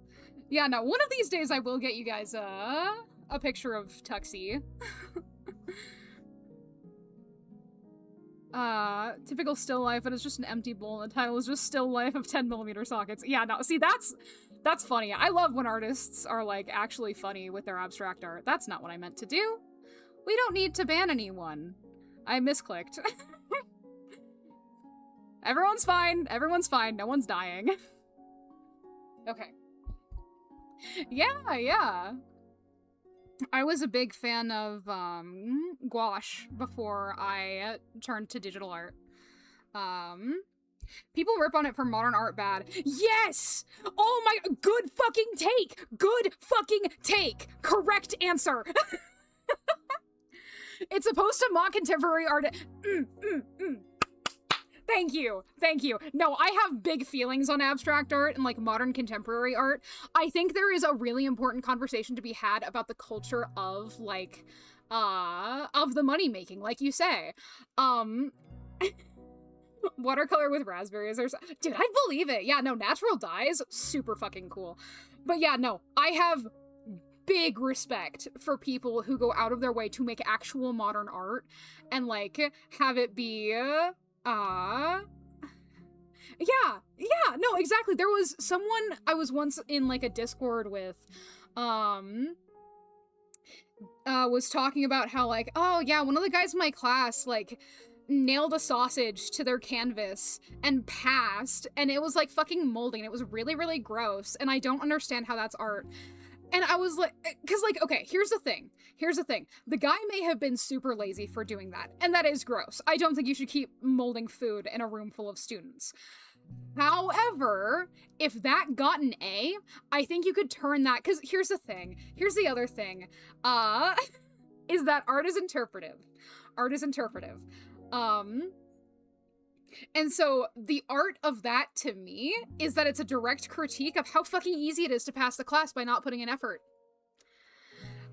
A: Yeah, no, one of these days I will get you guys, a picture of Tuxie. Typical still life, but it's just an empty bowl, and the title is just still life of 10mm sockets. Yeah, no, see, that's funny. I love when artists are, like, actually funny with their abstract art. That's not what I meant to do. We don't need to ban anyone. I misclicked. Everyone's fine, no one's dying. Okay. Yeah. I was a big fan of, gouache before I turned to digital art. People rip on it for modern art bad. Yes! Oh my, good fucking take! Good fucking take! Correct answer! It's supposed to mock contemporary art. Thank you. No, I have big feelings on abstract art and, like, modern contemporary art. I think there is a really important conversation to be had about the culture of, like, of the money making, like you say. Watercolor with raspberries or something. Dude, I believe it. Yeah, no, natural dyes, super fucking cool. But yeah, no, I have big respect for people who go out of their way to make actual modern art and, like, have it be, yeah, no, exactly. There was someone I was once in, like, a Discord with, was talking about how, like, oh yeah, one of the guys in my class, like, nailed a sausage to their canvas and passed, and it was, like, fucking molding, and it was really, really gross, and I don't understand how that's art. And I was like, cause, like, okay, here's the thing. The guy may have been super lazy for doing that, and that is gross. I don't think you should keep molding food in a room full of students. However, if that got an A, I think you could turn that, cause here's the other thing, is that art is interpretive. And so the art of that, to me, is that it's a direct critique of how fucking easy it is to pass the class by not putting in effort.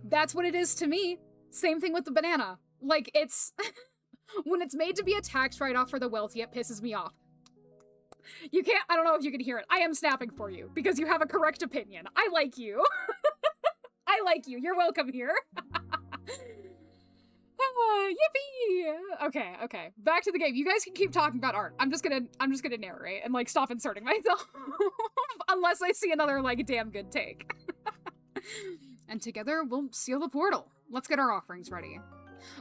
A: That's what it is to me. Same thing with the banana. Like, it's... when it's made to be a tax write-off for the wealthy, it pisses me off. You can't... I don't know if you can hear it. I am snapping for you, because you have a correct opinion. I like you. I like you. You're welcome here. Yippee! Okay. Back to the game. You guys can keep talking about art. I'm just gonna narrate and, like, stop inserting myself. Unless I see another, like, damn good take. And together we'll seal the portal. Let's get our offerings ready.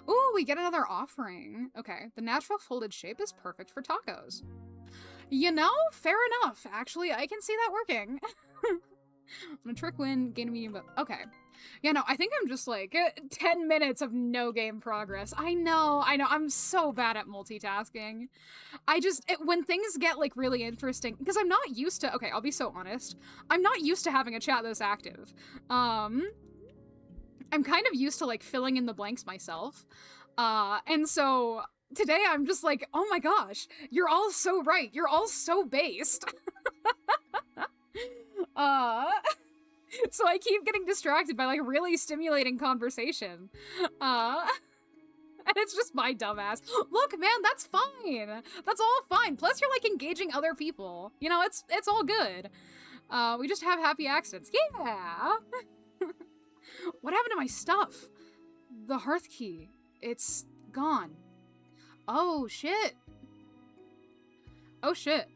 A: Ooh, we get another offering. Okay. The natural folded shape is perfect for tacos. You know, fair enough. Actually, I can see that working. On a trick win, gain a medium, but okay. Yeah, no, I think I'm just like 10 minutes of no game progress. I know. I'm so bad at multitasking. When things get like really interesting, because I'm not used to, okay, I'll be so honest. I'm not used to having a chat this active. I'm kind of used to like filling in the blanks myself. And so today I'm just like, oh my gosh, you're all so right. You're all so based. So I keep getting distracted by like really stimulating conversation. And it's just my dumbass. Look, man, that's fine. That's all fine. Plus you're like engaging other people. You know, it's all good. We just have happy accidents. Yeah. What happened to my stuff? The hearth key. It's gone. Oh shit. Oh shit.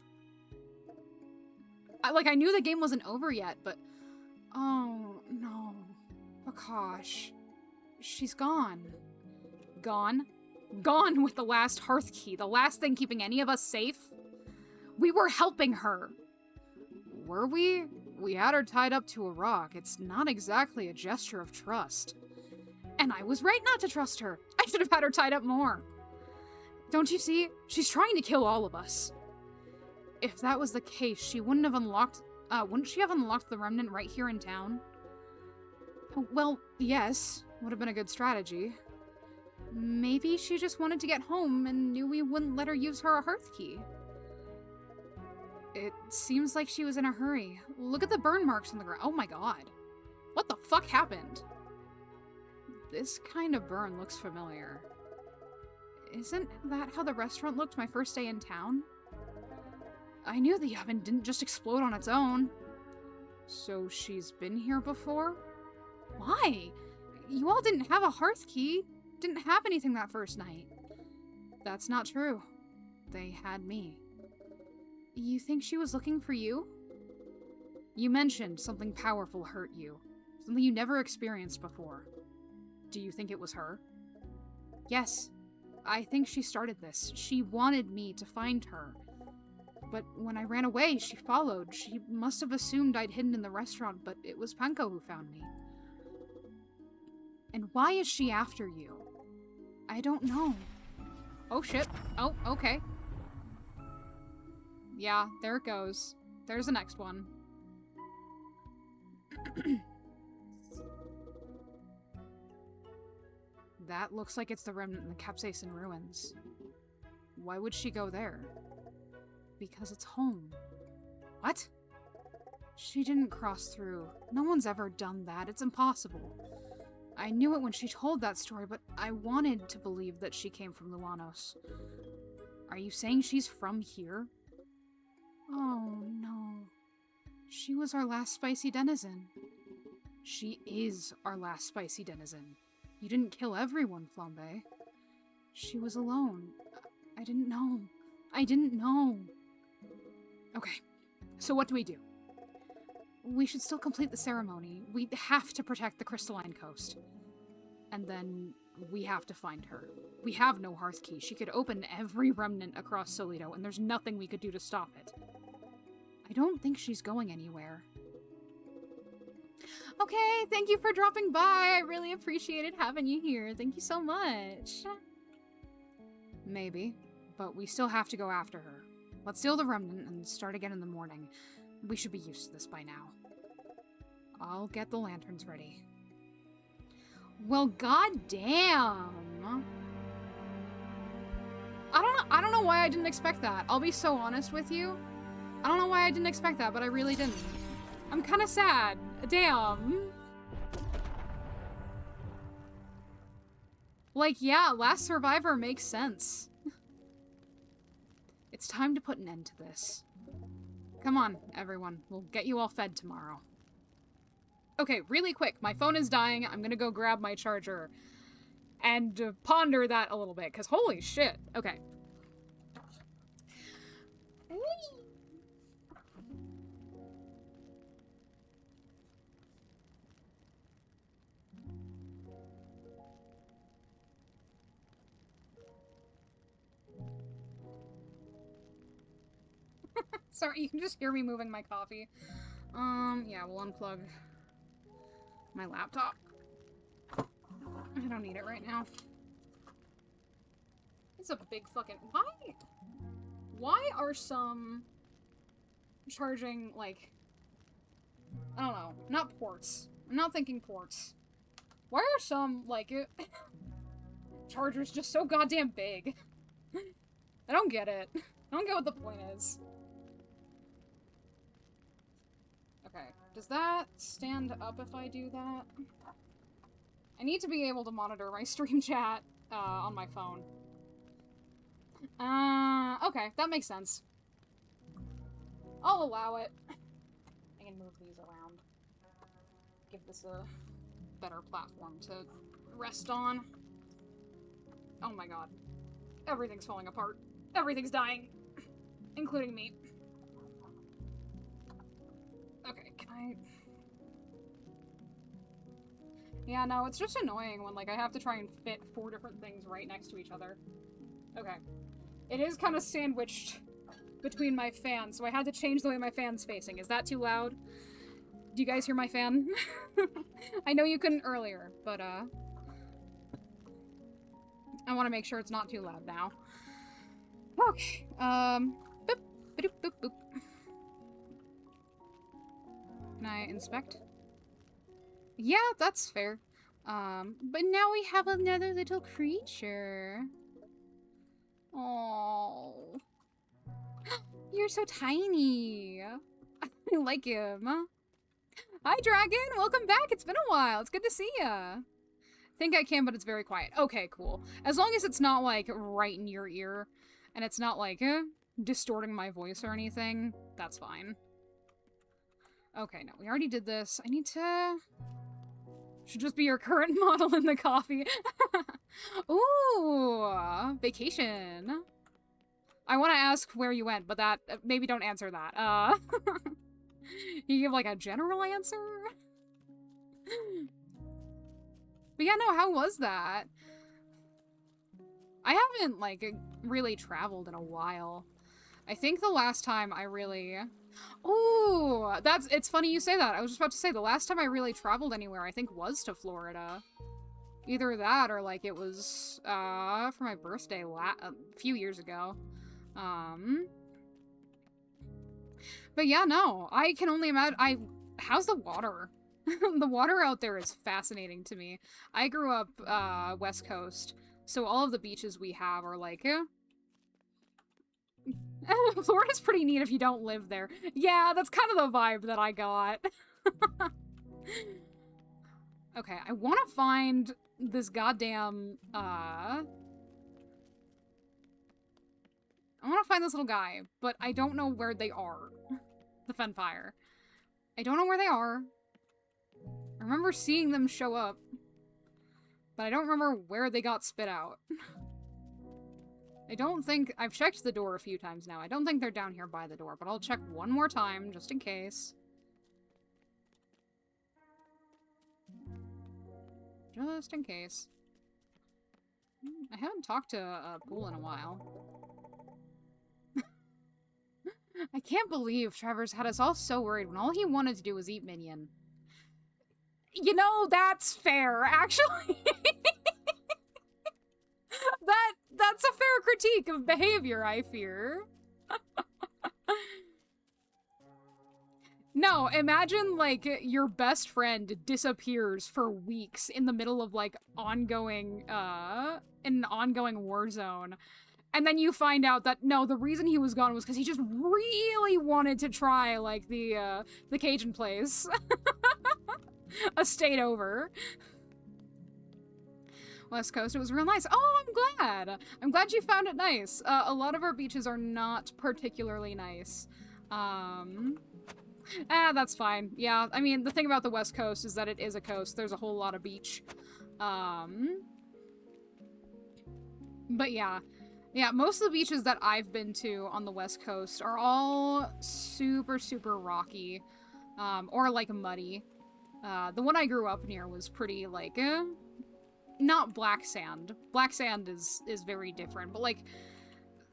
A: I knew the game wasn't over yet, but oh no. Akash. She's gone. Gone? Gone with the last hearth key, the last thing keeping any of us safe? We were helping her. Were we? We had her tied up to a rock. It's not exactly a gesture of trust. And I was right not to trust her. I should have had her tied up more. Don't you see? She's trying to kill all of us. If that was the case, she wouldn't she have unlocked the remnant right here in town? Well, yes. Would have been a good strategy. Maybe she just wanted to get home and knew we wouldn't let her use her hearth key. It seems like she was in a hurry. Look at the burn marks on the ground. Oh my god. What the fuck happened? This kind of burn looks familiar. Isn't that how the restaurant looked my first day in town? I knew the oven didn't just explode on its own. So she's been here before? Why? You all didn't have a hearth key. Didn't have anything that first night. That's not true. They had me. You think she was looking for you? You mentioned something powerful hurt you. Something you never experienced before. Do you think it was her? Yes. I think she started this. She wanted me to find her. But when I ran away, she followed. She must have assumed I'd hidden in the restaurant, but it was Panko who found me. And why is she after you? I don't know. Oh shit. Oh, okay. Yeah, there it goes. There's the next one. That looks like it's the remnant in the Capsaicin ruins. Why would she go there? Because it's home. What? She didn't cross through. No one's ever done that. It's impossible. I knew it when she told that story, but I wanted to believe that she came from Luanos. Are you saying she's from here? Oh, no. She was our last spicy denizen. She is our last spicy denizen. You didn't kill everyone, Flambe. She was alone. I didn't know. I didn't know. Okay, so what do we do? We should still complete the ceremony. We have to protect the Crystalline Coast. And then we have to find her. We have no hearth key. She could open every remnant across Solito, and there's nothing we could do to stop it. I don't think she's going anywhere. Okay, thank you for dropping by. I really appreciated having you here. Thank you so much. Maybe, but we still have to go after her. Let's steal the remnant and start again in the morning. We should be used to this by now. I'll get the lanterns ready. Well, goddamn. I don't know why I didn't expect that. I'll be so honest with you. I don't know why I didn't expect that, but I really didn't. I'm kind of sad. Damn. Like, yeah, Last Survivor makes sense. It's time to put an end to this. Come on, everyone. We'll get you all fed tomorrow. Okay, really quick. My phone is dying. I'm gonna go grab my charger and ponder that a little bit, because holy shit. Okay. Sorry, you can just hear me moving my coffee. Yeah, we'll unplug my laptop. I don't need it right now. It's a big fucking... Why are some charging, like... I don't know. Not ports. I'm not thinking ports. Why are some, like, chargers just so goddamn big? I don't get it. I don't get what the point is. Okay. Does that stand up if I do that? I need to be able to monitor my stream chat on my phone. Okay. That makes sense. I'll allow it. I can move these around. Give this a better platform to rest on. Oh my god. Everything's falling apart. Everything's dying. Including me. Okay, can I... Yeah, no, it's just annoying when, like, I have to try and fit 4 different things right next to each other. Okay. It is kind of sandwiched between my fans, so I had to change the way my fan's facing. Is that too loud? Do you guys hear my fan? I know you couldn't earlier, but, I want to make sure it's not too loud now. Okay, boop, boop, boop, boop. Can I inspect? Yeah, that's fair. But now we have another little creature. Oh, you're so tiny. I like him. Hi, Dragon. Welcome back. It's been a while. It's good to see ya. Think I can, but it's very quiet. Okay, cool. As long as it's not, like, right in your ear, and it's not, like, distorting my voice or anything, that's fine. Okay, no, we already did this. I need to... Should just be your current model in the coffee. Ooh, vacation. I want to ask where you went, but that... maybe don't answer that. You give, like, a general answer? But yeah, no, how was that? I haven't, like, really traveled in a while. I think the last time I really... Ooh, it's funny you say that. I was just about to say, the last time I really traveled anywhere, I think, was to Florida. Either that, or, like, it was, for my birthday a few years ago. But yeah, no, I can only imagine, how's the water? The water out there is fascinating to me. I grew up, West Coast, so all of the beaches we have are, like, Florida's pretty neat if you don't live there. Yeah, that's kind of the vibe that I got. Okay, I want to find this goddamn, I want to find this little guy, but I don't know where they are. The Fenfire. I don't know where they are. I remember seeing them show up, but I don't remember where they got spit out. I don't think... I've checked the door a few times now. I don't think they're down here by the door, but I'll check one more time, just in case. Just in case. I haven't talked to Pool in a while. I can't believe Trevor's had us all so worried when all he wanted to do was eat Minion. You know, that's fair, actually. That's a fair critique of behavior, I fear. No, imagine, like, your best friend disappears for weeks in the middle of, like, an ongoing war zone. And then you find out that, no, the reason he was gone was because he just really wanted to try, like, the Cajun place. A state over. West Coast, it was real nice. Oh, I'm glad! I'm glad you found it nice. A lot of our beaches are not particularly nice. That's fine. Yeah, I mean, the thing about the West Coast is that it is a coast. There's a whole lot of beach. But yeah. Yeah, most of the beaches that I've been to on the West Coast are all super, super rocky. Or, like, muddy. The one I grew up near was pretty, like, not black sand. Black sand is very different, but, like,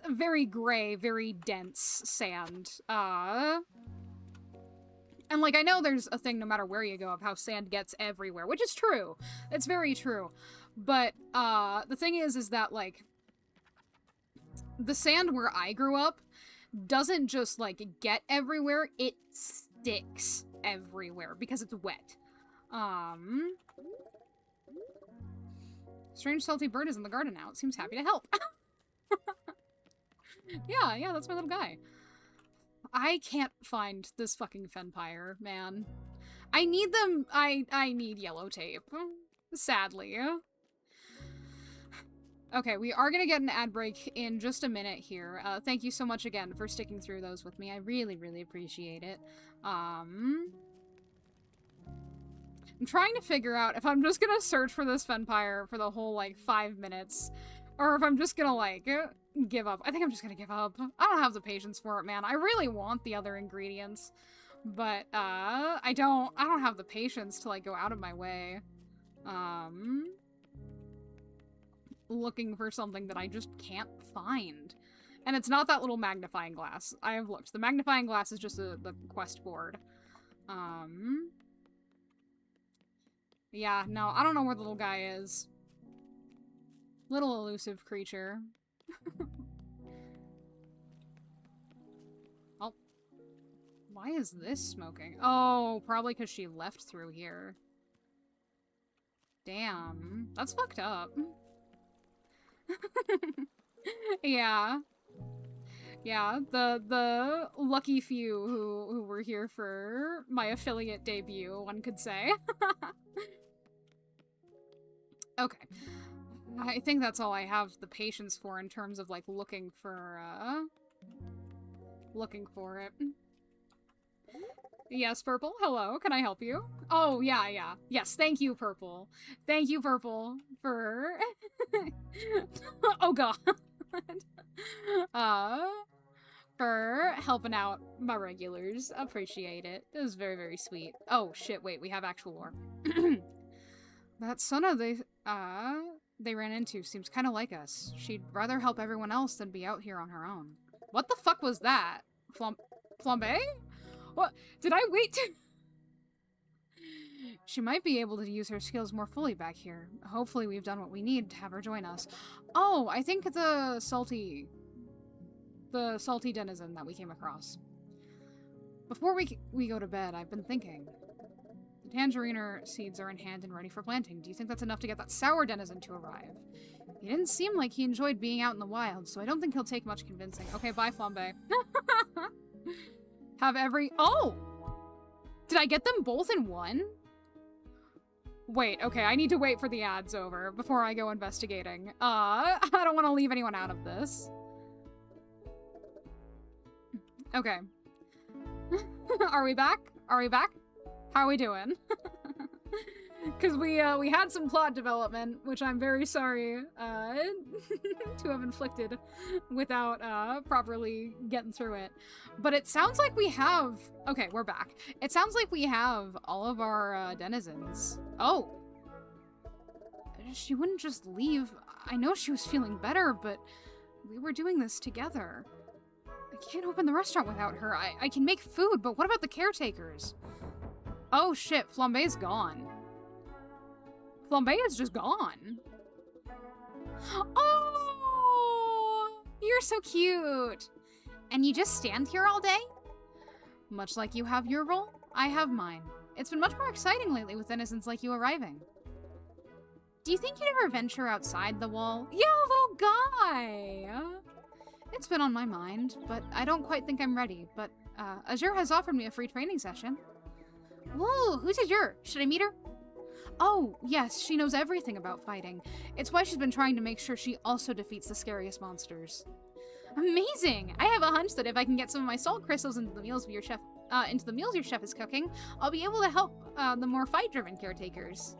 A: very gray, very dense sand. And, like, I know there's a thing no matter where you go of how sand gets everywhere, which is true. It's very true. But, the thing is that, like, the sand where I grew up doesn't just, like, get everywhere, it sticks everywhere because it's wet. Strange salty bird is in the garden now. It seems happy to help. Yeah, that's my little guy. I can't find this fucking Fenpire, man. I need them. I need yellow tape. Sadly. Okay, we are gonna get an ad break in just a minute here. Thank you so much again for sticking through those with me. I really, really appreciate it. I'm trying to figure out if I'm just gonna search for this Fenpire for the whole, like, 5 minutes, or if I'm just gonna, like, give up. I think I'm just gonna give up. I don't have the patience for it, man. I really want the other ingredients, but, I don't have the patience to, like, go out of my way, looking for something that I just can't find. And it's not that little magnifying glass. I have looked. The magnifying glass is just the quest board. Yeah, no, I don't know where the little guy is. Little elusive creature. Oh. Why is this smoking? Oh, probably because she left through here. Damn. That's fucked up. Yeah. Yeah, the lucky few who were here for my affiliate debut, one could say. Okay. I think that's all I have the patience for in terms of, like, looking for it. Yes, Purple, hello, can I help you? Oh, yeah. Yes, thank you, Purple. Thank you, Purple, for... Oh, God. For helping out my regulars. Appreciate it. It was very, very sweet. Oh, shit, wait, we have actual lore. That Sona they ran into seems kind of like us. She'd rather help everyone else than be out here on her own. What the fuck was that? Flambe? What? Did I wait to... She might be able to use her skills more fully back here. Hopefully we've done what we need to have her join us. Oh, I think the salty denizen that we came across. Before we go to bed, I've been thinking. The tangeriner seeds are in hand and ready for planting. Do you think that's enough to get that sour denizen to arrive? He didn't seem like he enjoyed being out in the wild, so I don't think he'll take much convincing. Okay, bye, Flambe. Oh! Did I get them both in one? Wait, okay, I need to wait for the ads over before I go investigating. I don't want to leave anyone out of this. Okay. Are we back? Are we back? How are we doing? Because we had some plot development, which I'm very sorry to have inflicted without properly getting through it. But it sounds like we have... Okay, we're back. It sounds like we have all of our denizens. Oh! She wouldn't just leave. I know she was feeling better, but we were doing this together. I can't open the restaurant without her. I can make food, but what about the caretakers? Oh shit, Flambe's gone. Flambe is just gone. Oh, you're so cute. And you just stand here all day? Much like you have your role, I have mine. It's been much more exciting lately with denizens like you arriving. Do you think you'd ever venture outside the wall? Yeah, little guy. It's been on my mind, but I don't quite think I'm ready. But Azure has offered me a free training session. Whoa, who's Azure? Should I meet her? Oh, yes, she knows everything about fighting. It's why she's been trying to make sure she also defeats the scariest monsters. Amazing! I have a hunch that if I can get some of my salt crystals into the meals your chef is cooking, I'll be able to help the more fight-driven caretakers.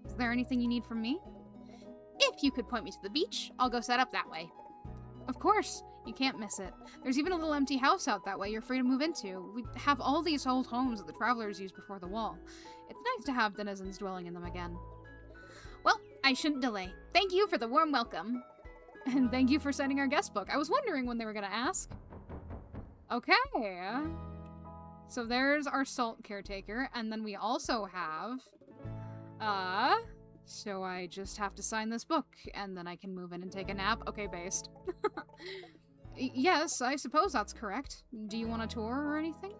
A: Is there anything you need from me? If you could point me to the beach, I'll go set up that way. Of course. You can't miss it. There's even a little empty house out that way you're free to move into. We have all these old homes that the travelers used before the wall. It's nice to have denizens dwelling in them again. Well, I shouldn't delay. Thank you for the warm welcome. And thank you for sending our guest book. I was wondering when they were gonna ask. Okay. So there's our salt caretaker, and then we also have, so I just have to sign this book, and then I can move in and take a nap. Okay, based. Yes, I suppose that's correct. Do you want a tour or anything?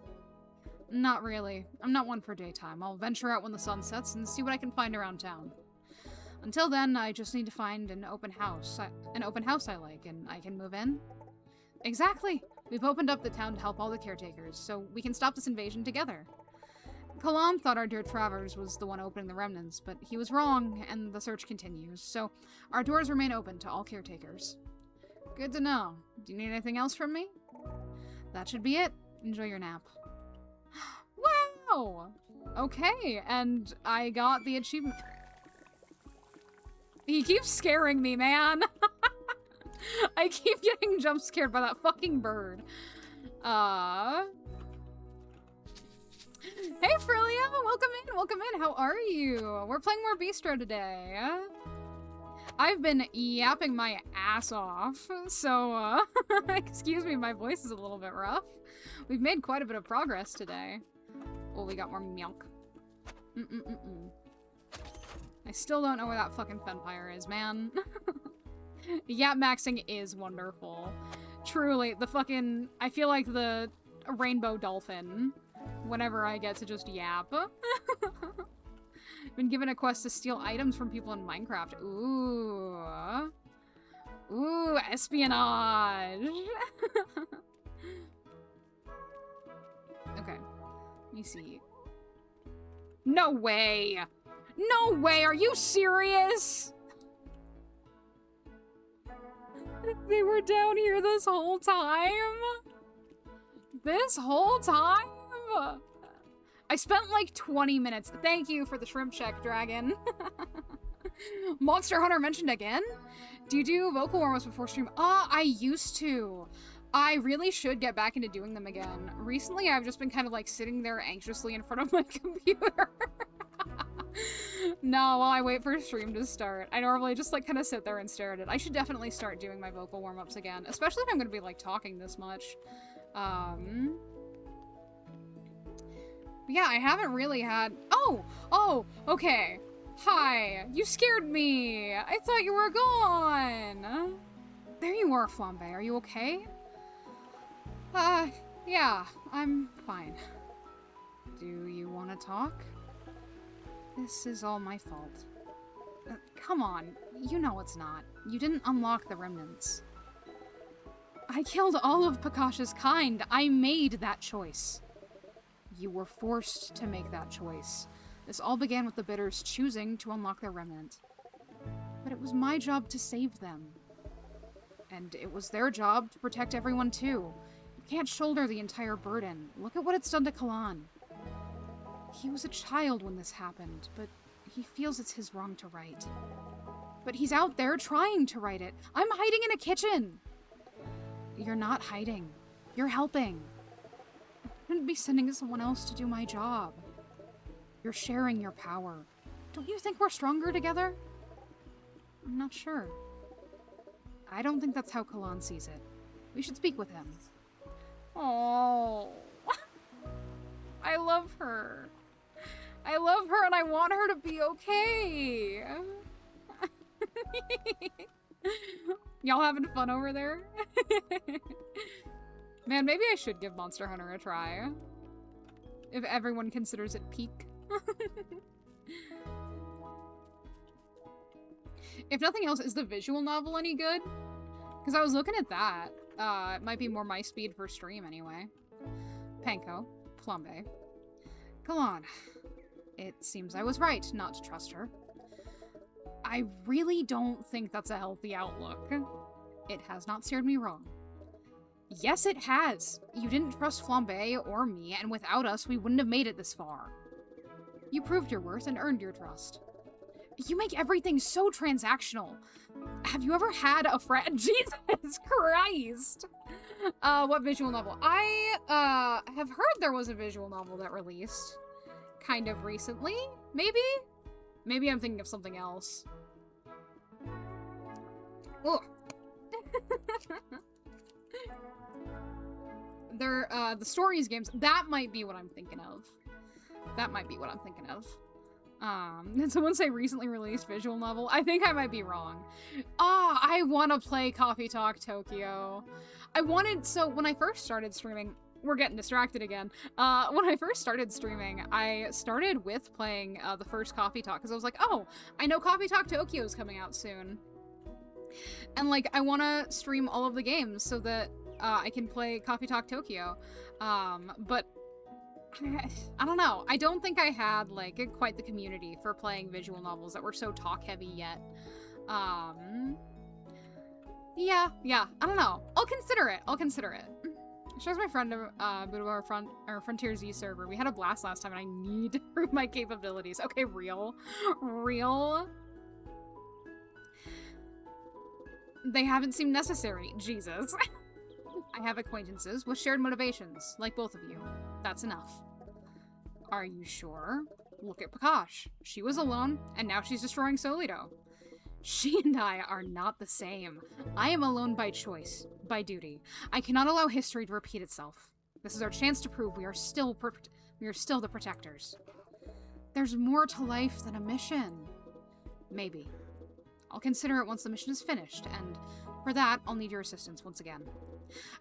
A: Not really. I'm not one for daytime. I'll venture out when the sun sets and see what I can find around town. Until then, I just need to find an open house I like, and I can move in. Exactly. We've opened up the town to help all the caretakers, so we can stop this invasion together. Kalam thought our dear Travers was the one opening the remnants, but he was wrong, and the search continues, so our doors remain open to all caretakers. Good to know. Do you need anything else from me? That should be it. Enjoy your nap. Wow! Okay, and I got the achievement. He keeps scaring me, man. I keep getting jump scared by that fucking bird. Hey, Frillia! Welcome in, how are you? We're playing more Beastro today. I've been yapping my ass off, so, excuse me, my voice is a little bit rough. We've made quite a bit of progress today. Oh, we got more milk. I still don't know where that fucking Fenpire is, man. Yap maxing is wonderful. Truly, the fucking... I feel like the rainbow dolphin whenever I get to just yap. Been given a quest to steal items from people in Minecraft. Ooh. Ooh, espionage. Okay. Let me see. No way! No way! Are you serious? They were down here this whole time? This whole time? I spent like 20 minutes. Thank you for the shrimp check, Dragon. Monster Hunter mentioned again? Do you do vocal warm-ups before stream? I used to. I really should get back into doing them again. Recently, I've just been kind of like sitting there anxiously in front of my computer. No, while I wait for stream to start. I normally just like kind of sit there and stare at it. I should definitely start doing my vocal warm-ups again, especially if I'm going to be like talking this much. Yeah, I haven't really had... Oh, okay. Hi, you scared me. I thought you were gone. There you are, Flambe. Are you okay? Yeah, I'm fine. Do you want to talk? This is all my fault. Come on, you know it's not. You didn't unlock the remnants. I killed all of Pakasha's kind. I made that choice. You were forced to make that choice. This all began with the Bitters choosing to unlock their remnant. But it was my job to save them. And it was their job to protect everyone too. You can't shoulder the entire burden. Look at what it's done to Kalan. He was a child when this happened, but he feels it's his wrong to right. But he's out there trying to right it. I'm hiding in a kitchen! You're not hiding. You're helping. I wouldn't be sending someone else to do my job. You're sharing your power. Don't you think we're stronger together? I'm not sure. I don't think that's how Kalan sees it. We should speak with him. Oh, I love her. I love her and I want her to be okay. Y'all having fun over there? Man, maybe I should give Monster Hunter a try. If everyone considers it peak. If nothing else, is the visual novel any good? Because I was looking at that. It might be more my speed for stream anyway. Panko. Flambe. Kalan. It seems I was right not to trust her. I really don't think that's a healthy outlook. It has not steered me wrong. Yes, it has. You didn't trust Flambe or me, and without us, we wouldn't have made it this far. You proved your worth and earned your trust. You make everything so transactional. Have you ever had a friend? Jesus Christ! What visual novel? I, have heard there was a visual novel that released kind of recently, maybe? Maybe I'm thinking of something else. Ugh. They're, the stories games, that might be what I'm thinking of. That might be what I'm thinking of. Did someone say recently released visual novel? I think I might be wrong. Ah, I want to play Coffee Talk Tokyo. So when I first started streaming, we're getting distracted again. When I first started streaming, I started with playing the first Coffee Talk, because I was like, oh, I know Coffee Talk Tokyo is coming out soon. And, like, I want to stream all of the games so that I can play Coffee Talk Tokyo. But I don't know. I don't think I had, like, quite the community for playing visual novels that were so talk-heavy yet. Yeah, I don't know. I'll consider it. Shows my friend boot of our Frontier Z server. We had a blast last time, and I need to prove my capabilities. Okay, real. They haven't seemed necessary. Jesus. I have acquaintances with shared motivations, like both of you. That's enough. Are you sure? Look at Prakash. She was alone, and now she's destroying Solito. She and I are not the same. I am alone by choice, by duty. I cannot allow history to repeat itself. This is our chance to prove we are still the protectors. There's more to life than a mission. Maybe. I'll consider it once the mission is finished, and for that, I'll need your assistance once again.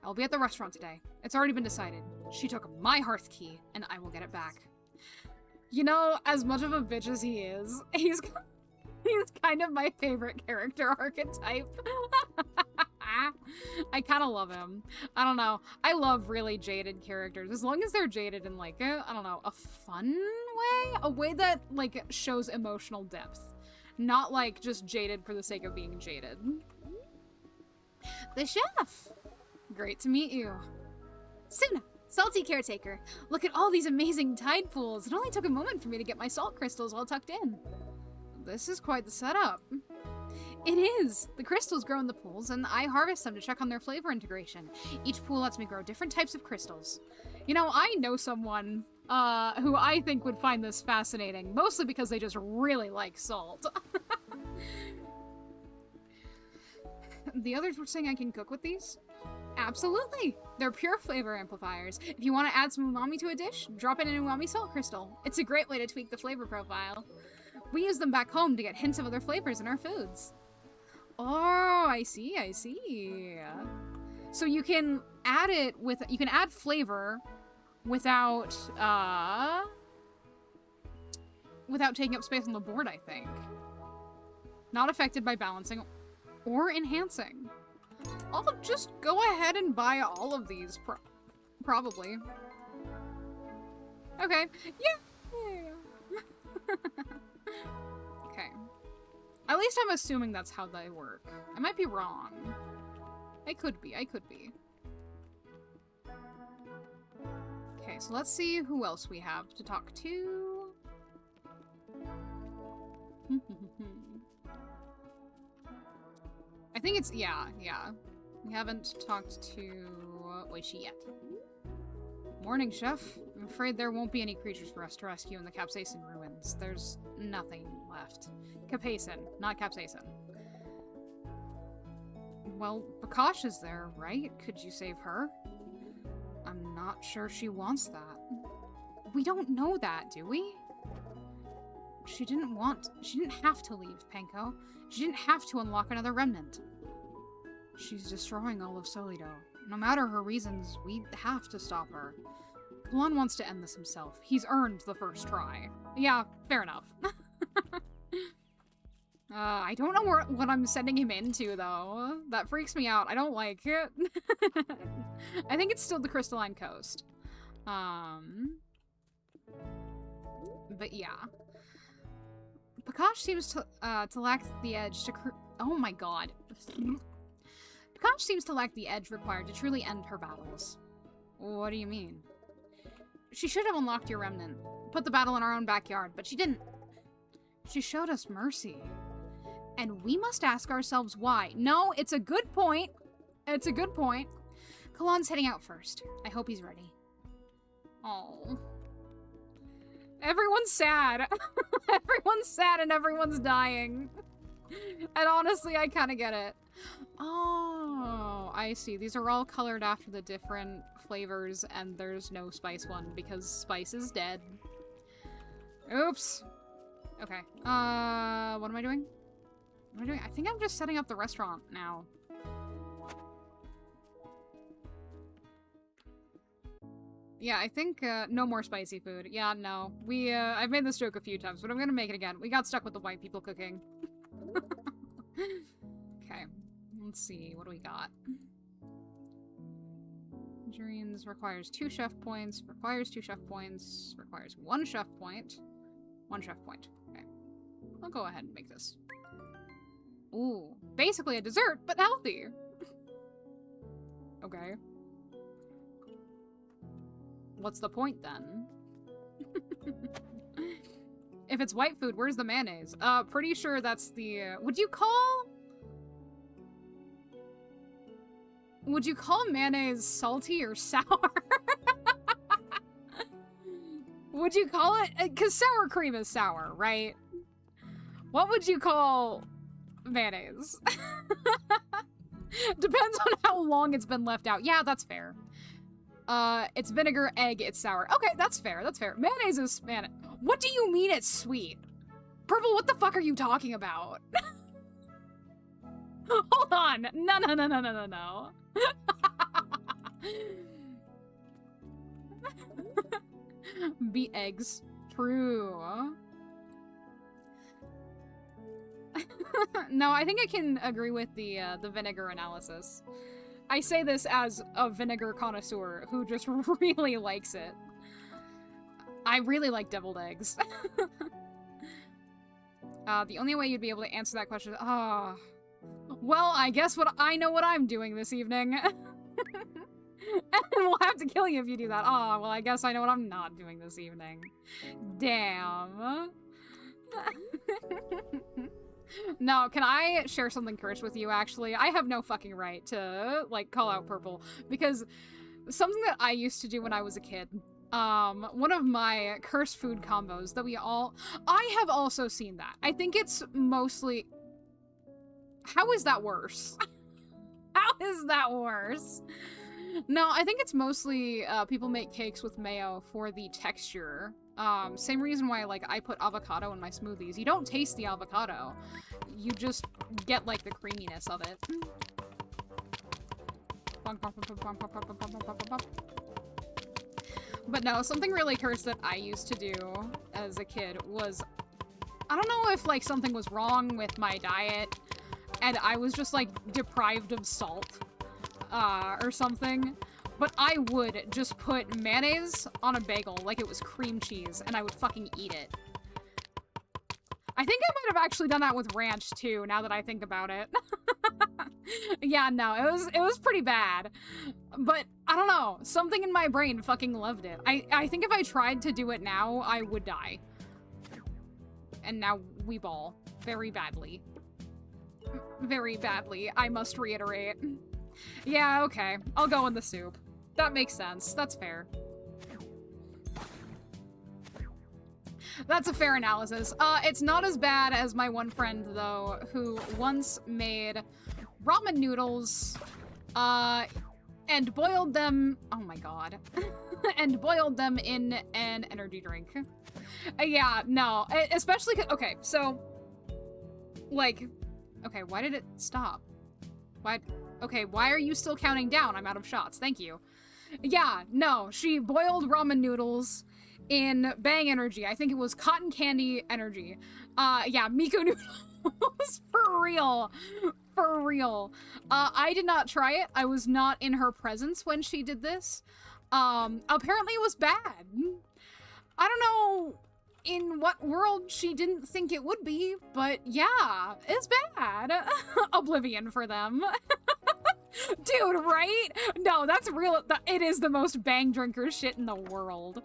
A: I'll be at the restaurant today. It's already been decided. She took my hearth key, and I will get it back. You know, as much of a bitch as he is, he's kind of my favorite character archetype. I kind of love him. I don't know. I love really jaded characters, as long as they're jaded in, like, I don't know, a fun way? A way that, like, shows emotional depth. Not, like, just jaded for the sake of being jaded. The chef! Great to meet you. Suna, salty caretaker. Look at all these amazing tide pools. It only took a moment for me to get my salt crystals all tucked in. This is quite the setup. It is. The crystals grow in the pools, and I harvest them to check on their flavor integration. Each pool lets me grow different types of crystals. You know, I know someone who I think would find this fascinating, mostly because they just really like salt. The others were saying I can cook with these? Absolutely! They're pure flavor amplifiers. If you want to add some umami to a dish, drop in an umami salt crystal. It's a great way to tweak the flavor profile. We use them back home to get hints of other flavors in our foods. Oh, I see. So you can add you can add flavor without taking up space on the board, I think. Not affected by balancing or enhancing. I'll just go ahead and buy all of these, probably. Okay, yeah. Okay. At least I'm assuming that's how they work. I might be wrong. I could be. Okay, so let's see who else we have to talk to. I think it's, yeah. We haven't talked to Oishi yet. Morning, Chef. I'm afraid there won't be any creatures for us to rescue in the Capsaicin ruins. There's nothing left. Capsaicin, not Capsaicin. Well, Prakash is there, right? Could you save her? I'm not sure she wants that. We don't know that, do we? She didn't have to leave, Penko. She didn't have to unlock another remnant. She's destroying all of Solito. No matter her reasons, we have to stop her. Kalan wants to end this himself. He's earned the first try. Yeah, fair enough. I don't know what I'm sending him into, though. That freaks me out. I don't like it. I think it's still the Crystalline Coast. But yeah. Prakash seems to lack the edge to oh my god. Prakash seems to lack the edge required to truly end her battles. What do you mean? She should have unlocked your remnant, put the battle in our own backyard, but she didn't. She showed us mercy. And we must ask ourselves why. No, it's a good point. It's a good point. Kalan's heading out first. I hope he's ready. Oh. Everyone's sad. Everyone's sad and everyone's dying. And honestly, I kind of get it. Oh, I see. These are all colored after the different flavors, and there's no spice one because spice is dead. Oops. Okay. What am I doing? What am I doing? I think I'm just setting up the restaurant now. Yeah, I think, no more spicy food. Yeah, no. I've made this joke a few times, but I'm gonna make it again. We got stuck with the white people cooking. Okay. Let's see. What do we got? Tangerines requires 2 chef points. Requires 2 chef points. Requires 1 chef point. 1 chef point. Okay. I'll go ahead and make this. Ooh. Basically a dessert, but healthy. Okay. What's the point, then? If it's white food, where's the mayonnaise? Pretty sure that's the, Would you call mayonnaise salty or sour? Would you call it, because sour cream is sour, right? What would you call mayonnaise? Depends on how long it's been left out. Yeah, that's fair. It's vinegar, egg, it's sour. Okay, that's fair, that's fair. Mayonnaise is, what do you mean it's sweet? Purple, what the fuck are you talking about? Hold on. No. Beat eggs. True. No, I think I can agree with the vinegar analysis. I say this as a vinegar connoisseur who just really likes it. I really like deviled eggs. The only way you'd be able to answer that question, well, I guess I know what I'm doing this evening. And we'll have to kill you if you do that. Well, I guess I know what I'm not doing this evening. Damn. No, can I share something cursed with you, actually? I have no fucking right to, like, call out Purple, because something that I used to do when I was a kid, one of my cursed food combos that I have also seen that. I think it's mostly... How is that worse? How is that worse? No, I think it's mostly, people make cakes with mayo for the texture. Same reason why, like, I put avocado in my smoothies. You don't taste the avocado. You just get, like, the creaminess of it. But no, something really cursed that I used to do as a kid was... I don't know if, like, something was wrong with my diet, and I was just, like, deprived of salt, or something. But I would just put mayonnaise on a bagel like it was cream cheese, and I would fucking eat it. I think I might have actually done that with ranch, too, now that I think about it. Yeah, no, it was pretty bad. But, I don't know, something in my brain fucking loved it. I think if I tried to do it now, I would die. And now we ball. Very badly. Very badly, I must reiterate. Yeah, okay. I'll go in the soup. That makes sense. That's fair. That's a fair analysis. It's not as bad as my one friend, though, who once made ramen noodles, and boiled them... Oh my god. And boiled them in an energy drink. Yeah, no. Especially... Okay, so... Like... Okay, why did it stop? Why... Okay, why are you still counting down? I'm out of shots. Thank you. Yeah, no. She boiled ramen noodles in Bang Energy. I think it was cotton candy energy. Yeah, Miku noodles. For real. For real. I did not try it. I was not in her presence when she did this. Apparently it was bad. I don't know in what world she didn't think it would be, but yeah, it's bad. Oblivion for them. Dude, right? No, that's real. It is the most bang drinker shit in the world.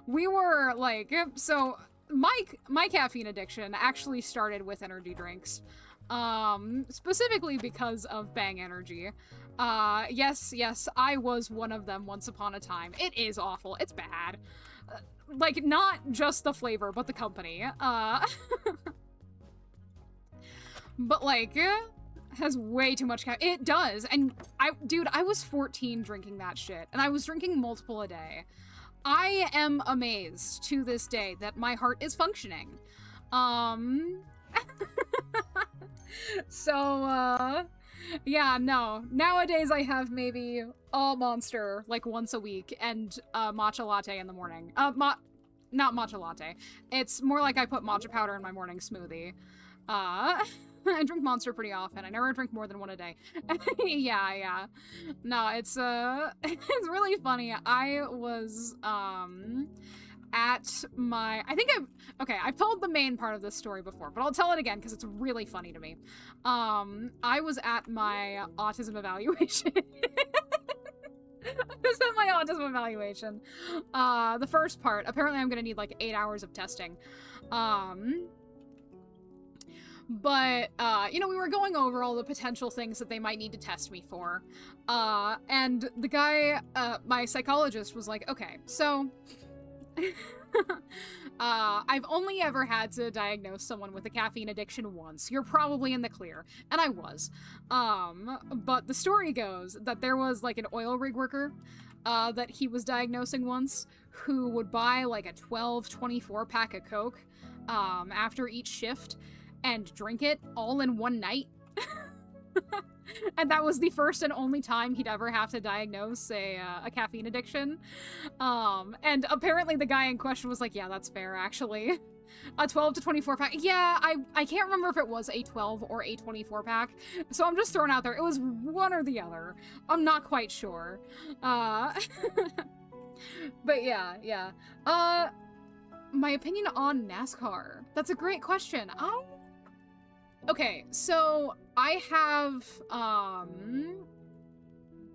A: We were like, so my caffeine addiction actually started with energy drinks. Specifically because of Bang Energy. Yes, I was one of them once upon a time. It is awful. It's bad. Like, not just the flavor, but the company. But, like, has way too much caffeine. It does. And, dude, I was 14 drinking that shit. And I was drinking multiple a day. I am amazed to this day that my heart is functioning. So, yeah, no. Nowadays I have maybe a Monster, like, once a week, and a matcha latte in the morning. Not matcha latte. It's more like I put matcha powder in my morning smoothie. I drink Monster pretty often. I never drink more than one a day. Yeah. No, it's it's really funny. I was, at my, I've told the main part of this story before, but I'll tell it again because it's really funny to me. I was at my autism evaluation. I was at my autism evaluation. The first part, apparently I'm gonna need like 8 hours of testing. But, you know, we were going over all the potential things that they might need to test me for. And the guy, my psychologist was like, okay, so, I've only ever had to diagnose someone with a caffeine addiction once. You're probably in the clear. And I was. But the story goes that there was, like, an oil rig worker, that he was diagnosing once, who would buy, like, a 12-24 pack of Coke, after each shift, and drink it all in one night. And that was the first and only time he'd ever have to diagnose a caffeine addiction. And apparently the guy in question was like, yeah, that's fair, actually. A 12 to 24 pack. Yeah, I can't remember if it was a 12 or a 24 pack. So I'm just throwing out there. It was one or the other. I'm not quite sure. But yeah. My opinion on NASCAR. That's a great question. Okay, so I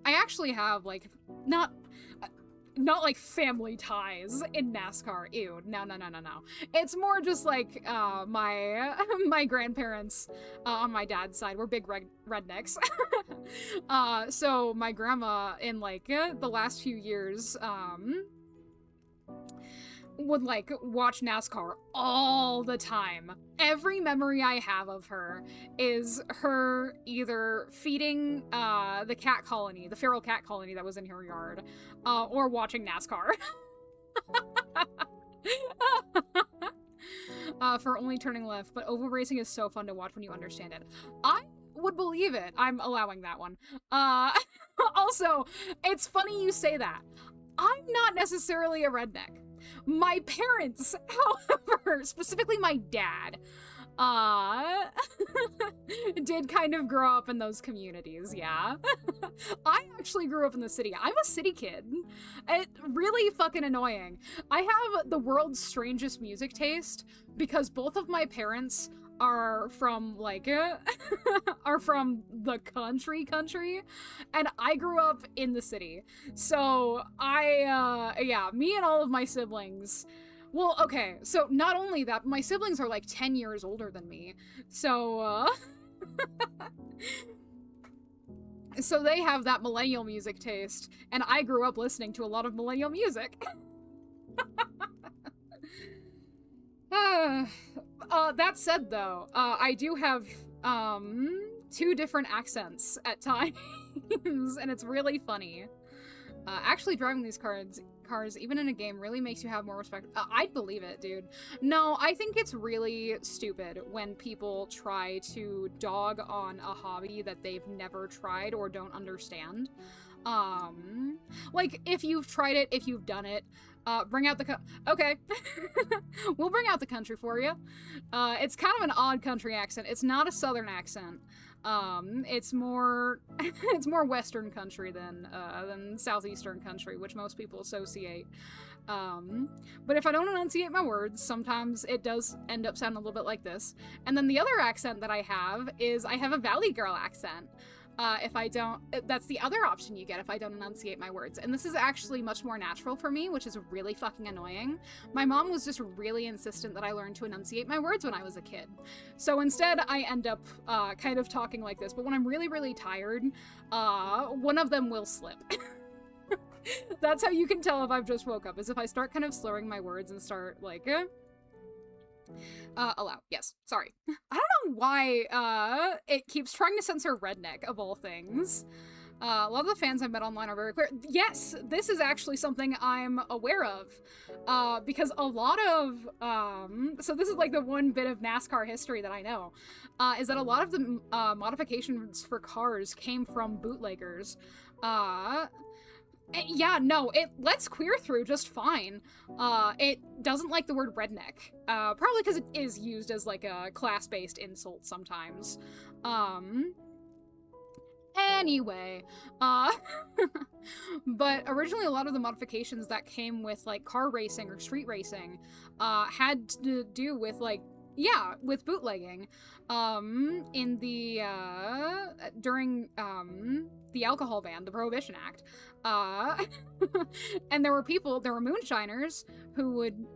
A: actually have, like, not like family ties in NASCAR. Ew, no. It's more just like, my grandparents, on my dad's side were big rednecks. So my grandma in, like, the last few years, would, like, watch NASCAR all the time. Every memory I have of her is her either feeding the cat colony, the feral cat colony that was in her yard, or watching NASCAR. For only turning left, but oval racing is so fun to watch when you understand it. I would believe it. I'm allowing that one. Also, it's funny you say that. I'm not necessarily a redneck. My parents, however, specifically my dad, did kind of grow up in those communities, yeah. I actually grew up in the city. I'm a city kid. It's really fucking annoying. I have the world's strangest music taste because both of my parents are from, like, are from the country, and I grew up in the city. So yeah, me and all of my siblings, well, okay, so not only that, my siblings are like 10 years older than me, so, so they have that millennial music taste, and I grew up listening to a lot of millennial music. That said, though, I do have, 2 different accents at times, and it's really funny. Actually driving these cars, even in a game, really makes you have more respect. I'd believe it, dude. No, I think it's really stupid when people try to dog on a hobby that they've never tried or don't understand. Like, if you've tried it, if you've done it, bring out the okay. We'll bring out the country for you. It's kind of an odd country accent. It's not a southern accent. It's more it's more western country than southeastern country, which most people associate. But if I don't enunciate my words, sometimes it does end up sounding a little bit like this. And then the other accent that I have is I have a Valley Girl accent. If I don't, that's the other option you get if I don't enunciate my words. And this is actually much more natural for me, which is really fucking annoying. My mom was just really insistent that I learn to enunciate my words when I was a kid. So instead, I end up kind of talking like this. But when I'm really, really tired, one of them will slip. That's how you can tell if I've just woke up, is if I start kind of slurring my words and start like, Allow. Yes. Sorry. I don't know why, it keeps trying to censor redneck, of all things. A lot of the fans I've met online are very queer. Yes, this is actually something I'm aware of. Because a lot of, so this is like the one bit of NASCAR history that I know, is that a lot of the modifications for cars came from bootleggers. Yeah, no, it lets queer through just fine. It doesn't like the word redneck. Probably because it is used as like a class-based insult sometimes. Anyway, but originally a lot of the modifications that came with like car racing or street racing, had to do with like, yeah, with bootlegging, in the, during, the alcohol ban, the Prohibition Act, uh, and there were moonshiners who would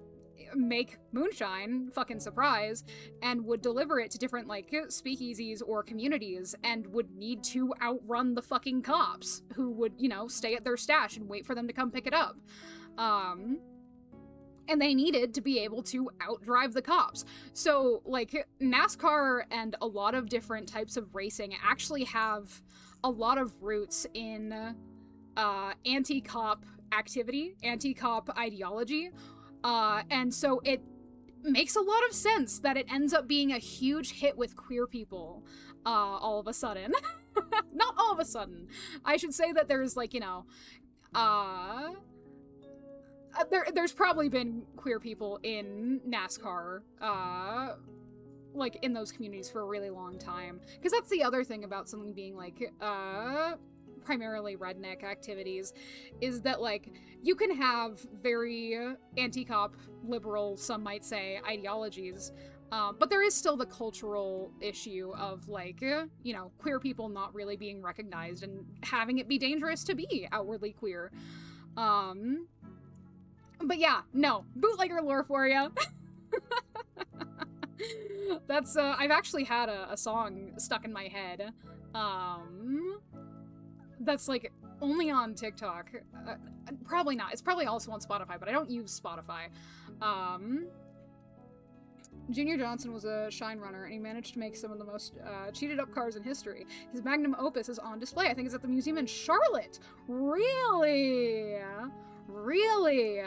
A: make moonshine, fucking surprise, and would deliver it to different, like, speakeasies or communities, and would need to outrun the fucking cops, who would, you know, stay at their stash and wait for them to come pick it up. And they needed to be able to outdrive the cops. So, like, NASCAR and a lot of different types of racing actually have a lot of roots in, anti-cop activity, anti-cop ideology, and so it makes a lot of sense that it ends up being a huge hit with queer people, all of a sudden. Not all of a sudden. I should say that there's, like, you know, there's probably been queer people in NASCAR, like, in those communities for a really long time. Because that's the other thing about something being, like, primarily redneck activities, is that, like, you can have very anti-cop, liberal, some might say, ideologies, but there is still the cultural issue of, like, you know, queer people not really being recognized and having it be dangerous to be outwardly queer. But yeah, no, bootlegger lore for you. That's, I've actually had a song stuck in my head, that's, like, only on TikTok. Probably not. It's probably also on Spotify, but I don't use Spotify. Junior Johnson was a Shine runner, and he managed to make some of the most cheated up cars in history. His magnum opus is on display. I think it's at the museum in Charlotte. Really? Really?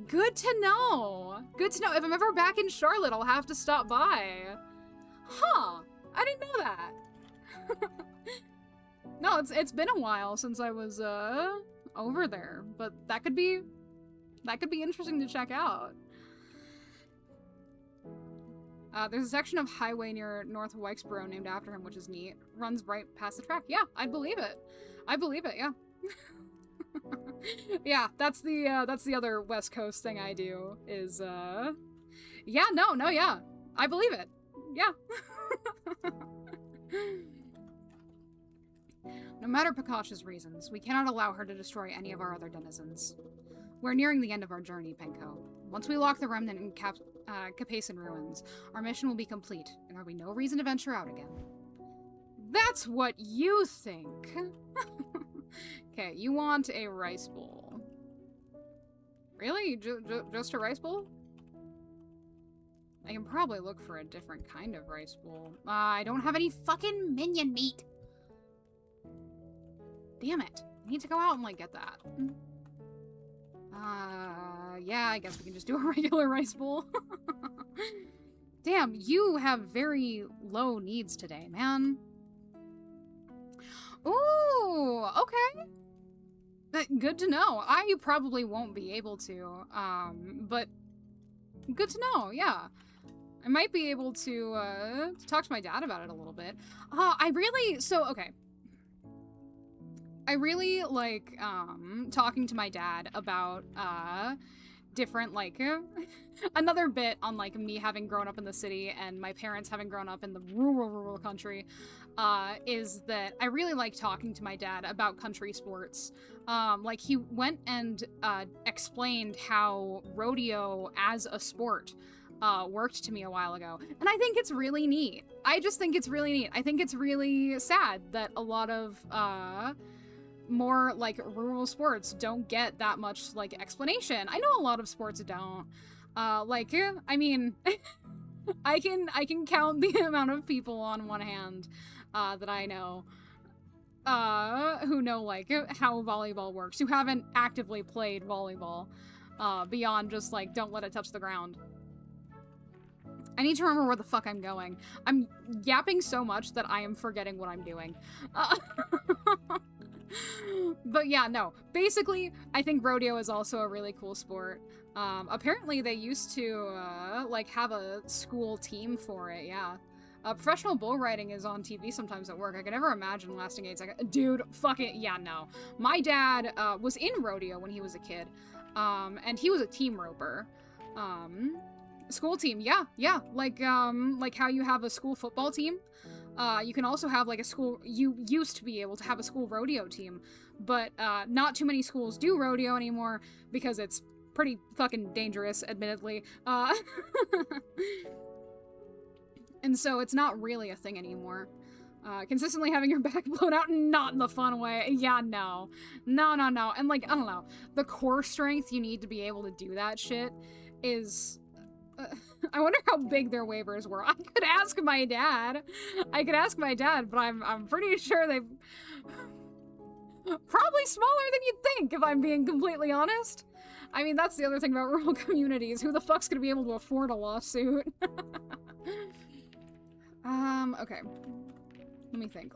A: Good to know. Good to know. If I'm ever back in Charlotte, I'll have to stop by. Huh. I didn't know that. No, it's been a while since I was over there, but that could be interesting to check out. There's a section of highway near North Wilkesboro named after him, which is neat. Runs right past the track. Yeah, I'd believe it. I believe it, yeah. Yeah, that's the other West Coast thing I do, is, yeah, no, yeah. I believe it. Yeah. No matter Pakash's reasons, we cannot allow her to destroy any of our other denizens. We're nearing the end of our journey, Penko. Once we lock the remnant in Capacin ruins, our mission will be complete, and there will be no reason to venture out again. That's what you think! Okay, you want a rice bowl. Really? Just a rice bowl? I can probably look for a different kind of rice bowl. I don't have any fucking minion meat! Damn it. I need to go out and, like, get that. Yeah, I guess we can just do a regular rice bowl. Damn, you have very low needs today, man. Ooh, okay. Good to know. I probably won't be able to, but good to know, yeah. I might be able to talk to my dad about it a little bit. Okay. I really like, talking to my dad about, different, like, another bit on, like, me having grown up in the city and my parents having grown up in the rural country, is that I really like talking to my dad about country sports. Like, he went and, explained how rodeo as a sport, worked to me a while ago. And I think it's really neat. I just think it's really neat. I think it's really sad that a lot of, more, like, rural sports don't get that much, like, explanation. I know a lot of sports don't. I mean, I can count the amount of people on one hand, that I know, who know, like, how volleyball works, who haven't actively played volleyball, beyond just, like, don't let it touch the ground. I need to remember where the fuck I'm going. I'm yapping so much that I am forgetting what I'm doing. But yeah, no. Basically, I think rodeo is also a really cool sport. Apparently they used to, like, have a school team for it, yeah. Professional bull riding is on TV sometimes at work. I can never imagine lasting 8 seconds. Dude, fuck it, yeah, no. My dad, was in rodeo when he was a kid, and he was a team roper. School team, yeah, like how you have a school football team. You can also have, like, you used to be able to have a school rodeo team, but, not too many schools do rodeo anymore, because it's pretty fucking dangerous, admittedly. And so it's not really a thing anymore. Consistently having your back blown out, not in the fun way. Yeah, no. No. And, like, I don't know. The core strength you need to be able to do that shit is... I wonder how big their waivers were. I could ask my dad. But I'm pretty sure they've... Probably smaller than you'd think, if I'm being completely honest. I mean, that's the other thing about rural communities. Who the fuck's gonna be able to afford a lawsuit? Okay. Let me think.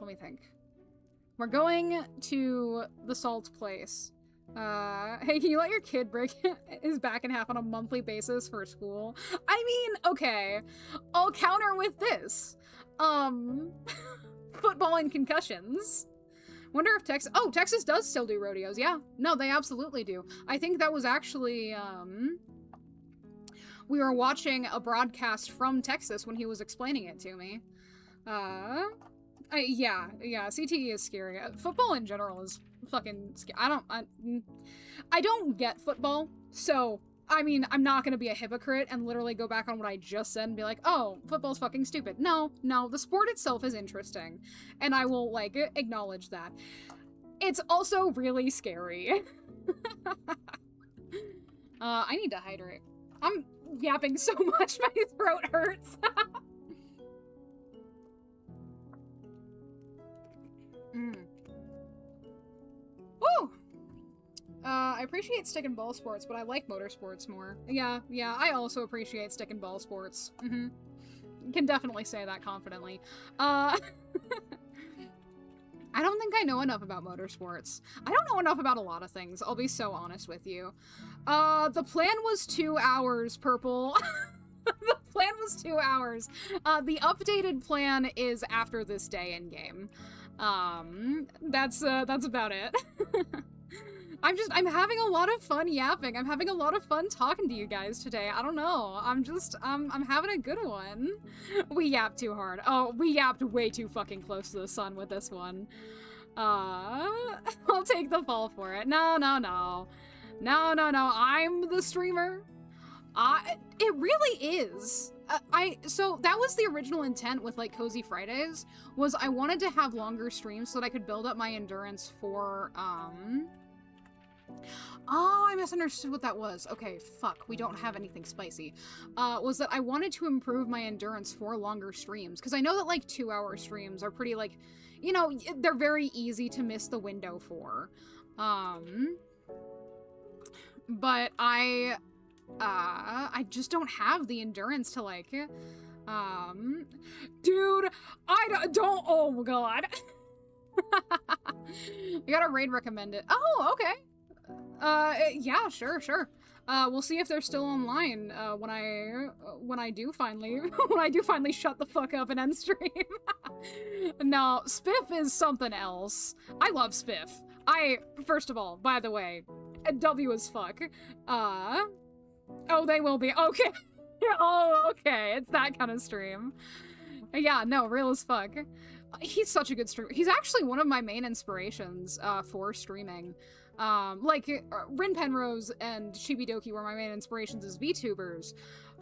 A: We're going to the Salt Place. Hey, can you let your kid break his back in half on a monthly basis for school? I mean, okay. I'll counter with this. Football and concussions. Wonder if Texas does still do rodeos, yeah. No, they absolutely do. I think that was actually, we were watching a broadcast from Texas when he was explaining it to me. Yeah, CTE is scary. Football in general is fucking scary. I don't get football, so, I mean, I'm not gonna be a hypocrite and literally go back on what I just said and be like, oh, football's fucking stupid. No, the sport itself is interesting, and I will, like, acknowledge that. It's also really scary. I need to hydrate. I'm yapping so much, my throat hurts. Woo! I appreciate stick and ball sports, but I like motorsports more. Yeah, I also appreciate stick and ball sports. Can definitely say that confidently. I don't think I know enough about motorsports. I don't know enough about a lot of things, I'll be so honest with you. The plan was 2 hours, Purple. The plan was 2 hours. The updated plan is after this day in game. That's about it. I'm having a lot of fun yapping. I'm having a lot of fun talking to you guys today. I don't know. I'm having a good one. We yapped too hard. Oh, we yapped way too fucking close to the sun with this one. I'll take the fall for it. No. I'm the streamer. It really is. So that was the original intent with, like, Cozy Fridays, was I wanted to have longer streams so that I could build up my endurance for, Oh, I misunderstood what that was. Okay, fuck, we don't have anything spicy. Was that I wanted to improve my endurance for longer streams, because I know that, like, 2-hour streams are pretty, like, you know, they're very easy to miss the window for. But I just don't have the endurance to, like, dude, I don't, oh god. You got a raid recommended. Oh, okay. Yeah, sure. We'll see if they're still online, when I do finally shut the fuck up and end stream. No, Spiff is something else. I love Spiff. First of all, by the way, W as fuck. Oh, they will be. Okay. Oh, okay. It's that kind of stream. Yeah, no, real as fuck. He's such a good streamer. He's actually one of my main inspirations, for streaming. Like, Rin Penrose and Shibidoki were my main inspirations as VTubers,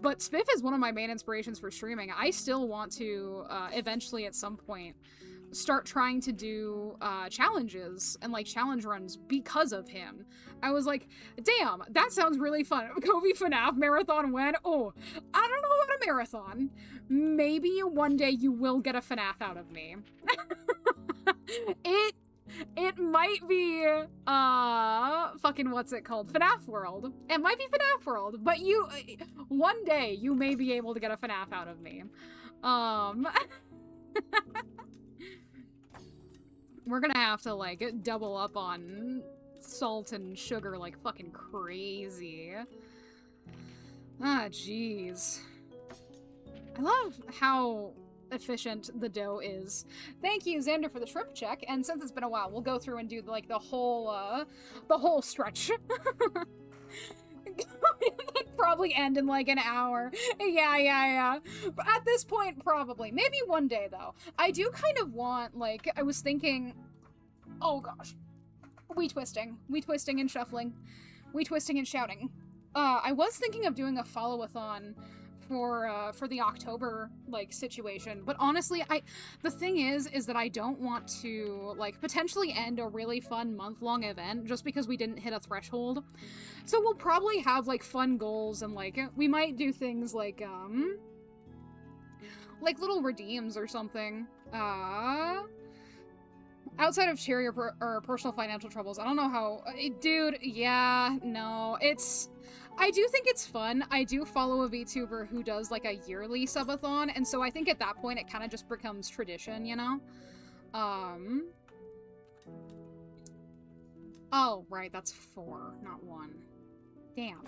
A: but Spiff is one of my main inspirations for streaming. I still want to, eventually at some point, start trying to do challenges and like challenge runs because of him. I was like, damn, that sounds really fun. Kobe FNAF marathon when? Oh, I don't know about a marathon. Maybe one day you will get a FNAF out of me. It might be, fucking what's it called? FNAF World. It might be FNAF World, but one day you may be able to get a FNAF out of me. We're gonna have to, like, double up on salt and sugar like fucking crazy. Ah, jeez. I love how efficient the dough is. Thank you, Xander, for the shrimp check, and since it's been a while, we'll go through and do, like, the whole stretch. Probably end in like an hour. Yeah. But at this point, probably. Maybe one day, though. I do kind of want, like, I was thinking, oh gosh. We twisting and shuffling. We twisting and shouting. I was thinking of doing a follow-a-thon for the October, like, situation. But honestly, the thing is that I don't want to, like, potentially end a really fun month-long event just because we didn't hit a threshold. So we'll probably have, like, fun goals and, like, we might do things like little redeems or something. Outside of charity or personal financial troubles, I don't know how... dude, yeah, no, I do think it's fun. I do follow a VTuber who does, like, a yearly subathon, and so I think at that point it kind of just becomes tradition, you know? Oh, right, that's 4, not 1. Damn.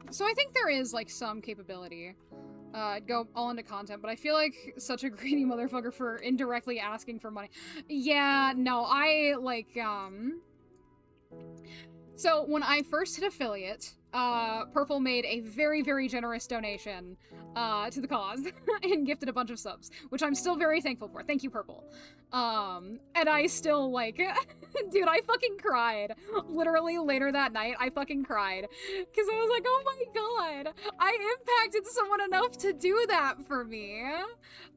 A: So I think there is, like, some capability. I'd go all into content, but I feel like such a greedy motherfucker for indirectly asking for money. Yeah, no, So when I first hit affiliate, Purple made a very, very generous donation to the cause and gifted a bunch of subs, which I'm still very thankful for. Thank you, Purple. And I still, like, dude, I fucking cried. Literally later that night, I fucking cried. Because I was like, oh my god, I impacted someone enough to do that for me.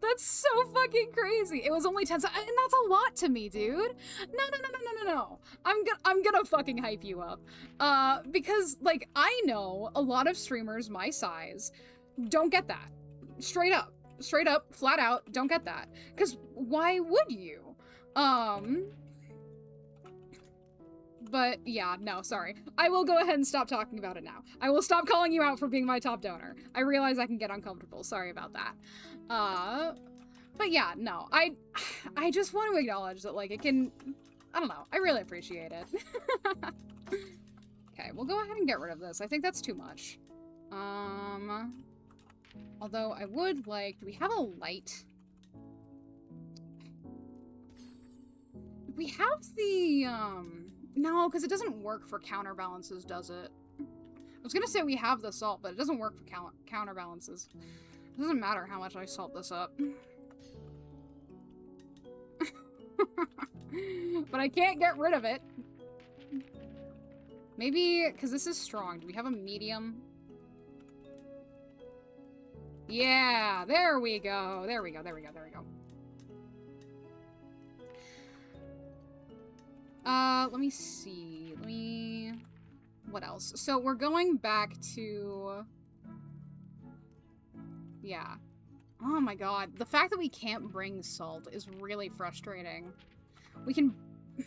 A: That's so fucking crazy. It was only 10 seconds, and that's a lot to me, dude. No. I'm gonna fucking hype you up. Because, like, I know a lot of streamers my size don't get that. Straight up, flat out, don't get that. Because why would you? But yeah, no, sorry. I will go ahead and stop talking about it now. I will stop calling you out for being my top donor. I realize I can get uncomfortable. Sorry about that. But yeah, no, I just want to acknowledge that, like, it can, I don't know, I really appreciate it. Okay, we'll go ahead and get rid of this. I think that's too much. Although I would like, do we have a light? We have the, no, because it doesn't work for counterbalances, does it? I was gonna say we have the salt, but it doesn't work for counterbalances. It doesn't matter how much I salt this up. But I can't get rid of it. Maybe, because this is strong. Do we have a medium? Yeah, there we go. There we go. Let me see. What else? So we're going back to... Yeah. Oh my god. The fact that we can't bring salt is really frustrating. We can... I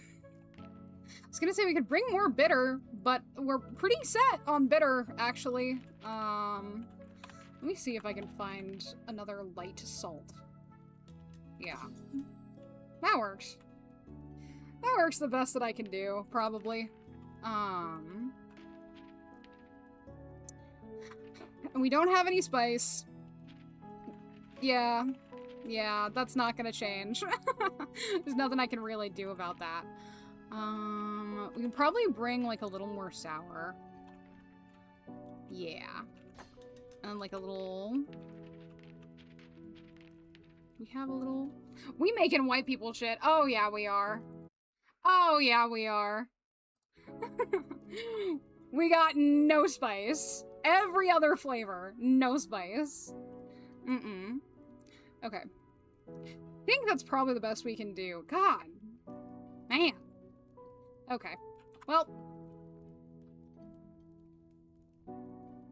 A: was gonna say we could bring more bitter, but we're pretty set on bitter, actually. Let me see if I can find another light salt. Yeah. That works. That works the best that I can do, probably. And we don't have any spice. Yeah, that's not gonna change. There's nothing I can really do about that. We can probably bring, like, a little more sour. Yeah. And, like, a little... We have a little... We making white people shit. Oh, yeah, we are. Oh, yeah, we are. We got no spice. Every other flavor, no spice. Okay. think that's probably the best we can do. God. Man. Okay. Well.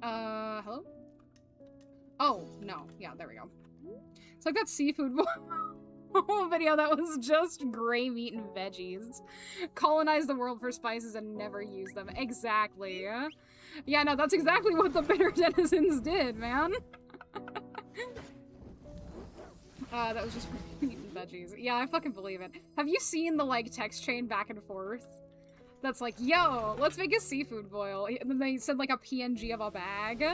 A: Hello? Oh, no. Yeah, there we go. It's like that seafood video that was just gray meat and veggies. Colonize the world for spices and never use them. Exactly. Yeah, no, that's exactly what the bitter denizens did, man. That was just meat and veggies. Yeah, I fucking believe it. Have you seen the, like, text chain back and forth? That's like, yo, let's make a seafood boil. And then they said, like, a PNG of a bag.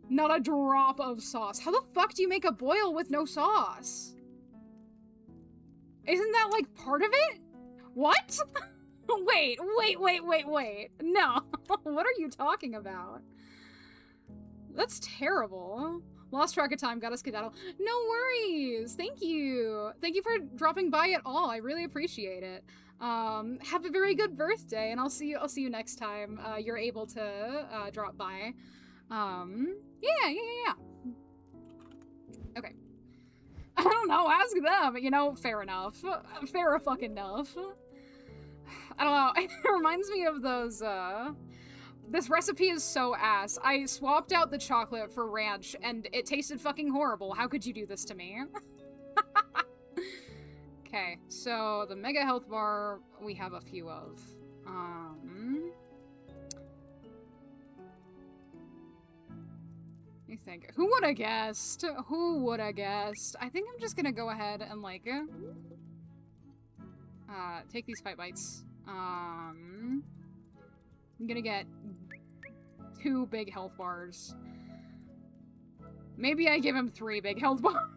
A: Not a drop of sauce. How the fuck do you make a boil with no sauce? Isn't that, like, part of it? What? Wait. No. What are you talking about? That's terrible. Lost track of time, gotta skedaddle. No worries. Thank you. Thank you for dropping by at all. I really appreciate it. Have a very good birthday, and I'll see you next time you're able to drop by. Yeah. Okay. I don't know, ask them, you know, fair enough. Fair fucking enough. I don't know, it reminds me of those, this recipe is so ass. I swapped out the chocolate for ranch, and it tasted fucking horrible. How could you do this to me? Okay, so the Mega Health Bar we have a few of. Let me think. Who would have guessed? Who would have guessed? I think I'm just gonna go ahead and, like, take these fight bites. I'm gonna get 2 big health bars. Maybe I give him 3 big health bars.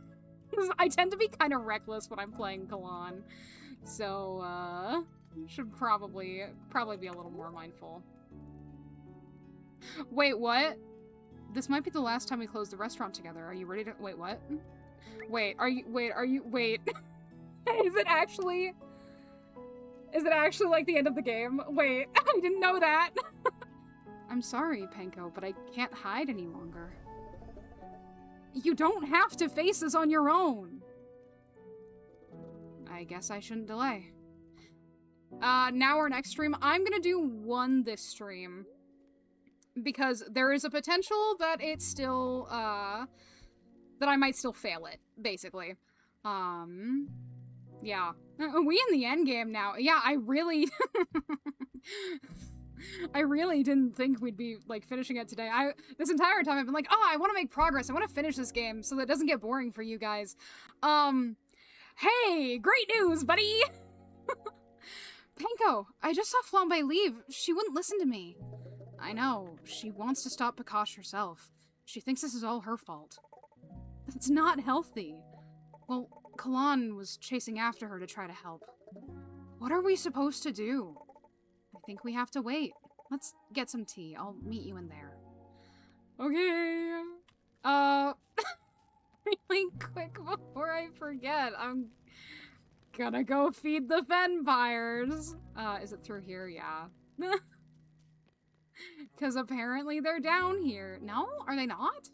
A: I tend to be kind of reckless when I'm playing Kalan. So, should probably be a little more mindful. Wait, what? This might be the last time we close the restaurant together. Are you ready to- wait, what? Wait. Is it actually like the end of the game? Wait, I didn't know that. I'm sorry, Penko, but I can't hide any longer. You don't have to face this on your own. I guess I shouldn't delay. Now or next stream, I'm gonna do one this stream. Because there is a potential that it's still, that I might still fail it, basically. Yeah. We in the end game now. Yeah, I really didn't think we'd be, like, finishing it today. This entire time I've been like, oh, I want to make progress. I want to finish this game so that it doesn't get boring for you guys. Hey, great news, buddy! Penko, I just saw Flambe leave. She wouldn't listen to me. I know. She wants to stop Pakash herself. She thinks this is all her fault. It's not healthy. Well, Kalan was chasing after her to try to help. What are we supposed to do? I think we have to wait. Let's get some tea. I'll meet you in there. Okay. Really quick before I forget, I'm gonna go feed the Fenpires. Is it through here? Yeah. Because apparently they're down here. No? Are they not?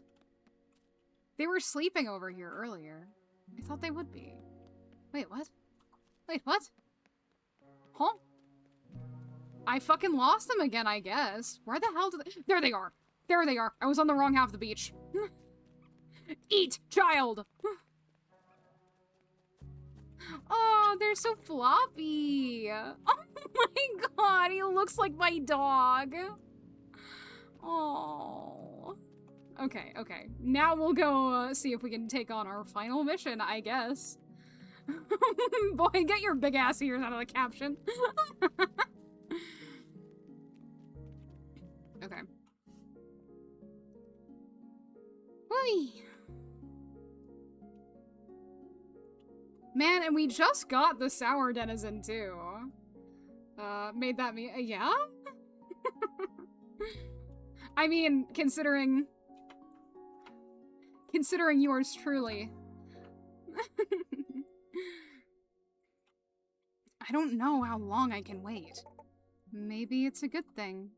A: They were sleeping over here earlier. I thought they would be. Wait, what? Wait, what? Huh? I fucking lost them again, I guess. Where the hell did they— there they are! There they are! I was on the wrong half of the beach. Eat, child! Oh, they're so floppy! Oh my god, he looks like my dog! Oh. Okay. Now we'll go see if we can take on our final mission, I guess. Boy, get your big ass ears out of the caption. Okay. Whee! Man, and we just got the sour denizen too. Made that me— yeah? I mean, considering yours truly. I don't know how long I can wait. Maybe it's a good thing.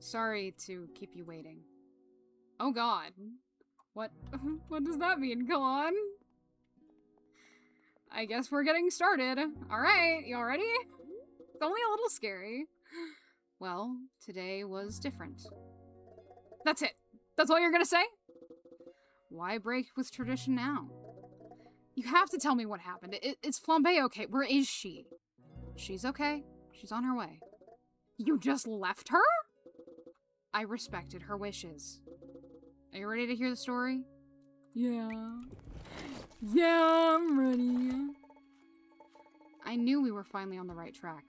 A: Sorry to keep you waiting. Oh god. What does that mean? Go on. I guess we're getting started. Alright, you all ready? It's only a little scary. Well, today was different. That's it. That's all you're gonna say? Why break with tradition now? You have to tell me what happened. It's Flambe okay? Where is she? She's okay. She's on her way. You just left her? I respected her wishes. Are you ready to hear the story? Yeah. Yeah, I'm ready. I knew we were finally on the right track.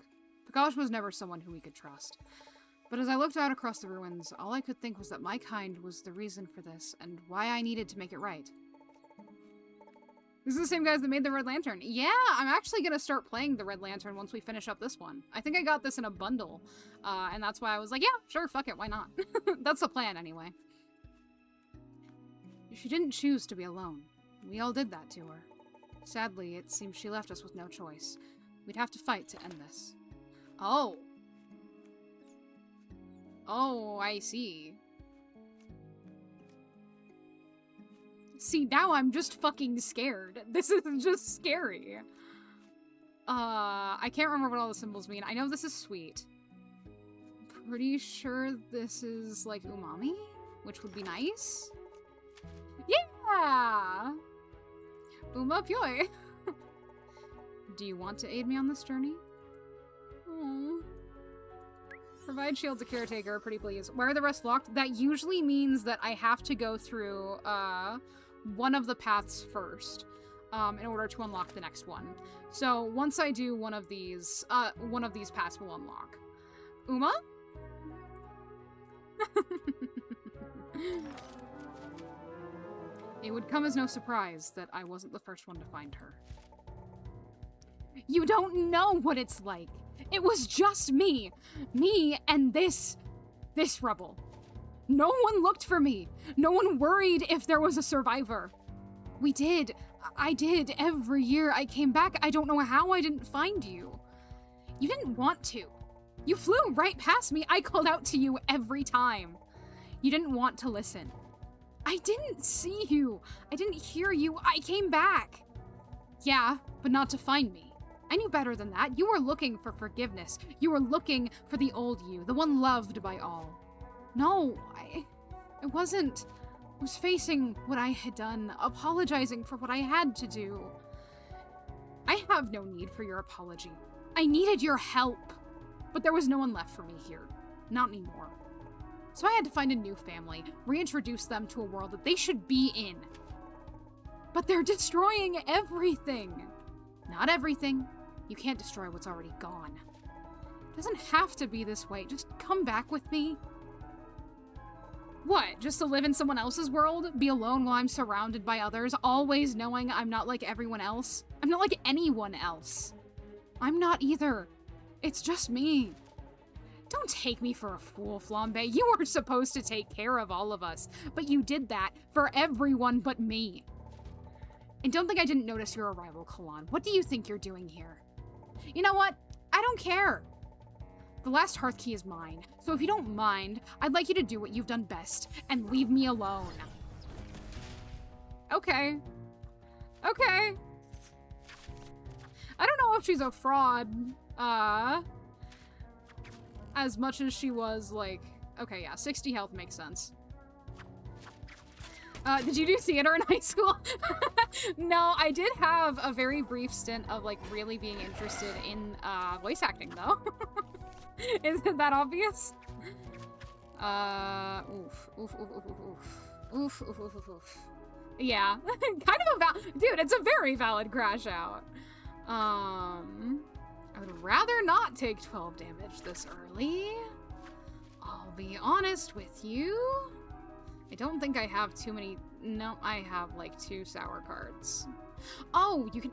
A: Prakash was never someone who we could trust. But as I looked out across the ruins, all I could think was that my kind was the reason for this, and why I needed to make it right. This is the same guys that made the Red Lantern. Yeah, I'm actually gonna start playing the Red Lantern once we finish up this one. I think I got this in a bundle, and that's why I was like, yeah, sure, fuck it, why not? That's the plan, anyway. She didn't choose to be alone. We all did that to her. Sadly, it seems she left us with no choice. We'd have to fight to end this. Oh. Oh, I see. See, now I'm just fucking scared. This is just scary. I can't remember what all the symbols mean. I know this is sweet. Pretty sure this is, like, umami, which would be nice. Yeah! Uma Pyoy. Do you want to aid me on this journey? Aww. Provide shield to caretaker, pretty please. Why are the rest locked? That usually means that I have to go through, one of the paths first, in order to unlock the next one. So once I do one of these paths will unlock. Uma? It would come as no surprise that I wasn't the first one to find her. You don't know what it's like. It was just me. Me and this rebel. No one looked for me. No one worried if there was a survivor. We did. I did. Every year I came back, I don't know how I didn't find you. You didn't want to. You flew right past me. I called out to you every time. You didn't want to listen. I didn't see you. I didn't hear you. I came back. Yeah, but not to find me. I knew better than that. You were looking for forgiveness. You were looking for the old you, the one loved by all. No, I wasn't. I was facing what I had done, apologizing for what I had to do. I have no need for your apology. I needed your help, but there was no one left for me here. Not anymore. So I had to find a new family, reintroduce them to a world that they should be in. But they're destroying everything. Not everything. You can't destroy what's already gone. It doesn't have to be this way. Just come back with me. What, just to live in someone else's world? Be alone while I'm surrounded by others, always knowing I'm not like everyone else? I'm not like anyone else. I'm not either. It's just me. Don't take me for a fool, Flambe. You were supposed to take care of all of us, but you did that for everyone but me. And don't think I didn't notice your arrival, Kalan. What do you think you're doing here? You know what? I don't care. The last hearth key is mine, so if you don't mind, I'd like you to do what you've done best and leave me alone. Okay. Okay. I don't know if she's a fraud, as much as she was, like... Okay, yeah, 60 health makes sense. Did you do theater in high school? No, I did have a very brief stint of, like, really being interested in, voice acting, though. Isn't that obvious? Oof. Yeah, kind of dude, it's a very valid crash out. I would rather not take 12 damage this early. I'll be honest with you. I don't think I have too many... No, I have, like, 2 sour cards. Oh, you can...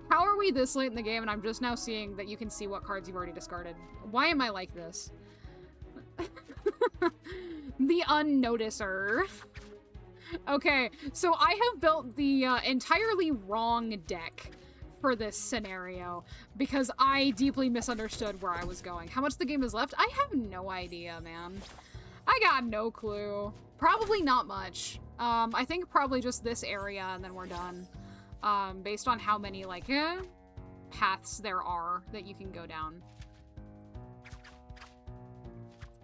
A: How are we this late in the game and I'm just now seeing that you can see what cards you've already discarded? Why am I like this? The unnoticer. Okay, so I have built the entirely wrong deck for this scenario because I deeply misunderstood where I was going. How much the game is left? I have no idea, man. I got no clue. Probably not much. I think probably just this area and then we're done. Based on how many, like, paths there are that you can go down.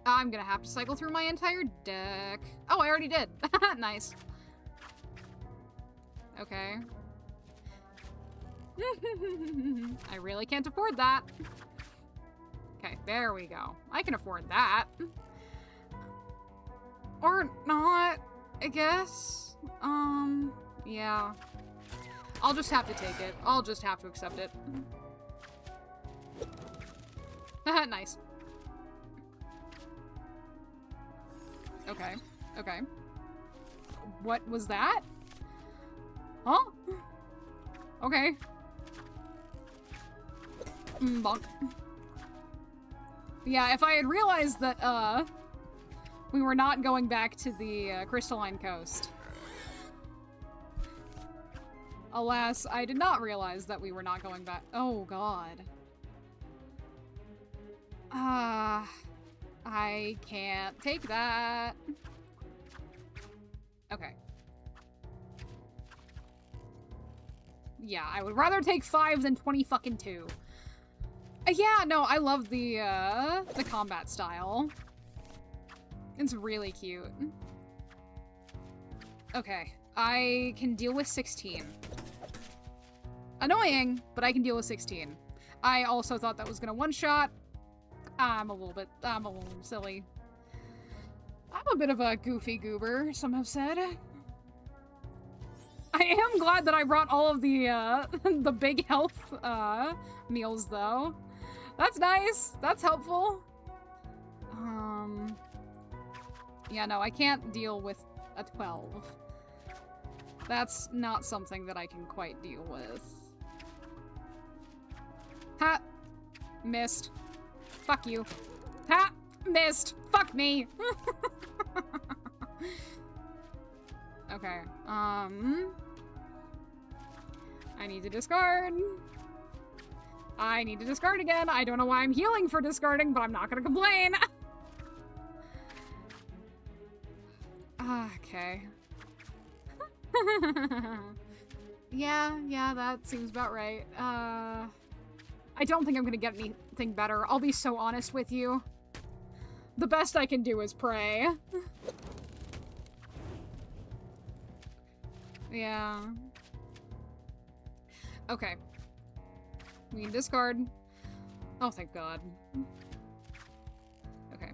A: I'm gonna have to cycle through my entire deck. Oh, I already did. Nice. Okay. I really can't afford that. Okay, there we go. I can afford that. Or not, I guess. Yeah. I'll just have to take it. I'll just have to accept it. Nice. Okay. Okay. What was that? Huh? Okay. Bonk. Yeah, if I had realized that, we were not going back to the, Crystalline Coast. Alas, I did not realize that we were not going back. Oh, God. I can't take that. Okay. Yeah, I would rather take 5 than 20 fucking 2. Yeah, no, I love the combat style. It's really cute. Okay, I can deal with 16. Annoying, but I can deal with 16. I also thought that was gonna one-shot. I'm a little silly. I'm a bit of a goofy goober, some have said. I am glad that I brought all of the, the big health, meals, though. That's nice. That's helpful. Yeah, no, I can't deal with a 12. That's not something that I can quite deal with. Ha! Missed. Fuck you. Ha! Missed. Fuck me. Okay, I need to discard. I need to discard again. I don't know why I'm healing for discarding, but I'm not gonna complain. Okay. Yeah, that seems about right. I don't think I'm gonna get anything better. I'll be so honest with you. The best I can do is pray. Yeah. Okay. We can discard. Oh, thank God. Okay.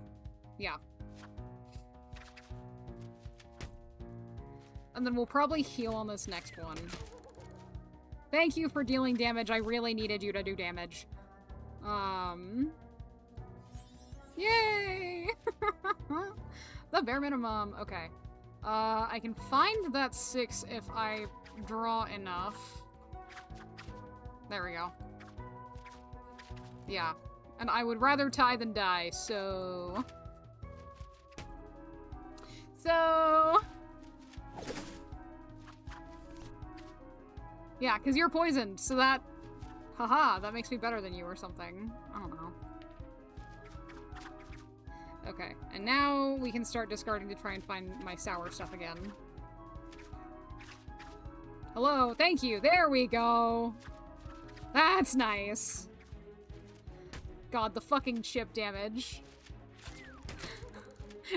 A: Yeah. And then we'll probably heal on this next one. Thank you for dealing damage. I really needed you to do damage. Yay! The bare minimum. Okay. I can find that 6 if I draw enough. There we go. Yeah. And I would rather tie than die, so... Yeah, because you're poisoned, so that... Haha, that makes me better than you or something. I don't know. Okay, and now we can start discarding to try and find my sour stuff again. Hello, thank you, there we go! That's nice! God, the fucking chip damage.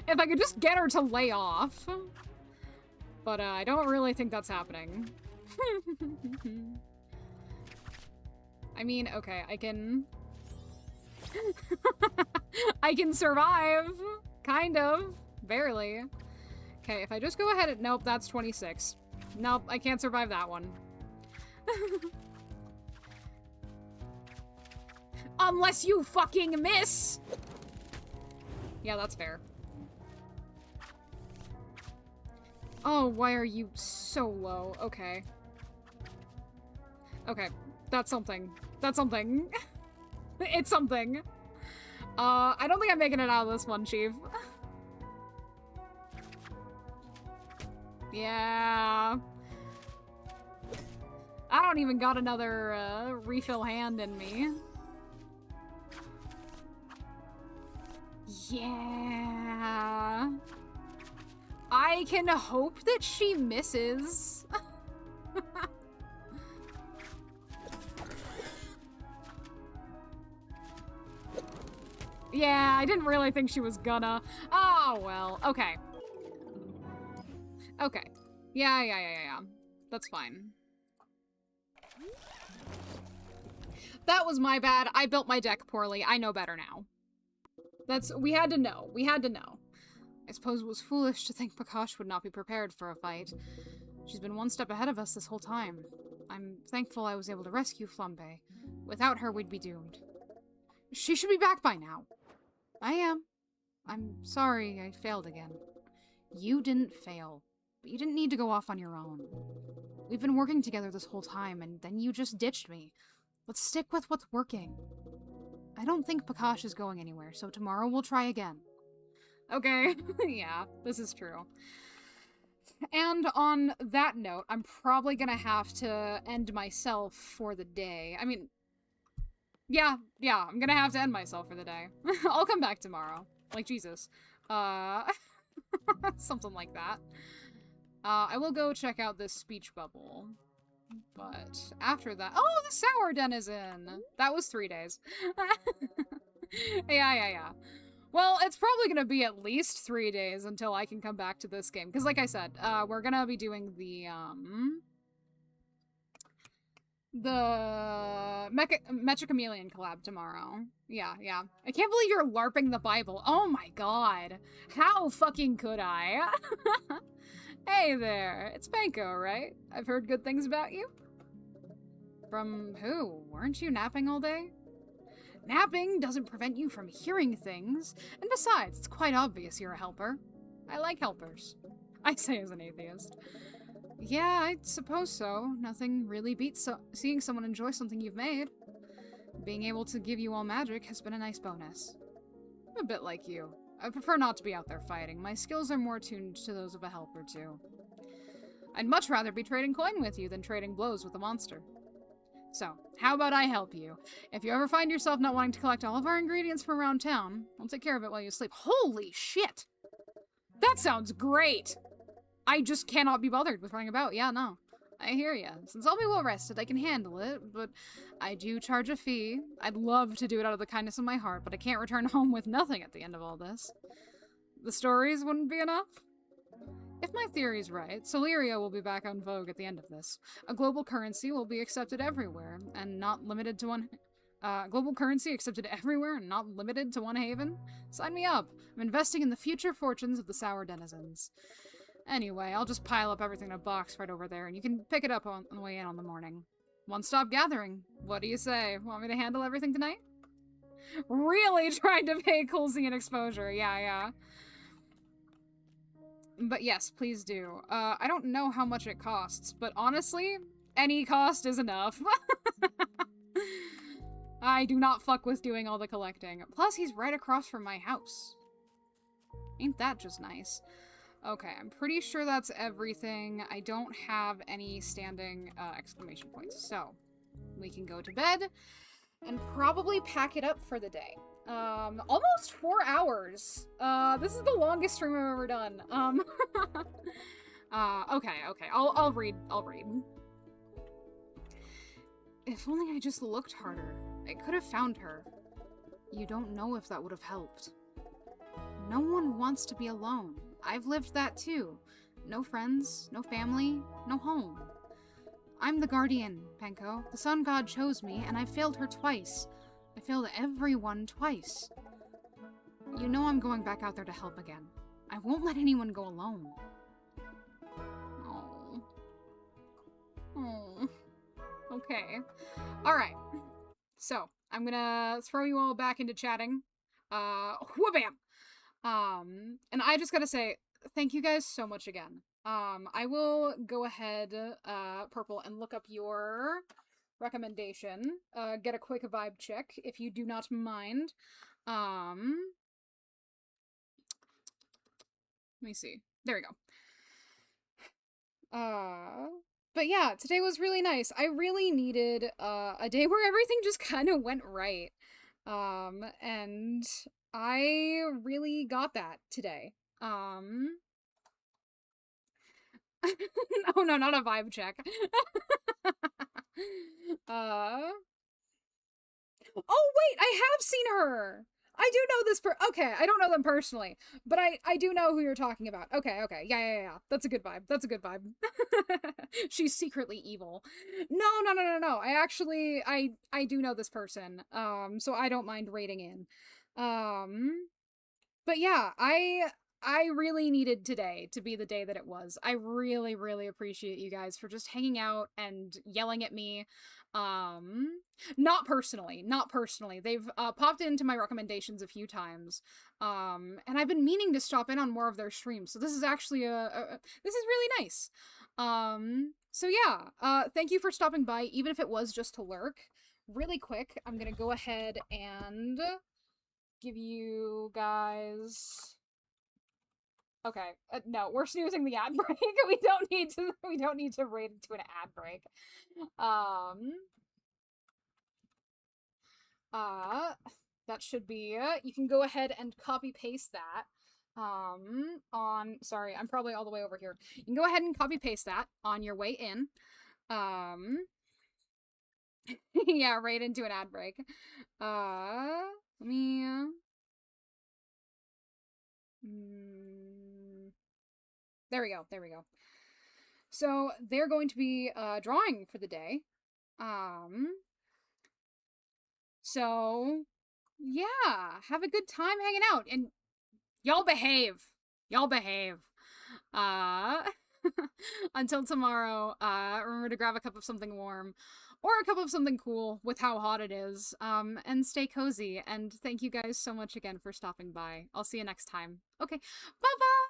A: If I could just get her to lay off. But, I don't really think that's happening. I mean, okay, I can... I can survive! Kind of. Barely. Okay, if I just go ahead and... Nope, that's 26. Nope, I can't survive that one. Unless you fucking miss! Yeah, that's fair. Oh, why are you so low? Okay. Okay, that's something. That's something. It's something. I don't think I'm making it out of this one, Chief. Yeah. I don't even got another, refill hand in me. Yeah. I can hope that she misses. Yeah, I didn't really think she was gonna. Oh, well. Okay. Okay. Yeah. That's fine. That was my bad. I built my deck poorly. I know better now. We had to know. We had to know. I suppose it was foolish to think Prakash would not be prepared for a fight. She's been one step ahead of us this whole time. I'm thankful I was able to rescue Flambe. Without her, we'd be doomed. She should be back by now. I am. I'm sorry I failed again. You didn't fail, but you didn't need to go off on your own. We've been working together this whole time, and then you just ditched me. Let's stick with what's working. I don't think Prakash is going anywhere, so tomorrow we'll try again. Okay, yeah, this is true. And on that note, I'm probably gonna have to end myself for the day. I mean, yeah, I'm gonna have to end myself for the day. I'll come back tomorrow. Like, Jesus. Something like that. I will go check out this speech bubble. But after that... Oh, the Sour Denizen! That was 3 days. Yeah. Well, it's probably gonna be at least 3 days until I can come back to this game. Because like I said, we're gonna be doing the Mecha Chameleon collab tomorrow. Yeah. I can't believe you're LARPing the Bible. Oh my god. How fucking could I? Hey there, it's Panko, right? I've heard good things about you. From who? Weren't you napping all day? Napping doesn't prevent you from hearing things, and besides, it's quite obvious you're a helper. I like helpers. I say as an atheist. Yeah, I suppose so. Nothing really beats seeing someone enjoy something you've made. Being able to give you all magic has been a nice bonus. I'm a bit like you. I prefer not to be out there fighting. My skills are more tuned to those of a helper, too. I'd much rather be trading coin with you than trading blows with a monster. So, how about I help you? If you ever find yourself not wanting to collect all of our ingredients from around town, I'll take care of it while you sleep. Holy shit! That sounds great! I just cannot be bothered with running about. Yeah, no. I hear ya. Since I'll be well rested, I can handle it, but I do charge a fee. I'd love to do it out of the kindness of my heart, but I can't return home with nothing at the end of all this. The stories wouldn't be enough? If my theory's right, Soleria will be back on vogue at the end of this. A global currency will be accepted everywhere, and not limited to one... global currency accepted everywhere and not limited to one haven? Sign me up. I'm investing in the future fortunes of the Sour Denizens. Anyway, I'll just pile up everything in a box right over there, and you can pick it up on the way in on the morning. One-stop gathering. What do you say? Want me to handle everything tonight? Really trying to pay Coolsey an exposure. Yeah. But yes, please do. I don't know how much it costs, but honestly, any cost is enough. I do not fuck with doing all the collecting. Plus, he's right across from my house. Ain't that just nice? Okay, I'm pretty sure that's everything. I don't have any standing exclamation points, so we can go to bed and probably pack it up for the day. Almost 4 hours. This is the longest stream I've ever done. Okay. I'll read. If only I just looked harder. I could have found her. You don't know if that would have helped. No one wants to be alone. I've lived that too. No friends, no family, no home. I'm the guardian, Penko. The sun god chose me, and I failed her twice. I failed everyone twice. You know I'm going back out there to help again. I won't let anyone go alone. Oh. Okay. Alright. So, I'm gonna throw you all back into chatting. Wha-bam! And I just gotta say, thank you guys so much again. I will go ahead, Purple, and look up your recommendation. Get a quick vibe check, if you do not mind. Let me see. There we go. But yeah, today was really nice. I really needed a day where everything just kind of went right. And I really got that today. Um oh no, not a vibe check. uh Oh wait, I have seen her. I do know this okay, I don't know them personally, but I do know who you're talking about. Okay, okay. Yeah, yeah, yeah. That's a good vibe. That's a good vibe. She's secretly evil. No, no, no, no, no. I do know this person. So I don't mind raiding in. But yeah, I really needed today to be the day that it was. I really really appreciate you guys for just hanging out and yelling at me. Um Not personally, not personally. They've popped into my recommendations a few times. And I've been meaning to stop in on more of their streams. So this is actually this is really nice. So yeah, thank you for stopping by even if it was just to lurk. Really quick, I'm going to go ahead and give you guys. Okay, no, we're snoozing the ad break. We don't need to raid into an ad break. Um, uh, that should be it. You can go ahead and copy paste that. Sorry, I'm probably all the way over here. You can go ahead and copy paste that on your way in. Um, yeah, right into an ad break. Let me. There we go. There we go. So they're going to be drawing for the day. Um, so yeah, have a good time hanging out and y'all behave. Y'all behave. Uh until tomorrow, remember to grab a cup of something warm or a cup of something cool with how hot it is. And stay cozy and thank you guys so much again for stopping by. I'll see you next time. Okay. Bye-bye.